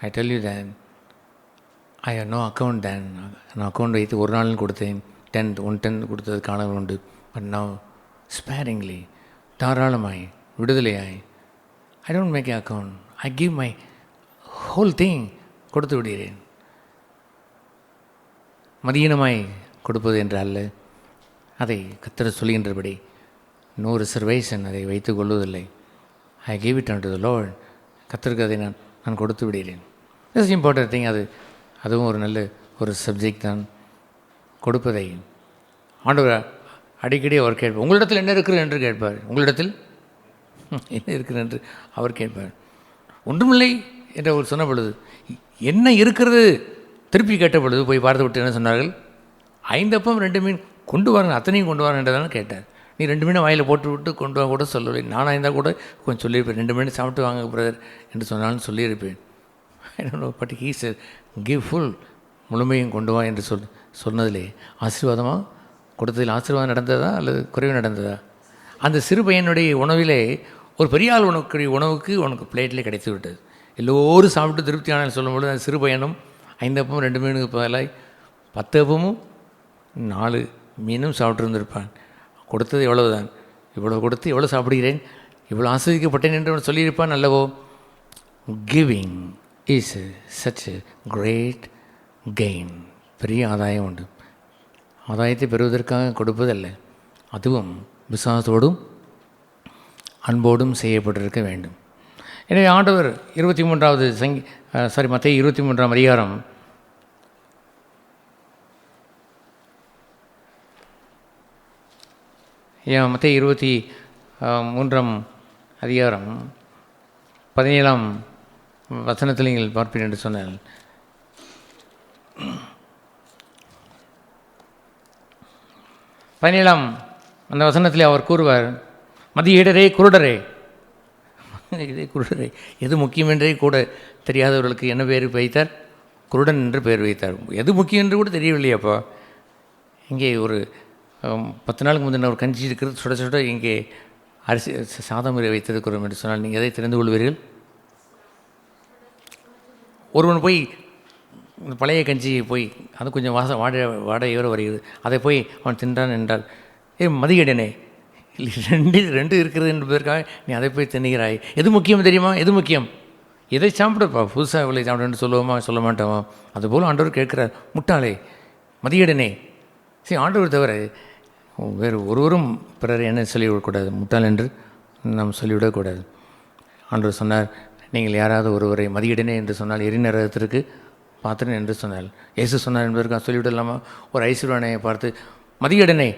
I tell you that I have no account then. நான் அக்கௌண்ட் வைத்து ஒரு நாள் கொடுத்தேன், 1/10 கொடுத்தது காலம் உண்டு. பட் now sparingly, தாராளமாய், விடுதலையாய், I don't make an account. I give my whole thing, கொடுத்து விடுகிறேன். மதியீனமாய் கொடுப்பது என்று அல்ல, அதை கர்த்தர் சொல்கின்றபடி நோ ரிசர்வேஷன் அதை வைத்துக் கொள்வதில்லை. I give it and to the Lord. கர்த்தருக்கு அதை நான் கொடுத்து விடுகிறேன். This important thing. அதுவும் ஒரு நல்ல ஒரு சப்ஜெக்ட் தான். கொடுப்பதை ஆண்டவர் அடிக்கடி அவர் கேட்பார். உங்களிடத்தில் என்ன இருக்கிறது என்று கேட்பார். உங்களிடத்தில் என்ன இருக்கிறது என்று அவர் கேட்பார். ஒன்றுமில்லை என்று அவர் சொன்ன பொழுது என்ன இருக்கிறது திருப்பி கேட்ட பொழுது போய் பார்த்து விட்டு என்ன சொன்னார்கள், 5 அப்பம் 2 மீன் கொண்டு வாருங்க, அத்தனையும் கொண்டு வாருங்க என்றதான கேட்டார். நீ 2 மீனை வாயில் போட்டு விட்டு கொண்டு வா கூட சொல்லலை. நானாக இருந்தால் கூட கொஞ்சம் சொல்லியிருப்பேன், 2 மீன் சாப்பிட்டு வாங்க பிரதர் என்று சொன்னாலும் சொல்லியிருப்பேன். I don't know, but he set give full, முழுமையும் கொண்டு வா என்று சொன்னதிலே ஆசீர்வாதமாக கொடுத்ததில் ஆசீர்வாதம் நடந்ததா அல்லது குறைவு நடந்ததா? அந்த சிறு பையனுடைய உணவிலே ஒரு பெரிய ஆள் உணவுக்கு உனக்கு பிளேட்டிலே கிடைத்து விட்டது. எல்லோரும் சாப்பிட்டு திருப்தியான சொல்லும்போது அந்த சிறு பையனும் 5 அப்பமும் 2 மீனுக்கு பதிலாய் 10 அப்பமும் 4 மீனும் சாப்பிட்ருந்துருப்பான். கொடுத்தது எவ்வளவு தான், இவ்வளோ கொடுத்து எவ்வளோ சாப்பிடுகிறேன், இவ்வளோ ஆஸ்வதிக்கப்பட்டேன் என்று சொல்லியிருப்பான் அல்லவோ. Giving is such a great gain. பெரிய ஆதாயம் உண்டு. ஆதாயத்தை பெறுவதற்காக கொடுப்பதல்ல, அதுவும் விசுவாசத்தோடும் அன்போடும் செய்யப்பட்டிருக்க வேண்டும். எனவே ஆண்டவர் 23வது மத்தேயு 23ஆம் அதிகாரம் மத்தேயு 23ஆம் அதிகாரம் 17ஆம் வசனத்தில் நீங்கள் பார்ப்பீர்கள் என்று சொன்னால், அந்த வசனத்தில் அவர் கூறுவார், மதியீடரே குருடரே. குருடரே எது முக்கியம் என்றே கூட தெரியாதவர்களுக்கு என்ன பேர் வைத்தார்? குருடன் என்று பெயர் வைத்தார். எது முக்கியம் என்று கூட தெரியவில்லையாப்பா. இங்கே ஒரு 10 நாளுக்கு முந்தின ஒரு கஞ்சி இருக்கிறது, சுட சுட இங்கே அரிசி சாதம் வைத்திருக்கிறோம் என்று சொன்னால் நீங்கள் எதை தெரிந்து கொள்வீர்கள்? ஒருவன் போய் இந்த பழைய கஞ்சியை போய் அது கொஞ்சம் வாடையோடு வருகிறது, அதை போய் அவன் தின்றான் என்றால், மதியீடனே, இல்லை 2 இருக்கிறது என்பதற்காக நீ அதை போய் தின்னுகிறாய். எது முக்கியம் தெரியுமா? எது முக்கியம்? எதை சாப்பிடுப்பா, புதுசாக விலை சாப்பிடுன்னு சொல்லுவோமா சொல்ல மாட்டோமா? அதுபோல் ஆண்டவர் கேட்குறார், முட்டாளே, மதியீடனே. சரி, ஆண்டவர் தவிர வேறு ஒருவரும் பிறரை என்ன சொல்லிவிடக்கூடாது, முட்டாள் என்று நாம் சொல்லிவிடக்கூடாது. ஆண்டவர் சொன்னார், நீங்கள் யாராவது ஒருவரை மதியீடனே என்று சொன்னால் எரிநரகத்திற்கு பாத்திரன் என்று சொன்னால், இயேசு சொன்னார் என்பதற்காக சொல்லிவிடலாமா? ஒரு ஐஸ்வர்யனை பார்த்து, மதியீடனே,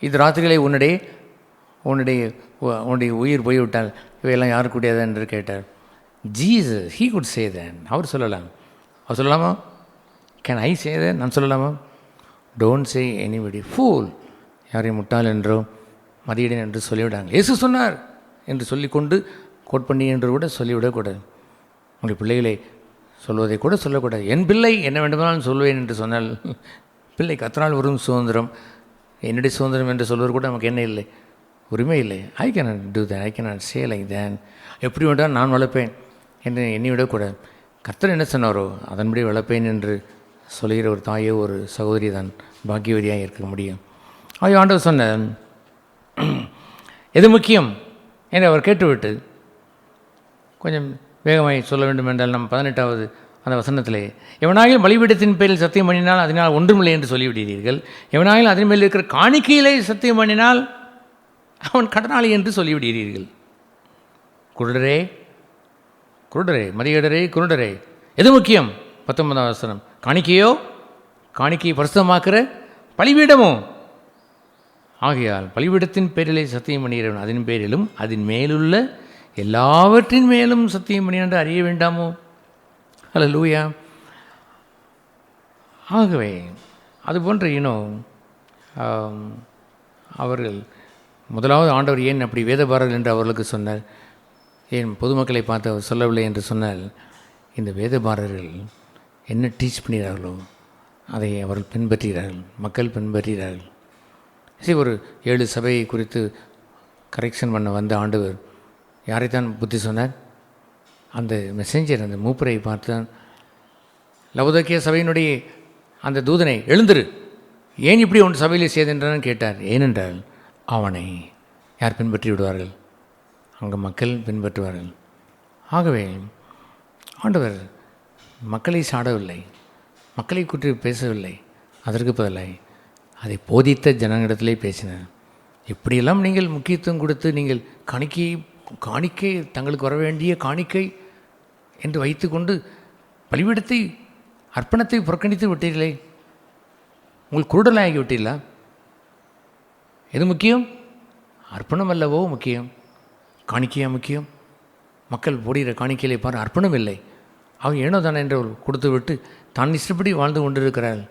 இது ராத்திரிகளை உன்னுடைய உயிர் போய்விட்டால் இவையெல்லாம் யாருக்கூடியதா என்று கேட்டார். Jesus, he could say that. அவர் சொல்லலாம். அவர் சொல்லலாமா? Can I say that? நான் சொல்லலாமா? Don't say anybody fool. யாரையும் முட்டாள் என்றோ மதியீடன் என்று சொல்லிவிடாங்க. இயேசு சொன்னார் என்று சொல்லிக்கொண்டு கோட் பண்ணி என்று கூட சொல்லிவிடக்கூடாது. உங்களுடைய பிள்ளைகளை சொல்வதை கூட சொல்லக்கூடாது. என் பிள்ளை என்ன வேண்டுமானாலும் சொல்வேன் என்று சொன்னால், பிள்ளை கத்தனால் வரும் சுதந்திரம், என்னுடைய சுதந்திரம் என்று சொல்வது கூட நமக்கு என்ன இல்லை, உரிமை இல்லை. I cannot do that, I cannot say like then. எப்படி வேண்டால் நான் வளர்ப்பேன் என்று எண்ணி விடக்கூடாது. கர்த்தர் என்ன சொன்னாரோ அதன்படி வளர்ப்பேன் என்று சொல்கிற ஒரு தாயோ ஒரு சகோதரி தான் பாக்கியவதியாக இருக்க முடியும். ஆண்டவர் சொன்ன எது முக்கியம் என்று அவர் கேட்டுவிட்டு கொஞ்சம் வேகமாய் சொல்ல வேண்டும் என்றால், நம் 18வது அந்த வசனத்திலே, எவனாயில் பலிபீடத்தின் பேரில் சத்தியம் பண்ணினால் அதனால் ஒன்றுமில்லை என்று சொல்லிவிடுகிறீர்கள், எவனாயில் அதன் மேல் இருக்கிற காணிக்கையிலே சத்தியம் பண்ணினால் அவன் கடனாளி என்று சொல்லிவிடுகிறீர்கள். குருடரே, மதியீடரே, குருடரே, எது முக்கியம்? 19ஆம் வசனம், காணிக்கையோ, காணிக்கையை பரிசுத்தமாக்குற பலிபீடமோ? ஆகையால் பலிபீடத்தின் பேரிலே சத்தியம் பண்ணுகிறவன் அதன் பேரிலும் அதன் மேலுள்ள எல்லாவற்றின் மேலும் சத்தியம் பண்ணி என்று அறிய வேண்டாமோ? அல்லேலூயா. ஆகவே அதுபோன்று அவர்கள் முதலாவது ஆண்டவர் ஏன் அப்படி வேதபாரர்கள் என்று அவர்களுக்கு சொன்னார்? ஏன் பொதுமக்களை பார்த்து அவர் சொல்லவில்லை என்று சொன்னால், இந்த வேதபாரர்கள் என்ன டீச் பண்ணுகிறார்களோ அதை அவர்கள் பின்பற்றுகிறார்கள், மக்கள் பின்பற்றுகிறார்கள். சரி, ஒரு 7 சபையை குறித்து கரெக்ஷன் பண்ண வந்த ஆண்டவர் யாரைத்தான் புத்தி சொன்னார்? அந்த மெசேஞ்சர், அந்த மூப்பரை பார்த்து தான், லவோதிக்கேயா சபையினுடைய அந்த தூதனை, எழுந்திரு, ஏன் இப்படி ஒன்று சபையிலே செய்தென்றான் கேட்டார். ஏனென்றால் அவனை யார் பின்பற்றி விடுவார்கள்? அங்கே மக்கள் பின்பற்றுவார்கள். ஆகவே ஆண்டவர் மக்களை சாடவில்லை, மக்களை கூட்டி பேசவில்லை, அதற்கு பதிலாக அதை போதித்த ஜனங்களிடத்திலே பேசினார். இப்படியெல்லாம் நீங்கள் முக்கியத்துவம் கொடுத்து நீங்கள் காணிக்கை தங்களுக்கு வர வேண்டிய காணிக்கை என்று வைத்து கொண்டு பலிபீடத்தை, அர்ப்பணத்தை புறக்கணித்து விட்டீர்களே, உங்கள் குருடலாகி விட்டீர்களா? எது முக்கியம்? அர்ப்பணம் அல்லவோ முக்கியம்? காணிக்கையா முக்கியம்? மக்கள் போடுகிற காணிக்கையிலே பாரு, அர்ப்பணம் இல்லை. அவங்க ஏனோ தானே என்று கொடுத்து விட்டு தான் இஷ்டப்படி வாழ்ந்து கொண்டிருக்கிறாள்.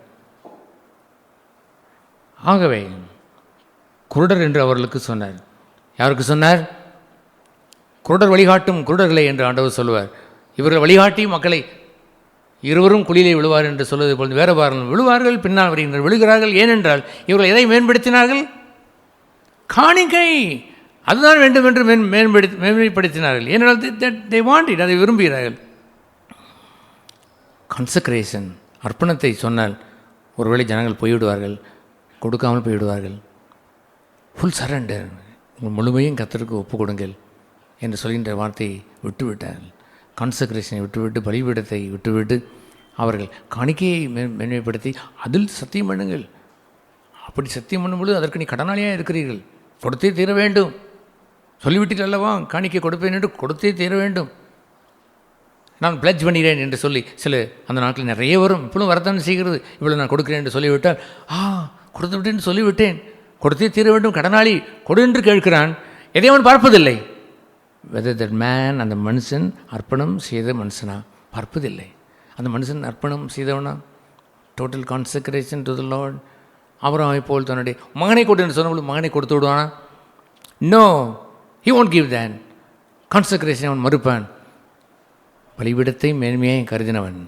ஆகவே குருடர் என்று அவர்களுக்கு சொன்னார். யாருக்கு சொன்னார்? குருடர் வழிகாட்டும் குருடர்களை என்று ஆண்டவர் சொல்லுவார். இவர்கள் வழிகாட்டி மக்களை இருவரும் குழியிலே விழுவார் என்று சொல்வது போல் வேறு பாருங்கள் விழுவார்கள், பின்னால் வருகின்றனர் விழுகிறார்கள். ஏனென்றால் இவர்கள் எதை மேம்படுத்தினார்கள்? காணிக்கை, அதுதான் வேண்டும் என்று மேன்மைப்படுத்தினார்கள். ஏனென்றால் they want it, அதை விரும்புகிறார்கள். கன்சக்ரேஷன், அர்ப்பணத்தை சொன்னால் ஒருவேளை ஜனங்கள் போய்விடுவார்கள், கொடுக்காமல் போய்விடுவார்கள். ஃபுல் சரண்டர், உங்கள் முழுமையும் கர்த்தருக்கு ஒப்பு கொடுங்கள் என்று சொல்கின்ற வார்த்தையை விட்டுவிட்டார்கள். கான்சக்ரேஷனை விட்டுவிட்டு, பலிபீடத்தை விட்டுவிட்டு, அவர்கள் காணிக்கையை மேன்மைப்படுத்தி அதில் சத்தியம் பண்ணுங்கள். அப்படி சத்தியம் பண்ணும்பொழுது அதற்கு நீ கடனாளியாக இருக்கிறீர்கள், கொடுத்தே தீர வேண்டும். சொல்லிவிட்டீர்கள் அல்லவா, காணிக்கை கொடுப்பேன் என்று கொடுத்தே தீர வேண்டும். நான் பிளட்ஜ் பண்ணுகிறேன் என்று சொல்லி சில அந்த நாட்களில் நிறைய வரும், இப்பளும் வரத்தானே செய்கிறது. இவ்வளோ நான் கொடுக்குறேன் என்று சொல்லிவிட்டால், கொடுத்து விட்டேன் சொல்லிவிட்டேன், கொடுத்தே தீர வேண்டும், கடனாளி கொடு என்று கேட்கிறான். எதை அவன் பார்ப்பதில்லை. வெதர் தட் மேன், அந்த மனுஷன் அர்ப்பணம் செய்த மனுஷனா பார்ப்பதில்லை. அந்த மனுஷன் அர்ப்பணம் செய்தவனா, total consecration to the Lord. அவரை போல் தன்னுடைய மகனை கொடு என்று சொன்னபோது மகனை கொடுத்து விடுவானா? No, he won't give that. Consecration அவன் மறுப்பான். பலிபீடத்தை மேன்மையாக கருதினவன்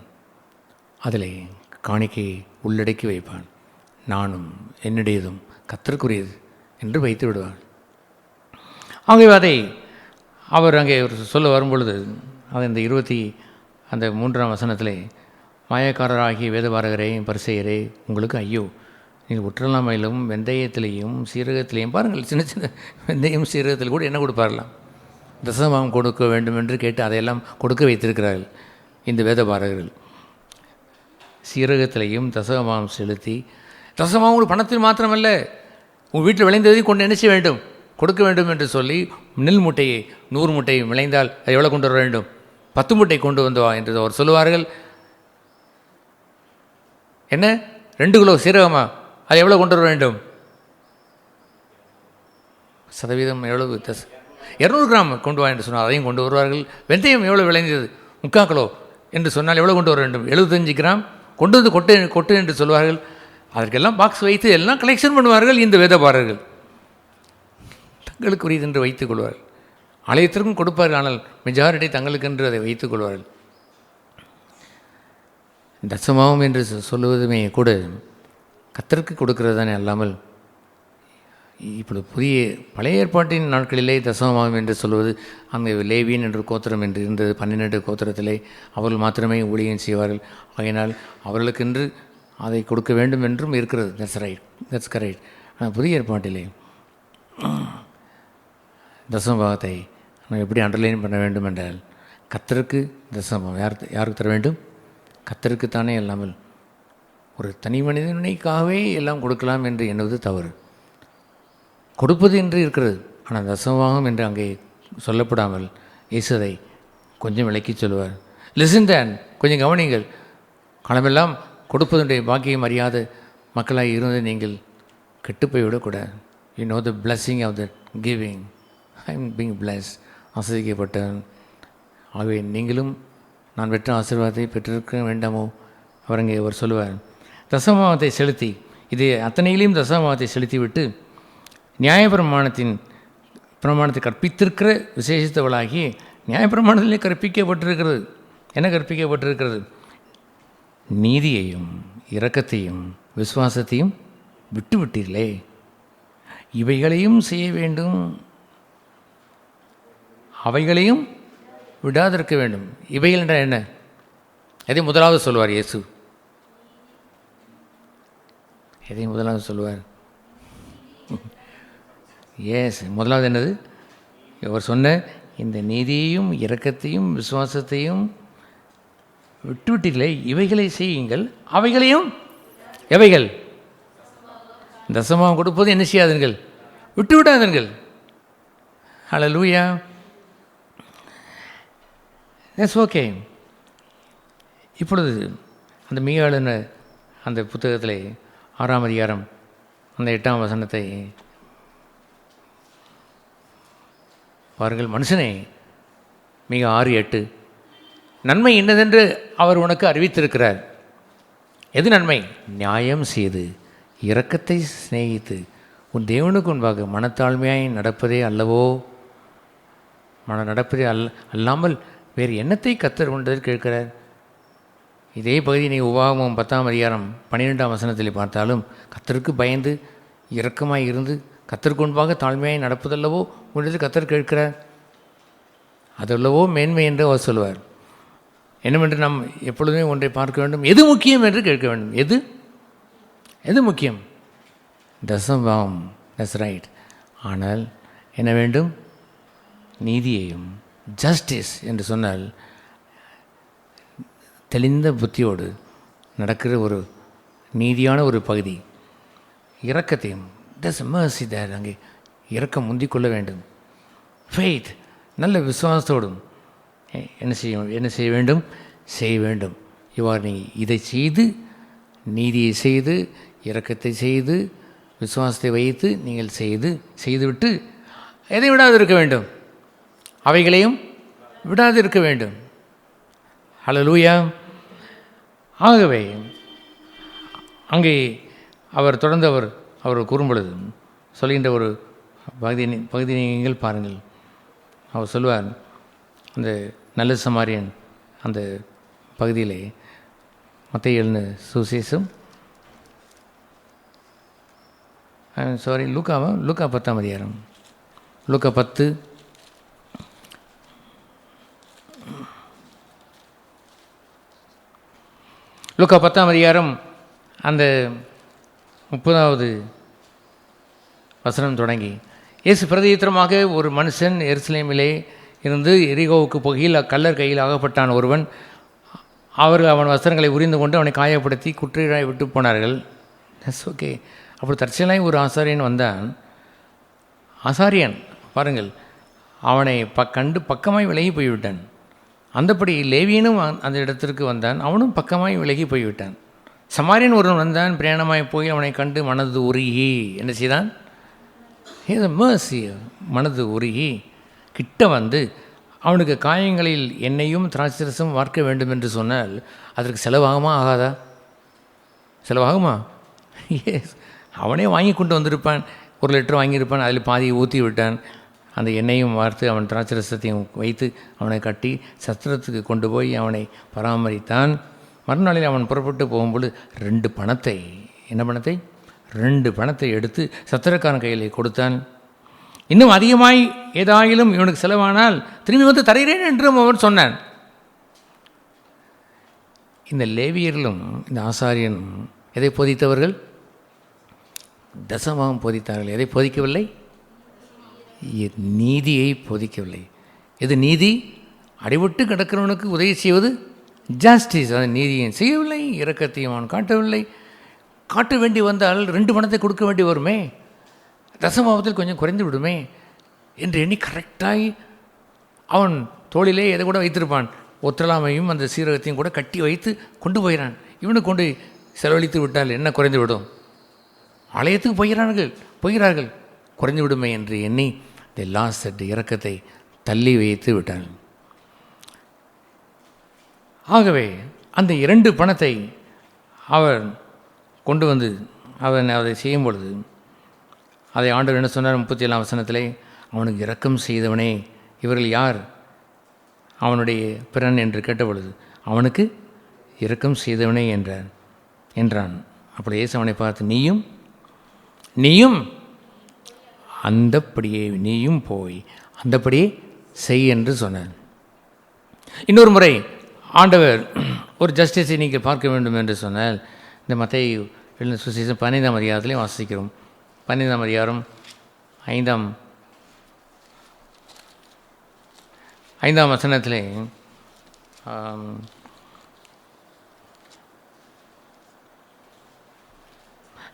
அதில் காணிக்கையை உள்ளடக்கி வைப்பான். நானும் என்னுடையதும் கர்த்தருக்குரியது என்று வைத்து விடுவான். ஆகவே அதை அவர் அங்கே சொல்ல வரும்பொழுது, அது இந்த 23ஆம் வசனத்திலே, மாயக்காரராகிய வேதபாரகரே, பரிசேயரே, உங்களுக்கு ஐயோ, நீங்கள் உற்றலாமையிலும் வெந்தயத்திலேயும் சீரகத்திலேயும், பாருங்கள், சின்ன சின்ன வெந்தயம் சீரகத்தில் கூட என்ன கொடுப்பாரலாம், தசமபாகம் கொடுக்க வேண்டும் என்று கேட்டு அதையெல்லாம் கொடுக்க வைத்திருக்கிறார்கள் இந்த வேதபாரகர்கள். சீரகத்திலையும் தசமபாகம் செலுத்தி, தசமபாகம் ஒரு பணத்தில் மாத்திரமல்ல, உங்கள் வீட்டில் விளைந்ததை கொண்டு என்ன செய்ய வேண்டும், கொடுக்க வேண்டும் என்று சொல்லி, நெல் மூட்டையை 100 மூட்டை விளைந்தால் அது எவ்வளோ கொண்டு வர வேண்டும்? 10 மூட்டை கொண்டு வந்தவா என்று அவர் சொல்லுவார்கள். என்ன 2 கிலோ சீரகமா, அது எவ்வளோ கொண்டு வர வேண்டும்? சதவீதம் எவ்வளவு? 200 கிராம் கொண்டு வா என்று சொன்னால் அதையும் கொண்டு வருவார்கள். வெந்தயம் எவ்வளோ விளைந்தது? 3/4 கிலோ என்று சொன்னால் எவ்வளோ கொண்டு வர வேண்டும்? 75 கிராம் கொண்டு வந்து கொட்டு என்று சொல்வார்கள். அதற்கெல்லாம் பாக்ஸ் வைத்து எல்லாம் கலெக்ஷன் பண்ணுவார்கள் இந்த வேதபாரர்கள். தங்களுக்குரியது என்று வைத்துக் கொள்வார்கள். ஆலயத்திற்கும் கொடுப்பார்கள், ஆனால் மெஜாரிட்டி தங்களுக்கென்று அதை வைத்துக் கொள்வார்கள். தசமாவும் என்று சொல்லுவதுமே கூட கர்த்தருக்கு கொடுக்கிறது தானே அல்லாமல், இப்பொழுது பழைய ஏற்பாட்டின் நாட்களிலே தசமமாகும் என்று சொல்வது, அங்கே லேவியன் என்று கோத்திரம் என்று இருந்தது. 12 கோத்திரத்திலே அவர்கள் மாத்திரமே ஊழியம் செய்வார்கள். ஆகையினால் அவர்களுக்கென்று அதை கொடுக்க வேண்டும் என்றும் இருக்கிறது. That's correct. ஆனால் புதிய ஏற்பாட்டிலே தசமபாகத்தை நம்ம எப்படி அண்டர்லைன் பண்ண வேண்டும் என்றால், கர்த்தருக்கு தசமபாகம் யாருக்கு தர வேண்டும்? கர்த்தருக்குத்தானே இல்லாமல் ஒரு தனி மனிதனுக்காகவே எல்லாம் கொடுக்கலாம் என்று எண்ணுவது தவறு. கொடுப்பது என்று இருக்கிறது, ஆனால் தசமபாகம் என்று அங்கே சொல்லப்படாமல் இயேசுதை கொஞ்சம் விளக்கி சொல்லுவார். லிசன் தேன், கொஞ்சம் கவனிங்கள். காலமெல்லாம் கொடுப்பதுடைய பாக்கியம் அறியாத மக்களாக இருந்து நீங்கள் கெட்டுப்போய் விடக்கூடாது. You know the blessing of the giving. I am being bless, ஆசிரியப்பட்டேன். ஆகவே நீங்களும் நான் பெற்ற ஆசீர்வாதத்தை பெற்றிருக்க வேண்டாமோ? அவர் சொல்லுவார், தசமபாகத்தை செலுத்தி, இது அத்தனையிலையும் தசமபாகத்தை செலுத்தி விட்டு பிரமாணத்தை கற்பித்திருக்கிற விசேஷித்தவளாகி நியாயப்பிரமாணத்திலே கற்பிக்கப்பட்டிருக்கிறது. என்ன கற்பிக்கப்பட்டிருக்கிறது? நீதியையும் இரக்கத்தையும் விசுவாசத்தையும் விட்டு விட்டீர்களே, இவைகளையும் செய்ய வேண்டும், அவைகளையும் விடாதிருக்க வேண்டும். இவைகள் என்ற என்ன? எதை முதலாவது சொல்வார் இயேசு? எதை முதலாவது சொல்வார்? முதலாவது என்னது? அவர் சொன்ன இந்த நீதியையும் இரக்கத்தையும் விசுவாசத்தையும் விட்டுவிட்டீர்களே, இவைகளை செய்யுங்கள், அவைகளையும். எவைகள்? தசமம் கொடுப்பது என்ன செய்யாதீர்கள்? விட்டு விடாதீர்கள். ஹல்லேலூயா. That's okay. இப்பொழுது அந்த மீகாளன அந்த புத்தகத்தில் 6ஆம் அதிகாரம் அந்த 8ஆம் வசனத்தை பாருங்கள். மனுஷனே, மிக 6:8, நன்மை என்னதென்று அவர் உனக்கு அறிவித்திருக்கிறார். எது நன்மை? நியாயம் செய்து இரக்கத்தை சிநேகித்து உன் தேவனுக்கு முன்பாக மனத்தாழ்மையாய் நடப்பதே அல்லவோ? நடப்பதே அல்லாமல் வேறு எண்ணத்தை கர்த்தர் கொண்டதில் கேட்கிறார். இதே பகுதி நீ உபாகமம் 10ஆம் அதிகாரம் 12ஆம் வசனத்தில் பார்த்தாலும் கர்த்தருக்கு பயந்து இரக்கமாய் இருந்து கர்த்தருக்கு முன்பாக தாழ்மையாய் நடப்பதல்லவோ உன்னிடத்தில் கர்த்தர் கேட்கிறார். அதல்லவோ மேன்மை என்று அவர் சொல்வார். என்னவென்று நாம் எப்பொழுதுமே ஒன்றை பார்க்க வேண்டும். எது முக்கியம் என்று கேட்க வேண்டும். எது முக்கியம்? தசமபாகம், தட்ஸ் ரைட். ஆனால் என்ன வேண்டும்? நீதியையும் ஜஸ்டிஸ் என்று சொன்னால் தெளிந்த புத்தியோடு நடக்கிற ஒரு நீதியான ஒரு பகுதி. இரக்கத்தையும், தட்ஸ் மர்சி தேர், அங்கே இரக்கம் முந்திக்கொள்ள வேண்டும். ஃபெய்த், நல்ல விசுவாசத்தோடும் என்ன செய்ய வேண்டும்? செய்ய வேண்டும். இவ்வாறு நீ இதை செய்து, நீதியை செய்து, இரக்கத்தை செய்து, விசுவாசத்தை வைத்து நீங்கள் செய்துவிட்டு எதை விடாது இருக்க வேண்டும்? அவைகளையும் விடாது இருக்க வேண்டும். ஹல்லேலூயா. ஆகவே அங்கே அவர் தொடர்ந்து அவர் கூறும்பொழுது சொல்கின்ற ஒரு பகுதி நீங்கள் பாருங்கள். அவர் சொல்வார், அந்த நல்ல சமாரியன் அந்த பகுதியிலே மத்தேயு எழுதின சுவிசேஷம், லூக்கா 10ஆம் அதிகாரம், லூக்கா 10 லூக்கா 10ஆம் அதிகாரம் அந்த 30வது வசனம் தொடங்கி, இயேசு பிரதியுத்தரமாக, ஒரு மனுஷன் எருசலேமிலே இருந்து எரிகோவுக்கு போகையில் கள்ளர் கையில் ஆகப்பட்டான் ஒருவன். அவர்கள் அவன் வஸ்திரங்களை உரிந்து கொண்டு அவனை காயப்படுத்தி குற்றீராய் விட்டு போனார்கள். That's okay. அப்படி தற்செயலாய் ஒரு ஆசாரியன் வந்தான். ஆசாரியன் பாருங்கள், அவனை கண்டு பக்கமாய் விலகி போய்விட்டான். அந்தப்படி லேவியனும் அந்த இடத்திற்கு வந்தான், அவனும் பக்கமாய் விலகி போய்விட்டான். சமாரியன் ஒருவன் வந்தான், பிரயாணமாய் போய் அவனை கண்டு மனது உருகி என்ன செய்தான்? மேர்சி, மனது உருகி கிட்ட வந்து அவனுக்கு காயங்களில் எண்ணெயும் திராட்சரசம் வார்க்க வேண்டும் என்று சொன்னால் அதற்கு செலவாகுமா? ஆகாதா? செலவாகுமா? எஸ். அவனே வாங்கி கொண்டு வந்திருப்பான், 1 லிட்டர் வாங்கியிருப்பான், அதில் பாதியை ஊற்றி விட்டான். அந்த எண்ணெயும் வார்த்து அவன் திராட்சரசத்தையும் வைத்து அவனை கட்டி சத்திரத்துக்கு கொண்டு போய் அவனை பராமரித்தான். மறுநாளில் அவன் புறப்பட்டு போகும்போது 2 பணத்தை, என்ன பணத்தை? 2 பணத்தை எடுத்து சத்திரக்காரன் கையில் கொடுத்தான். இன்னும் அதிகமாய் ஏதாயிலும் இவனுக்கு செலவானால் திரும்பி வந்து தருகிறேன் என்றும் அவன் சொன்னான். இந்த லேவியர்களும் இந்த ஆசாரியனும் எதை போதித்தவர்கள்? தசமபாகம் போதித்தார்கள். எதை போதிக்கவில்லை? நீதியை போதிக்கவில்லை. எது நீதி? அடிபட்டு கிடக்கிறவனுக்கு உதவி செய்வது ஜஸ்டிஸ். அது நீதியை செய்யவில்லை, இரக்கத்தையும் அவன் காட்டவில்லை. காட்ட வேண்டி வந்தால் 2 பணத்தை கொடுக்க வேண்டி வருமே, தசமபாகத்தில் கொஞ்சம் குறைந்து விடுமே என்று எண்ணி கரெக்டாகி அவன் தோளிலே எதை கூட வைத்திருப்பான், ஒற்றலாமையும் அந்த சீரகத்தையும் கூட கட்டி வைத்து கொண்டு போகிறான். இவனுக்கு கொண்டு செலவழித்து விட்டால் என்ன குறைந்து விடும்? ஆலயத்துக்கு போகிறார்கள், குறைந்து விடுமே என்று எண்ணி தி லாஸ்ட் இரக்கத்தை தள்ளி வைத்து விட்டான். ஆகவே அந்த 2 பணத்தை அவர் கொண்டு வந்து அவன் அதை செய்யும் பொழுது அதை ஆண்டவர் என்ன சொன்னார்? 37ஆம் வசனத்திலே, அவனுக்கு இரக்கம் செய்தவனே, இவர்கள் யார்? அவனுடைய பிறன் என்று கேட்டபொழுது அவனுக்கு இரக்கம் செய்தவனே என்றான். அப்படி இயேசு அவனை பார்த்து, நீயும் அந்தப்படியே நீயும் போய் அந்தப்படியே செய் என்று சொன்னார். இன்னொரு முறை ஆண்டவர் ஒரு ஜஸ்டிஸை நீங்கள் பார்க்க வேண்டும் என்று சொன்னால், இந்த மத்தேயு எழுதின சுவிசேஷம் 15ஆம் அதிகாரத்திலே வாசிக்கிறோம். 15ஆம் அதிகாரம் 5ஆம் வசனத்திலே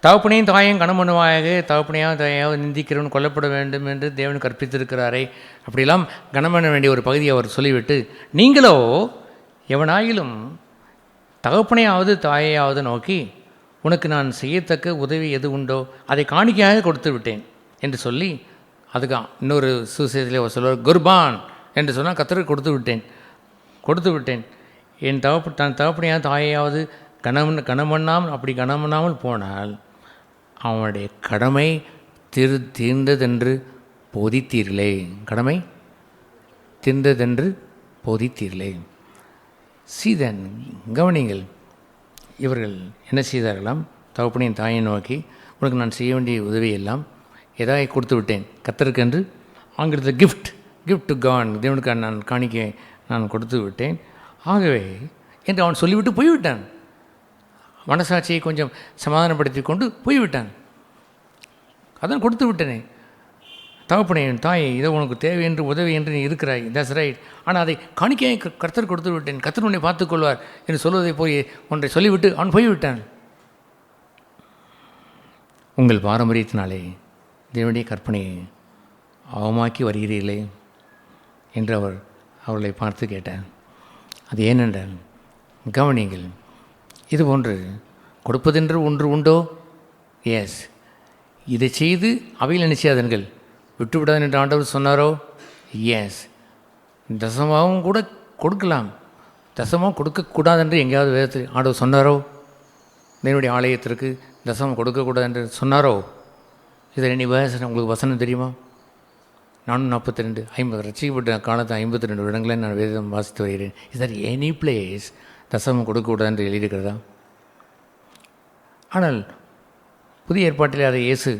தகப்பனையும் தாயையும் கனமனுவாயாக தகப்பனையாக தாயாவது நிந்திக்கிறவன் கொல்லப்பட வேண்டும் என்று தேவன் கற்பித்திருக்கிறாரே, அப்படிலாம் கனம் பண்ண வேண்டிய ஒரு பகுதியை அவர் சொல்லிவிட்டு, நீங்களோ எவனாயிலும் தகப்பனையாவது தாயையாவது நோக்கி உனக்கு நான் செய்யத்தக்க உதவி எது உண்டோ அதை காணிக்கையாக கொடுத்து விட்டேன் என்று சொல்லி, அதுக்கு இன்னொரு சுவிசேஷத்திலே அவர் சொல்வார், குர்பான் என்று சொன்னால் கர்த்தருக்கு கொடுத்து விட்டேன் என் தகப்பனையாவது தாயையாவது கனம் பண்ணாமல் போனால் அவனுடைய கடமை தீர்ந்ததென்று போதித்தீர்களே. கடமை தீர்ந்ததென்று போதித்தீர்களே. சீதன் கவனிங்கள், இவர்கள் என்ன செய்தார்களாம்? தகப்பனையும் தாயை நோக்கி உனக்கு நான் செய்ய வேண்டிய உதவியெல்லாம் எதாவது கொடுத்து விட்டேன் கர்த்தருக்கு என்று, ஆங்கிலத்தில் கிஃப்ட் டு காட், தேவனுக்கு நான் காணிக்க நான் கொடுத்து விட்டேன் ஆகவே என்று அவன் சொல்லிவிட்டு போய்விட்டான். மனசாட்சியை கொஞ்சம் சமாதானப்படுத்தி கொண்டு போய்விட்டான். அதான் கொடுத்து விட்டனே, தகப்பனே தாயை இதை உனக்கு தேவை என்று உதவி என்று நீ இருக்கிறாய், தட்ஸ் ரைட், ஆனால் அதை காணிக்கையை கர்த்தர் கொடுத்து விட்டேன், கர்த்தர் உன்னை பார்த்துக்கொள்வார் என்று சொல்வதை போய் ஒன்றை சொல்லிவிட்டு அவன் போய்விட்டான். உங்கள் பாரம்பரியத்தினாலே தேவனுடைய கற்பனையை அவமாக்கி வருகிறீர்களே என்று அவர்களை பார்த்து கேட்டார். அது ஏனென்றால் கவனிங்கள், இது போன்று கொடுப்பதென்று ஒன்று உண்டோ? எஸ், இதை செய்து அவையில் நினைச்சாதன்கள் விட்டுவிடாது என்று ஆண்டவர் சொன்னாரோ? எஸ். தசமாவும் கூட கொடுக்கலாம், தசமாக கொடுக்கக்கூடாது என்று எங்கேயாவது வேதத்தில் ஆண்டவர் சொன்னாரோ? என்னுடைய ஆலயத்திற்கு தசமம் கொடுக்கக்கூடாது என்று சொன்னாரோ? இதில் நீ உங்களுக்கு வசனம் தெரியுமா? 442 50 ரசிக்கப்பட்ட காலத்து 52 வருடங்களை நான் வேதம் வாசித்து வருகிறேன். இஸ் தட் எனி பிளேஸ் தசமம் கொடுக்கக்கூடாது என்று எழுதியிருக்கிறதா? ஆனால் புதிய ஏற்பாட்டில் அதை இயேசு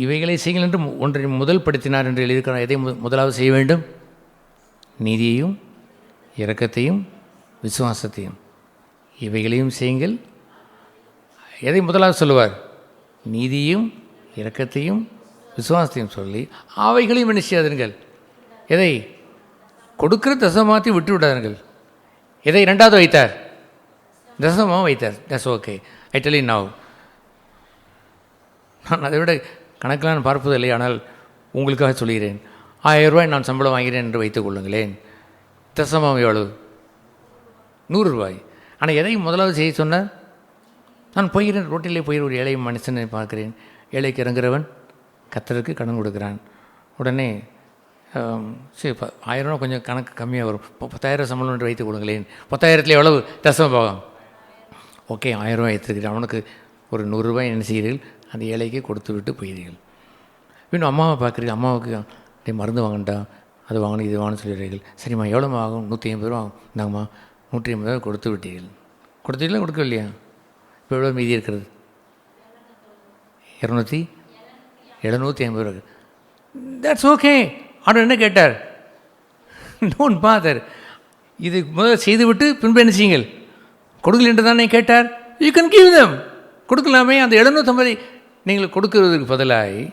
இவைகளை செய்யுங்கள் என்று ஒன்றை முதல் படுத்தினார் என்று எழுதியிருக்கிறார். எதை முதலாவது செய்ய வேண்டும்? நீதியையும் இரக்கத்தையும் விசுவாசத்தையும், இவைகளையும் செய்யுங்கள். எதை முதலாவது சொல்லுவார்? நீதியும் இரக்கத்தையும் விசுவாசத்தையும் சொல்லி அவைகளையும் என்ன செய்யாதீர்கள்? எதை? கொடுக்கிற தசமாத்தி விட்டு விடாதீர்கள். எதை 2வது வைத்தார்? தசமாக வைத்தார். That's okay, I tell you now. நான் அதை விட கணக்கெலாம் பார்ப்பதில்லை, ஆனால் உங்களுக்காக சொல்கிறேன். 1000 ரூபாய் நான் சம்பளம் வாங்கிறேன் என்று வைத்துக் கொள்ளுங்களேன். தசமம் எவ்வளவு? 100 ரூபாய். ஆனால் எதை முதலாவது செய்ய சொன்னார்? நான் போகிறேன், ரோட்டிலே போய் ஒரு ஏழை மனுஷனை பார்க்குறேன். ஏழைக்கு இறங்குறவன் கர்த்தருக்கு கடன் கொடுக்குறான். உடனே சரி 1000 ரூபா கொஞ்சம் கணக்கு கம்மியாக வரும், 10,000 சம்பளம் என்று வைத்துக் கொடுங்களேன். 10,000 எவ்வளவு தசம பாகம்? ஓகே, 1000 ரூபாய் எடுத்துக்கிறேன். அவனுக்கு ஒரு 100 ரூபாய் என்ன செய்கிறீர்கள்? அந்த ஏழைக்கு கொடுத்து விட்டு போகிறீர்கள். இன்னும் அம்மாவை பார்க்குறீங்க, அம்மாவுக்கு மருந்து வாங்கண்டா, அது வாங்கணும் இது வாங்கன்னு சொல்லிடுறீர்கள். சரிம்மா எவ்வளோ ஆகும்? 150 ரூபா ஆகும். இந்தாங்கம்மா 150 ரூபா கொடுத்து விட்டீர்கள். கொடுத்தீங்களா கொடுக்கலையா? இப்போ எவ்வளோ மீதி இருக்கிறது? 750 ரூபா. That's okay. ஆனால் என்ன கேட்டார்? டோன்ட் பாதர், இது முதல்ல செய்துவிட்டு பின்பு என்ன செய்யுங்கள்? கொடுக்கல என்று தானே கேட்டார். You can give them. கொடுக்கலாமே. அந்த 750 நீங்கள் கொடுக்கிறதுக்கு பதிலாக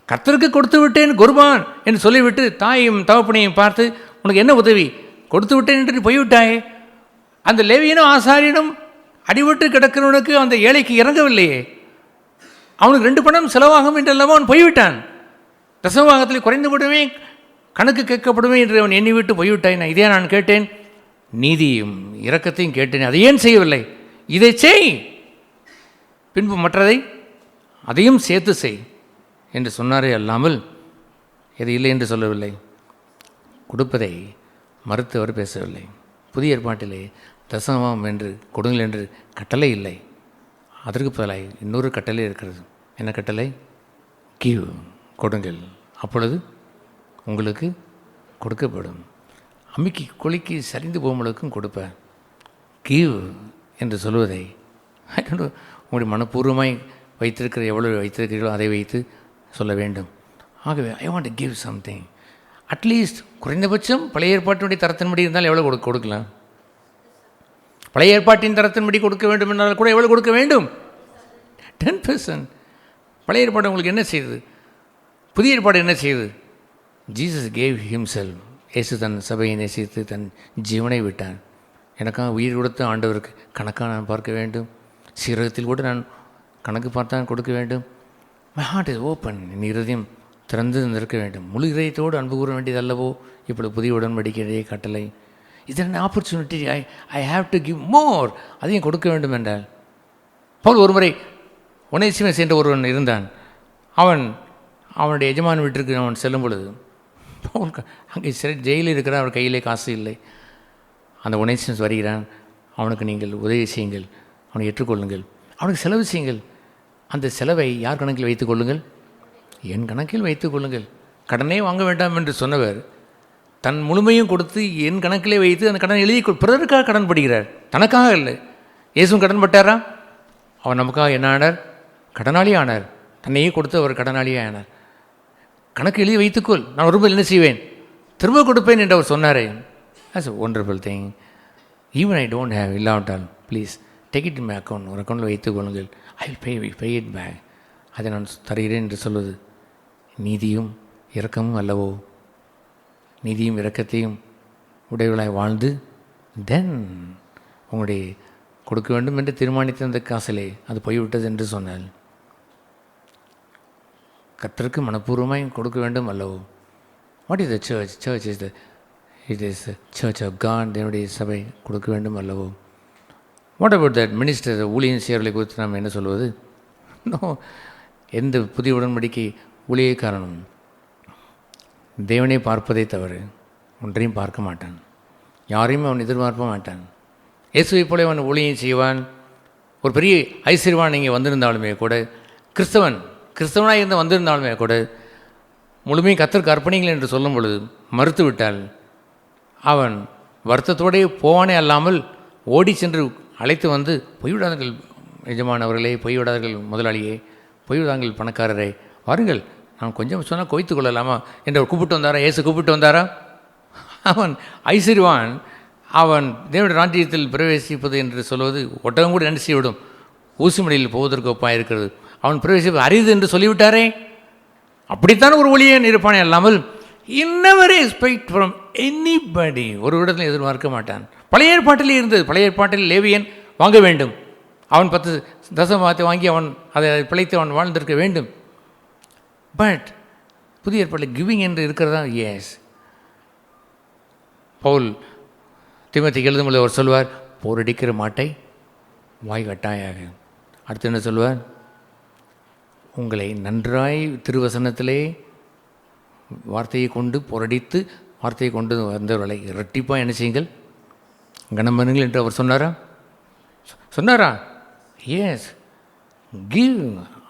கர்த்தருக்கு கொடுத்து விட்டேன் குர்பான் என்று சொல்லிவிட்டு தாயையும் தகப்பனையும் பார்த்து உனக்கு என்ன உதவி கொடுத்து விட்டேன் என்று போய்விட்டாயே. அந்த லேவியனும் ஆசாரியனும் அடிபட்டு கிடக்கிறவனுக்கு அந்த ஏழைக்கு இறங்கவில்லையே. அவனுக்கு 2 பணம் செலவாகும் என்றல்லவா அவன் போய்விட்டான். தசமபாகத்தில் குறைந்து விடவே கணக்கு கேட்கப்படுமே என்று அவன் எண்ணி விட்டு போய்விட்டாய். நான் இதே நான் கேட்டேன், நீதியும் இரக்கத்தையும் கேட்டேன், அதை ஏன் செய்யவில்லை? இதை செய், பின்பு மற்றதை அதையும் சேர்த்து செய் என்று சொன்னாரே அல்லாமல் எது இல்லை என்று சொல்லவில்லை. கொடுப்பதை மறுத்து அவர் பேசவில்லை. புதிய ஏற்பாட்டிலே தசமம் என்று கொடுங்கள் என்று கட்டளை இல்லை. அதற்கு பதிலாக இன்னொரு கட்டளை இருக்கிறது. என்ன கட்டளை? கிவ், கொடுங்கள், அப்பொழுது உங்களுக்கு கொடுக்கப்படும். அம்மிக்கு குலுக்கி சரிந்து போகும்பளுக்கும் கொடுப்பேன். கிவ் என்று சொல்வதை உங்களுடைய மனப்பூர்வமாய் வைத்திருக்கிற எவ்வளவு வைத்திருக்கிறீர்களோ அதை வைத்து சொல்ல வேண்டும். ஆகவே I want to give something. At least குறைந்தபட்சம் பழைய ஏற்பாட்டினுடைய தரத்தின்படி இருந்தால் எவ்வளோ கொடுக்கலாம்? பழைய ஏற்பாட்டின் தரத்தின்படி கொடுக்க வேண்டும் என்றால் கூட எவ்வளோ கொடுக்க வேண்டும்? 10%. பழைய ஏற்பாடு உங்களுக்கு என்ன செய்யுது? புதிய ஏற்பாடு என்ன செய்யுது? Jesus cave himself. இயேசு தன் சபையை நேசித்து தன் ஜீவனை விட்டான். எனக்காக உயிர் கொடுத்த ஆண்டவருக்கு கணக்காக நான் பார்க்க வேண்டும். சீரகத்தில் கூட நான் கணக்கு பார்த்தான் கொடுக்க வேண்டும். My heart is open. என் இருதயம் திறந்து இருக்க வேண்டும். முழு இதயத்தோடு அன்பு கூற வேண்டியது அல்லவோ இப்பொழுது புதிய உடன்படிக்கையிடையே கட்டளை. இதன் opportunity I have to give more. அதையும் கொடுக்க வேண்டும் என்றால் பவுல் ஒரு முறை ஒனேசிமஸ் என்ற ஒருவன் இருந்தான். அவனுடைய எஜமான வீட்டிற்கு அவன் செல்லும் பொழுது பவுல் அங்கே ஜெயிலில் இருக்கிறான். அவர் கையிலே காசு இல்லை. அந்த ஒனேசிமஸ் வருகிறான். அவனுக்கு நீங்கள் உதவி செய்யுங்கள், அவனை ஏற்றுக்கொள்ளுங்கள், அவனுக்கு செலவு செய்யுங்கள். அந்த செலவை யார் கணக்கில் வைத்துக் கொள்ளுங்கள்? என் கணக்கில் வைத்துக் கொள்ளுங்கள். கடனே வாங்க வேண்டாம் என்று சொன்னவர் தன் முழுமையும் கொடுத்து என் கணக்கிலே வைத்து அந்த கடன் எழுதி பிறருக்காக கடன் படுகிறார், தனக்காக இல்லை. இயேசுவும் கடன் பட்டாரா? அவர் நமக்காக என்ன ஆனார்? கடனாளி ஆனார். தன்னையே கொடுத்து அவர் கடனாளியே ஆனார். கணக்கு எழுதி வைத்துக்கொள், நான் ஒரு ரூபாய் என்ன செய்வேன்? திரும்ப கொடுப்பேன் என்று அவர் சொன்னாரே. that's a wonderful thing. even I don't have, இல்லாவிட்டால் please take it in my account, ஒரு அக்கௌண்ட்டில் வைத்துக் கொள்ளுங்கள். I will pay it back. அதை நான் தருகிறேன் என்று சொல்வது நீதியும் இரக்கமும் அல்லவோ? நீதியும் இரக்கத்தையும் உடையவளாய் வாழ்ந்து தென் உங்களுடைய கொடுக்க வேண்டும் என்று தீர்மானித்த அந்த காசிலே அது போய்விட்டது என்று சொன்னால் கர்த்தருக்கு மனப்பூர்வமாய் கொடுக்க வேண்டும் அல்லவோ? What is the church? Church is it is church of God. தேவனுடைய சபை கொடுக்க வேண்டும் அல்லவோ? What about that minister? ஊழியன் சேவலை குறித்து நாம் என்ன சொல்வது? நோ. எந்த புதிய உடன்படிக்கை ஊழியக்காரனும் தேவனை பார்ப்பதை தவிர ஒன்றையும் பார்க்க மாட்டான். யாரையும் அவன் எதிர்பார்க்க மாட்டான். இயேசுவை போல அவன் ஊழியம் செய்வான். ஒரு பெரிய ஐஸ்வர்யவான் இங்கே வந்திருந்தாலுமே கூட, கிறிஸ்தவனாக இருந்து வந்திருந்தாலுமே கூட, முழுமையும் கர்த்தருக்கு அர்ப்பணிங்கள் என்று சொல்லும் பொழுது மறுத்து விட்டால் அவன் வருத்தத்தோடே போவானே அல்லாமல் ஓடி சென்று அழைத்து வந்து, போய்விடாதீர்கள் எஜமானவர்களே, போய்விடாதீர்கள் முதலாளியே, போய்விடாங்கள் பணக்காரரே, வாருங்கள், நான் கொஞ்சம் சொன்னால் குவைத்து கொள்ளலாமா என்று கூப்பிட்டு வந்தாரா? இயேசு கூப்பிட்டு வந்தாரா? அவன் ஐஸ்வர்யவான். அவன் தேவனுடைய ராஜ்யத்தில் பிரவேசிப்பது என்று சொல்வது ஒட்டகம் கூட என்ன செய்யவிடும்? ஊசிமடியில் போவதற்கு ஒப்பாக இருக்கிறது. அவன் பிரவேசிப்பது அரிது என்று சொல்லிவிட்டாரே. அப்படித்தான் ஒரு ஒளியன் இருப்பானே அல்லாமல் இன்னவர் எக்ஸ்பெக்ட் ஃப்ரம் எனிபடி, ஒரு இடத்துல எதிர்பார்க்க மாட்டான். பழைய ஏற்பாட்டிலே இருந்தது. பழைய ஏற்பாட்டில் லேவியன் வாங்க வேண்டும். அவன் 10 தசமத்தை வாங்கி அவன் அதை பிழைத்து அவன் வாழ்ந்திருக்க வேண்டும். பட் புதிய ஏற்பாட்டில் கிவிங் என்று இருக்கிறதா? எஸ். பவுல் தீமோத்தேயுக்கு எழுதும்போது அவர் சொல்வார், போரடிக்கிற மாட்டை வாய் கட்டாயாக. அடுத்து என்ன சொல்வார்? உங்களை நன்றாய் திருவசனத்திலே வார்த்தையை கொண்டு போரடித்து வார்த்தையை கொண்டு வந்தவர்களை இரட்டிப்பாக என்ன செய்யுங்கள், கனம்பனுங்கள் என்று அவர் சொன்னாரா? எஸ். கிவ்,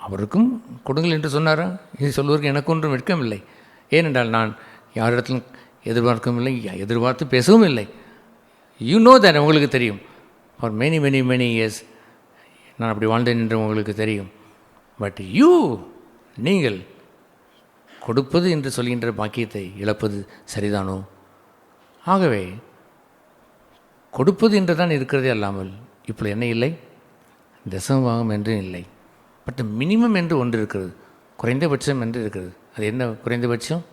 அவருக்கும் கொடுங்கள் என்று சொன்னாரா? இது சொல்வதற்கு எனக்கு ஒன்றும் வெட்கமில்லை. ஏனென்றால் நான் யாரிடத்திலும் எதிர்பார்க்கவும் இல்லை, எதிர்பார்த்து பேசவும் இல்லை. யூ நோ தட், உங்களுக்கு தெரியும். For many many many years நான் அப்படி வாழ்ந்தேன் என்று உங்களுக்கு தெரியும். பட் நீங்கள் கொடுப்பது என்று சொல்கின்ற பாக்கியத்தை இழப்பது சரிதானோ? ஆகவே கொடுப்பது என்று தான் இருக்கிறதே அல்லாமல் இப்போ என்ன இல்லை? தசமபாகம் என்று இல்லை. பட் மினிமம் என்று ஒன்று இருக்கிறது, குறைந்தபட்சம் என்று இருக்கிறது. அது என்ன குறைந்தபட்சம்?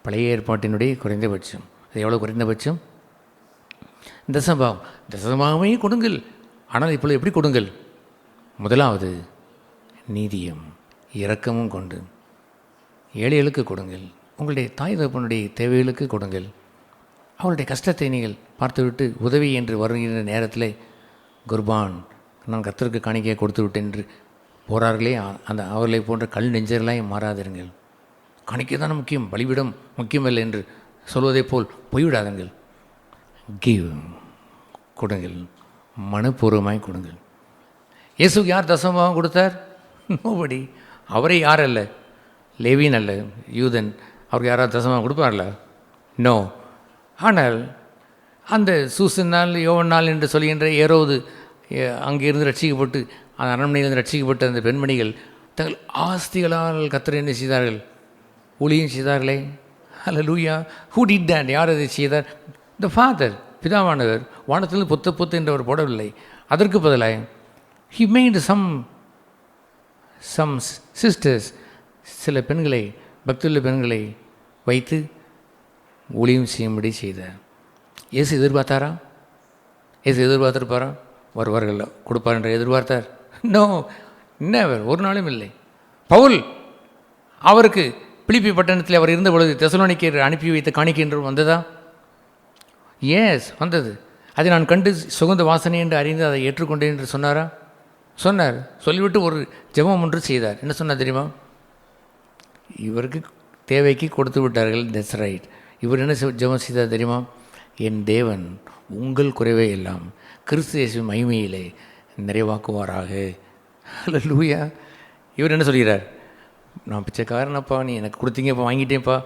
பழைய ஏற்பாட்டினுடைய குறைந்தபட்சம். அது எவ்வளோ குறைந்தபட்சம்? தசமபாகம். தசமபாகமே கொடுங்கள். ஆனால் இப்பொழுது எப்படி கொடுங்கள்? முதலாவது நீதியும் இரக்கமும் கொண்டு ஏழைகளுக்கு கொடுங்கள், உங்களுடைய தாய் தகப்பனுடைய தேவைகளுக்கு கொடுங்கள். அவருடைய கஷ்டத்தை நீங்கள் பார்த்துவிட்டு உதவி என்று வருகின்ற நேரத்தில் குர்பான் நான் கர்த்தருக்கு காணிக்கையை கொடுத்து விட்டேன் என்று போகிறார்களே, அந்த அவர்களை போன்ற கல் நெஞ்சர்களாய் மாறாதிருங்கள். காணிக்கை தானே முக்கியம், பலிவிடம் முக்கியமில்லை என்று சொல்வதைப் போல் போய்விடாதீர்கள். கிவ், கொடுங்கள், மனப்பூர்வமாய் கொடுங்கள். இயேசுக்கு யார் தசமபாகம் கொடுத்தார்? நோபடி. அவரை யார் அல்ல, லேவியன் அல்ல, யூதன். அவருக்கு யாராவது தசமபாகம் கொடுப்பார்ல? நோ. ஆனால் அந்த சூசனால் யோவனால் என்று சொல்கின்ற ஏரோது அங்கிருந்து ரட்சிக்கப்பட்டு, அந்த அரண்மனையிலிருந்து ரட்சிக்கப்பட்ட அந்த பெண்மணிகள் தங்கள் ஆஸ்திகளால் கர்த்தரை என்ன செய்தார்கள்? ஊழியம் செய்தார்களே. ஹல்லேலூயா. Who did that? யார் அதை செய்தார்? த ஃபாதர், பிதாவானவர். வானத்திலிருந்து பொத்து பொத்து என்று அவர் போடவில்லை. அதற்கு பதிலாக ஹி மேட் சம் சிஸ்டர்ஸ், சில பெண்களை, பக்தியுள்ள பெண்களை வைத்து ஊழியம் செய்யும்படி செய்தார். இயேசு எதிர்பார்த்தாரா? இயேசு எதிர்பார்த்திருப்பாரா? வருவார்கள் கொடுப்பார் என்று எதிர்பார்த்தார்? No, never. ஒரு நாளும் இல்லை. பவுல் அவருக்கு பிலிப்பி பட்டணத்தில் அவர் இருந்த பொழுது தெசலோனிக்கேயர் அனுப்பி வைத்த காணிக்கை என்று வந்ததா? எஸ், வந்தது. அதை நான் கண்டு சுகந்த வாசனை என்று அறிந்து அதை ஏற்றுக்கொண்டேன் என்று சொன்னாரா? சொன்னார். சொல்லிவிட்டு ஒரு ஜெபம் ஒன்று செய்தார். என்ன சொன்னார் தெரியுமா? இவருக்கு தேவைக்கு கொடுத்து விட்டார்கள், தட்ஸ் ரைட். இவர் என்ன ஜெபம் செய்தார் தெரியுமா? என் தேவன் உங்கள் குறைவை எல்லாம் கிறிஸ்து இயேசுவின் மகிமையிலே நிறைவாக்குவாராக. ஹல்லேலூயா. இவர் என்ன சொல்கிறார்? நான் பிச்சைக்காரனப்பா, நீ எனக்கு கொடுத்தீங்கப்பா, வாங்கிட்டேன்ப்பா,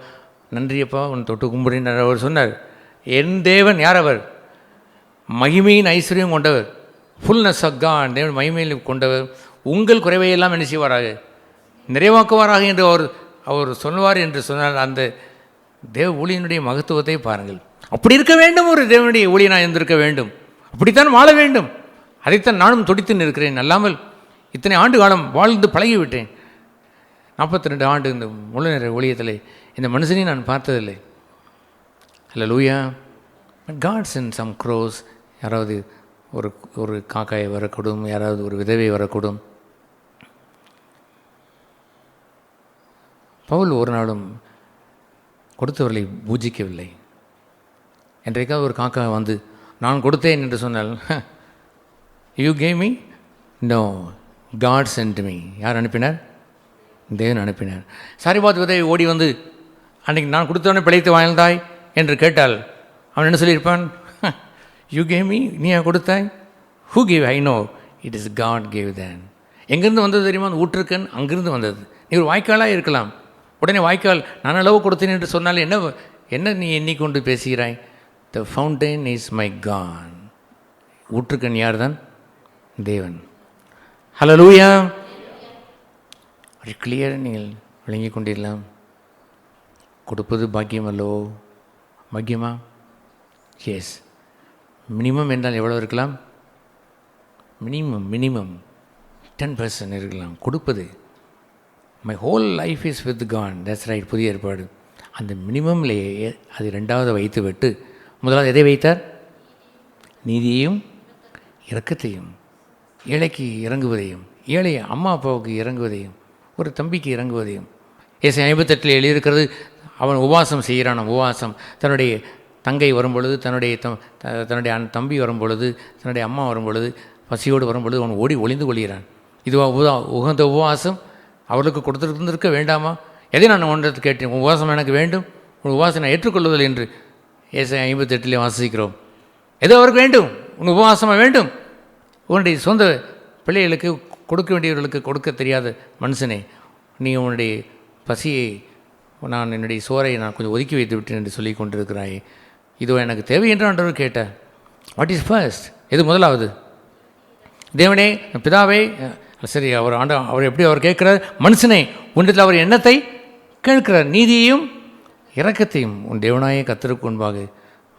நன்றியப்பா, உன் தொட்டு கும்பிடுன்னு அவர் சொன்னார். என் தேவன் யார்? அவர் மகிமையின் ஐஸ்வர்யம் கொண்டவர், ஃபுல்னஸ் ஆஃப் காட், தேவன் மகிமையில் கொண்டவர். உங்கள் குறைவையெல்லாம் என்ன செய்வாராக? நிறைவாக்குவாராக என்று அவர் சொல்வார் என்று சொன்னால் அந்த தேவ ஊழியனுடைய மகத்துவத்தை பாருங்கள். அப்படி இருக்க வேண்டும், ஒரு தேவனுடைய ஊழியனாக இருந்திருக்க வேண்டும். அப்படித்தான் வாழ வேண்டும். அதைத்தான் நானும் துடித்து இருக்கிறேன். அல்லாமல் இத்தனை ஆண்டு காலம் வாழ்ந்து பழகிவிட்டேன். 42 ஆண்டு இந்த முழு நேர ஊழியத்தில் இந்த மனுஷனையும் நான் பார்த்ததில்லை. Hallelujah. But God's in some crows. யாராவது ஒரு காக்காயை வரக்கூடும், யாராவது ஒரு விதவை வரக்கூடும். பவுல் ஒரு நாளும் கொடுத்தவர்களை பூஜிக்கவில்லை. என்றைக்காவது ஒரு காக்கா வந்து நான் கொடுத்தேன் என்று சொன்னால், you gave me? No, God sent me. யார் அனுப்பினார்? தேவன் அனுப்பினார். சாரிபாத் விதவை ஓடி வந்து அன்றைக்கி நான் கொடுத்தவனே பிழைத்து வாழ்ந்தாய் என்று கேட்டால் அவன் என்ன சொல்லியிருப்பான்? யூ கேவ் மீ, நீ கொடுத்தாய்? Who gave? I know, it is God gave then. எங்கேருந்து வந்தது தெரியுமா? அந்த ஊற்றுக்கண் அங்கிருந்து வந்தது. நீ ஒரு வாய்க்காலாக இருக்கலாம். உடனே வாய்க்கால் நான் அளவு கொடுத்தேன் என்று சொன்னால் என்ன நீ எண்ணிக்கொண்டு பேசுகிறாய்? த ஃபவுண்டைன் இஸ் மை காட். ஊற்றுக்கண் யார் தான்? தேவன். ஹல்லேலூயா. அது கிளியர். நீங்கள் விளங்கி கொண்டிடலாம். கொடுப்பது பாக்கியம் அல்லவோ? பாக்கியமா? எஸ். மினிமம் என்றால் எவ்வளோ இருக்கலாம்? மினிமம் 10% இருக்கலாம். கொடுப்பது my whole life is with God. That's right. புதிய ஏற்பாடு. அந்த மினிமம்லேயே அது ரெண்டாவது வைத்து விட்டு முதலாவது எதை வைத்தார்? நீதியையும் இரக்கத்தையும், ஏழைக்கு இறங்குவதையும், ஏழை அம்மா அப்பாவுக்கு இறங்குவதையும், ஒரு தம்பிக்கு இறங்குவதையும். ஏசாயா 58 எழுதியிருக்கிறது. அவன் உபவாசம் செய்கிறான். உபவாசம் தன்னுடைய தங்கை வரும்பொழுது, தன்னுடைய தம்பி வரும்பொழுது, தன்னுடைய அம்மா வரும்பொழுது, பசியோடு வரும்பொழுது அவன் ஓடி ஒளிந்து கொள்கிறான். இதுவா உகந்த உபவாசம்? அவர்களுக்கு கொடுத்துருக்க வேண்டாமா? எதை நான் ஒன்றது கேட்டேன்? உபவாசம் எனக்கு வேண்டும், உன் உபவாசம் நான் ஏற்றுக்கொள்வதில்லை என்று ஏசாயா 58 வாசிக்கிறோம். ஏதோ அவருக்கு வேண்டும், உன் உபவாசமாக வேண்டும். உன்னுடைய சொந்த பிள்ளைகளுக்கு கொடுக்க வேண்டியவர்களுக்கு கொடுக்க தெரியாத மனுஷனே, நீ உன்னுடைய பசியை, நான் என்னுடைய சோரை நான் கொஞ்சம் ஒதுக்கி வைத்து விட்டேன் என்று சொல்லி கொண்டிருக்கிறாயே, இதோ எனக்கு தேவை என்று ஆண்டவர் கேட்டார். What is first? எது முதலாவது? தேவனே, பிதாவே, சரி, அவர் எப்படி அவர் கேட்குறார்? மனுஷனே, உன்னிடத்தில் அவர் எண்ணத்தை கேட்கிறார். நீதியையும் இரக்கத்தையும் உன் தேவனாயே கர்த்தருக்கு முன்பாக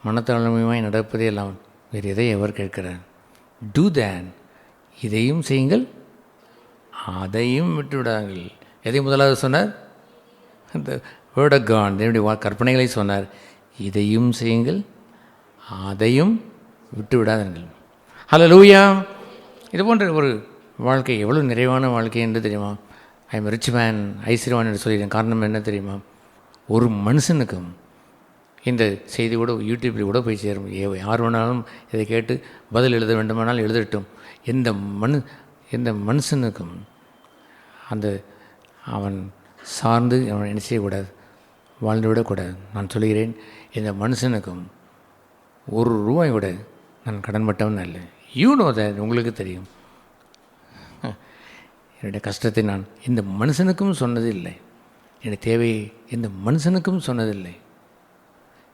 மனத்தாழ்மையுமாய் நடப்பதே எல்லாம் வேறு எதை அவர் கேட்கிறார்? டூ தேன். இதையும் செய்யுங்கள், அதையும் விட்டு விடாங்கள். எதை முதலாவது சொன்னார்? அந்த வேர்ட் ஆஃப் காட், தேவனுடைய கற்பனைகளை சொன்னார். இதையும் செய்யுங்கள், அதையும் விட்டு விடாதீர்கள். ஹல்லேலூயா. இது போன்ற ஒரு வாழ்க்கை எவ்வளோ நிறைவான வாழ்க்கை என்று தெரியுமா? ஐ எம் ரிச் மேன், ஐஸ்வர்யவான் என்று சொல்லிடுறேன். காரணம் என்ன தெரியுமா? ஒரு மனுஷனுக்கும் இந்த செய்தி கூட யூடியூப்பில் கூட போய் சேரும். யார் வேணாலும் இதை கேட்டு பதில் எழுத வேண்டுமானால் எழுதட்டும். எந்த மனுஷனுக்கும் அந்த அவன் சார்ந்து அவன் என்ன செய்யக்கூடாது, வாழ்ந்து விடக்கூடாது. நான் சொல்கிறேன், இந்த மனுஷனுக்கும் ₹1 கூட நான் கடன்பட்டவன் அல்ல. உங்களுக்கு தெரியும். என்னுடைய கஷ்டத்தை நான் இந்த மனுஷனுக்கும் சொன்னதில்லை, என்னுடைய தேவையை இந்த மனுஷனுக்கும் சொன்னதில்லை.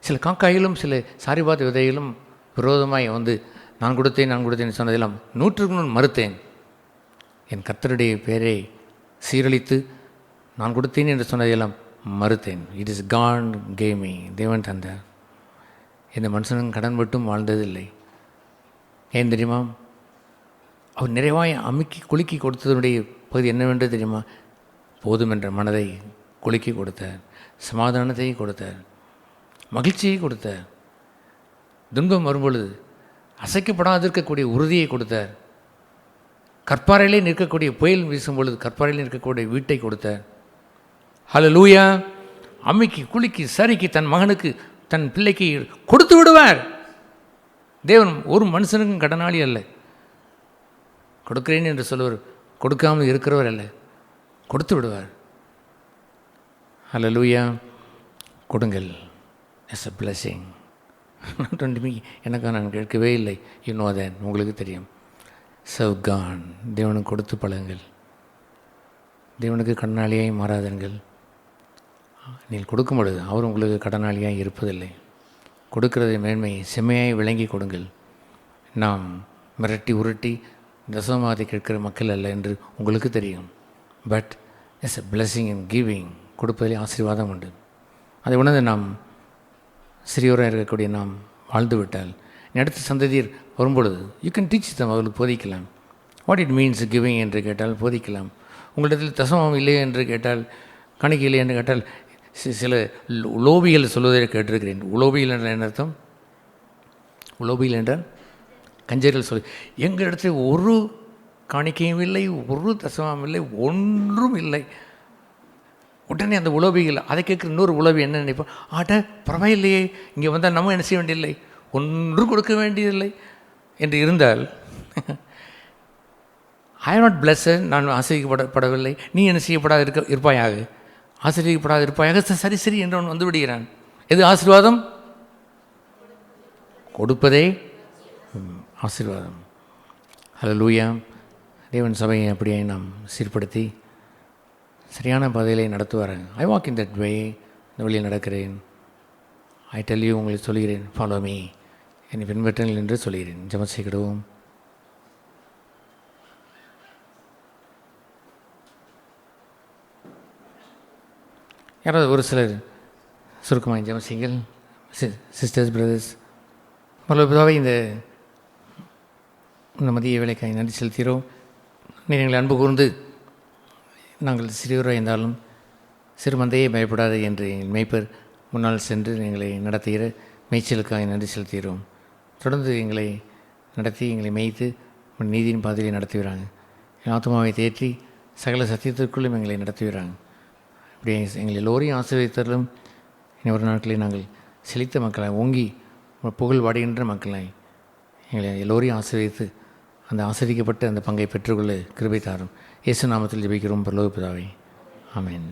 சில காக்காயிலும் சில சாரிபாத் விதையிலும் விரோதமாய் வந்து நான் கொடுத்தேன் சொன்னதெல்லாம் 100% மறுத்தேன். என் கர்த்தருடைய பெயரை சீரழித்து நான் கொடுத்தேன் என்று சொன்னதெல்லாம் மறுத்தேன். It is God gave me. தேவன் தந்தார். இந்த மனுஷனும் கடன் மட்டும் வாழ்ந்ததில்லை. ஏன் தெரியுமா? அவர் நிறைவாய் அமுக்கி குலுக்கி கொடுத்ததனுடைய பகுதி என்னவென்று தெரியுமா? போதும் என்ற மனதை குலுக்கி கொடுத்தார், சமாதானத்தை கொடுத்தார், மகிழ்ச்சியை கொடுத்தார். துன்பம் வரும்பொழுது அசைக்கப்படாதிருக்கக்கூடிய உறுதியை கொடுத்தார். கற்பாறையிலே நிற்கக்கூடிய புயல் வீசும் பொழுது கற்பாறையிலே நிற்கக்கூடிய வீட்டை கொடுத்தார். ஹல்லேலூயா! அம்மிக்கு குலுக்கி சரிக்கு தன் மகனுக்கு தன் பிள்ளைக்கு கொடுத்து விடுவார். தேவன் ஒரு மனுஷனுக்கும் கடனாளி அல்ல. கொடுக்கிறேன் என்று சொல்லுவார், கொடுக்காமல் இருக்கிறவர் அல்ல, கொடுத்து விடுவார். ஹல்லேலூயா! கொடுங்கள். It's a blessing. எனக்கு நான் கேட்கவே இல்லை. that உங்களுக்கு தெரியும். Serve God. தேவனுக்கு கொடுத்து பழகுங்கள். தேவனுக்கு கடனாளியாய் மாறாதீர்கள். நீங்கள் கொடுக்கும் பொழுது அவர் உங்களுக்கு கடனாளியாய் இருப்பதில்லை. கொடுக்கிறதை மேன்மை செம்மையாய் விளங்கி கொடுங்கள். நாம் மிரட்டி உருட்டி தசமத்தை கேட்கிற மக்கள் அல்ல என்று உங்களுக்கு தெரியும். But it's a blessing in giving. கொடுப்பதிலே ஆசீர்வாதம் உண்டு. அதை உணர்ந்து நாம் சிறியோராக இருக்கக்கூடிய நாம் வாழ்ந்து விட்டால் அடுத்த சந்ததியர் வரும்பொழுது யூ கேன் டீச் தம். அவர்களுக்கு போதிக்கலாம். வாட் இட் மீன்ஸ் கிவிங் என்று கேட்டால் போதிக்கலாம். உங்களிடத்தில் தசமம் இல்லை என்று கேட்டால், கணக்கு இல்லை என்று கேட்டால், சில உலோபிகள் சொல்வதை கேட்டிருக்கிறேன். உலோபிகள் என்ற என்ன அர்த்தம்? உலோபிகள் என்றால் கஞ்சர்கள் சொல்லு, எங்கள் இடத்துல ஒரு காணிக்கையும் இல்லை, ஒரு தசமம் இல்லை, ஒன்றும் இல்லை. உடனே அந்த உலோபிகள் அதை கேட்குற இன்னொரு உலோபி என்ன நினைப்போம்? பரவாயில்லையே, இங்கே வந்தால் நம்ம என்ன செய்ய வேண்டியதில்லை, ஒன்றும் கொடுக்க வேண்டியதில்லை என்று இருந்தால் ஐ ஆம் நாட் பிளஸ்ஸட். நான் ஆசிரியப்படவில்லை, நீ என்ன செய்யப்படாது இருப்பாயாக, ஆசிரியப்படாது இருப்பாயாக. சரி என்று அவன் வந்து விடுகிறான். எது ஆசீர்வாதம்? கொடுப்பதே ஆசீர்வாதம். ஹல்லேலூயா! தேவன் சபையை அப்படியே நாம் சீர்படுத்தி சரியான பாதையிலே நடத்துவார். I walk in that way. இந்த வழியில் நடக்கிறேன். ஐ டெல் யூ, உங்களுக்கு சொல்கிறேன், ஃபாலோ மீ, என்னை பின்பற்றுங்கள் என்று சொல்கிறேன். ஜெபம் செய்கிறோம். யாராவது ஒரு சிலர் சுருக்கமாக ஜெபம் செய்யுங்கள். Sisters, brothers. முதலாவது இந்த மதிய வேலைக்காய் நன்றி செலுத்துகிறோம். நீங்கள் அன்பு கூர்ந்து நாங்கள் சிறியோராக இருந்தாலும் சிறு மந்தையே பயப்படாது என்று எங்கள் மேய்ப்பர் முன்னால் சென்று எங்களை நடத்துகிற மேய்ச்சலுக்காக நன்றி செலுத்துகிறோம். தொடர்ந்து எங்களை நடத்தி எங்களை மேய்த்து நீதியின் பாதையை நடத்துகிறாங்க. என் ஆத்மாவை தேற்றி சகல சத்தியத்திற்குள்ளும் எங்களை நடத்துகிறாங்க. அப்படியே எங்களை எல்லோரையும் ஆசீர்வதித்தாலும் இன்னொரு நாட்களில் நாங்கள் செழித்த மக்களாய் ஓங்கி புகழ் வாடுகின்ற மக்களாய் எங்களை எல்லோரையும் ஆசீர்வதித்து அந்த ஆசீர்வதிக்கப்பட்ட அந்த பங்கை பெற்றுக்கொள்ள கிருபை தாரும். இயேசு நாமத்தில் ஜெபிக்கிறோம் பரலோக பிதாவே. ஆமென்.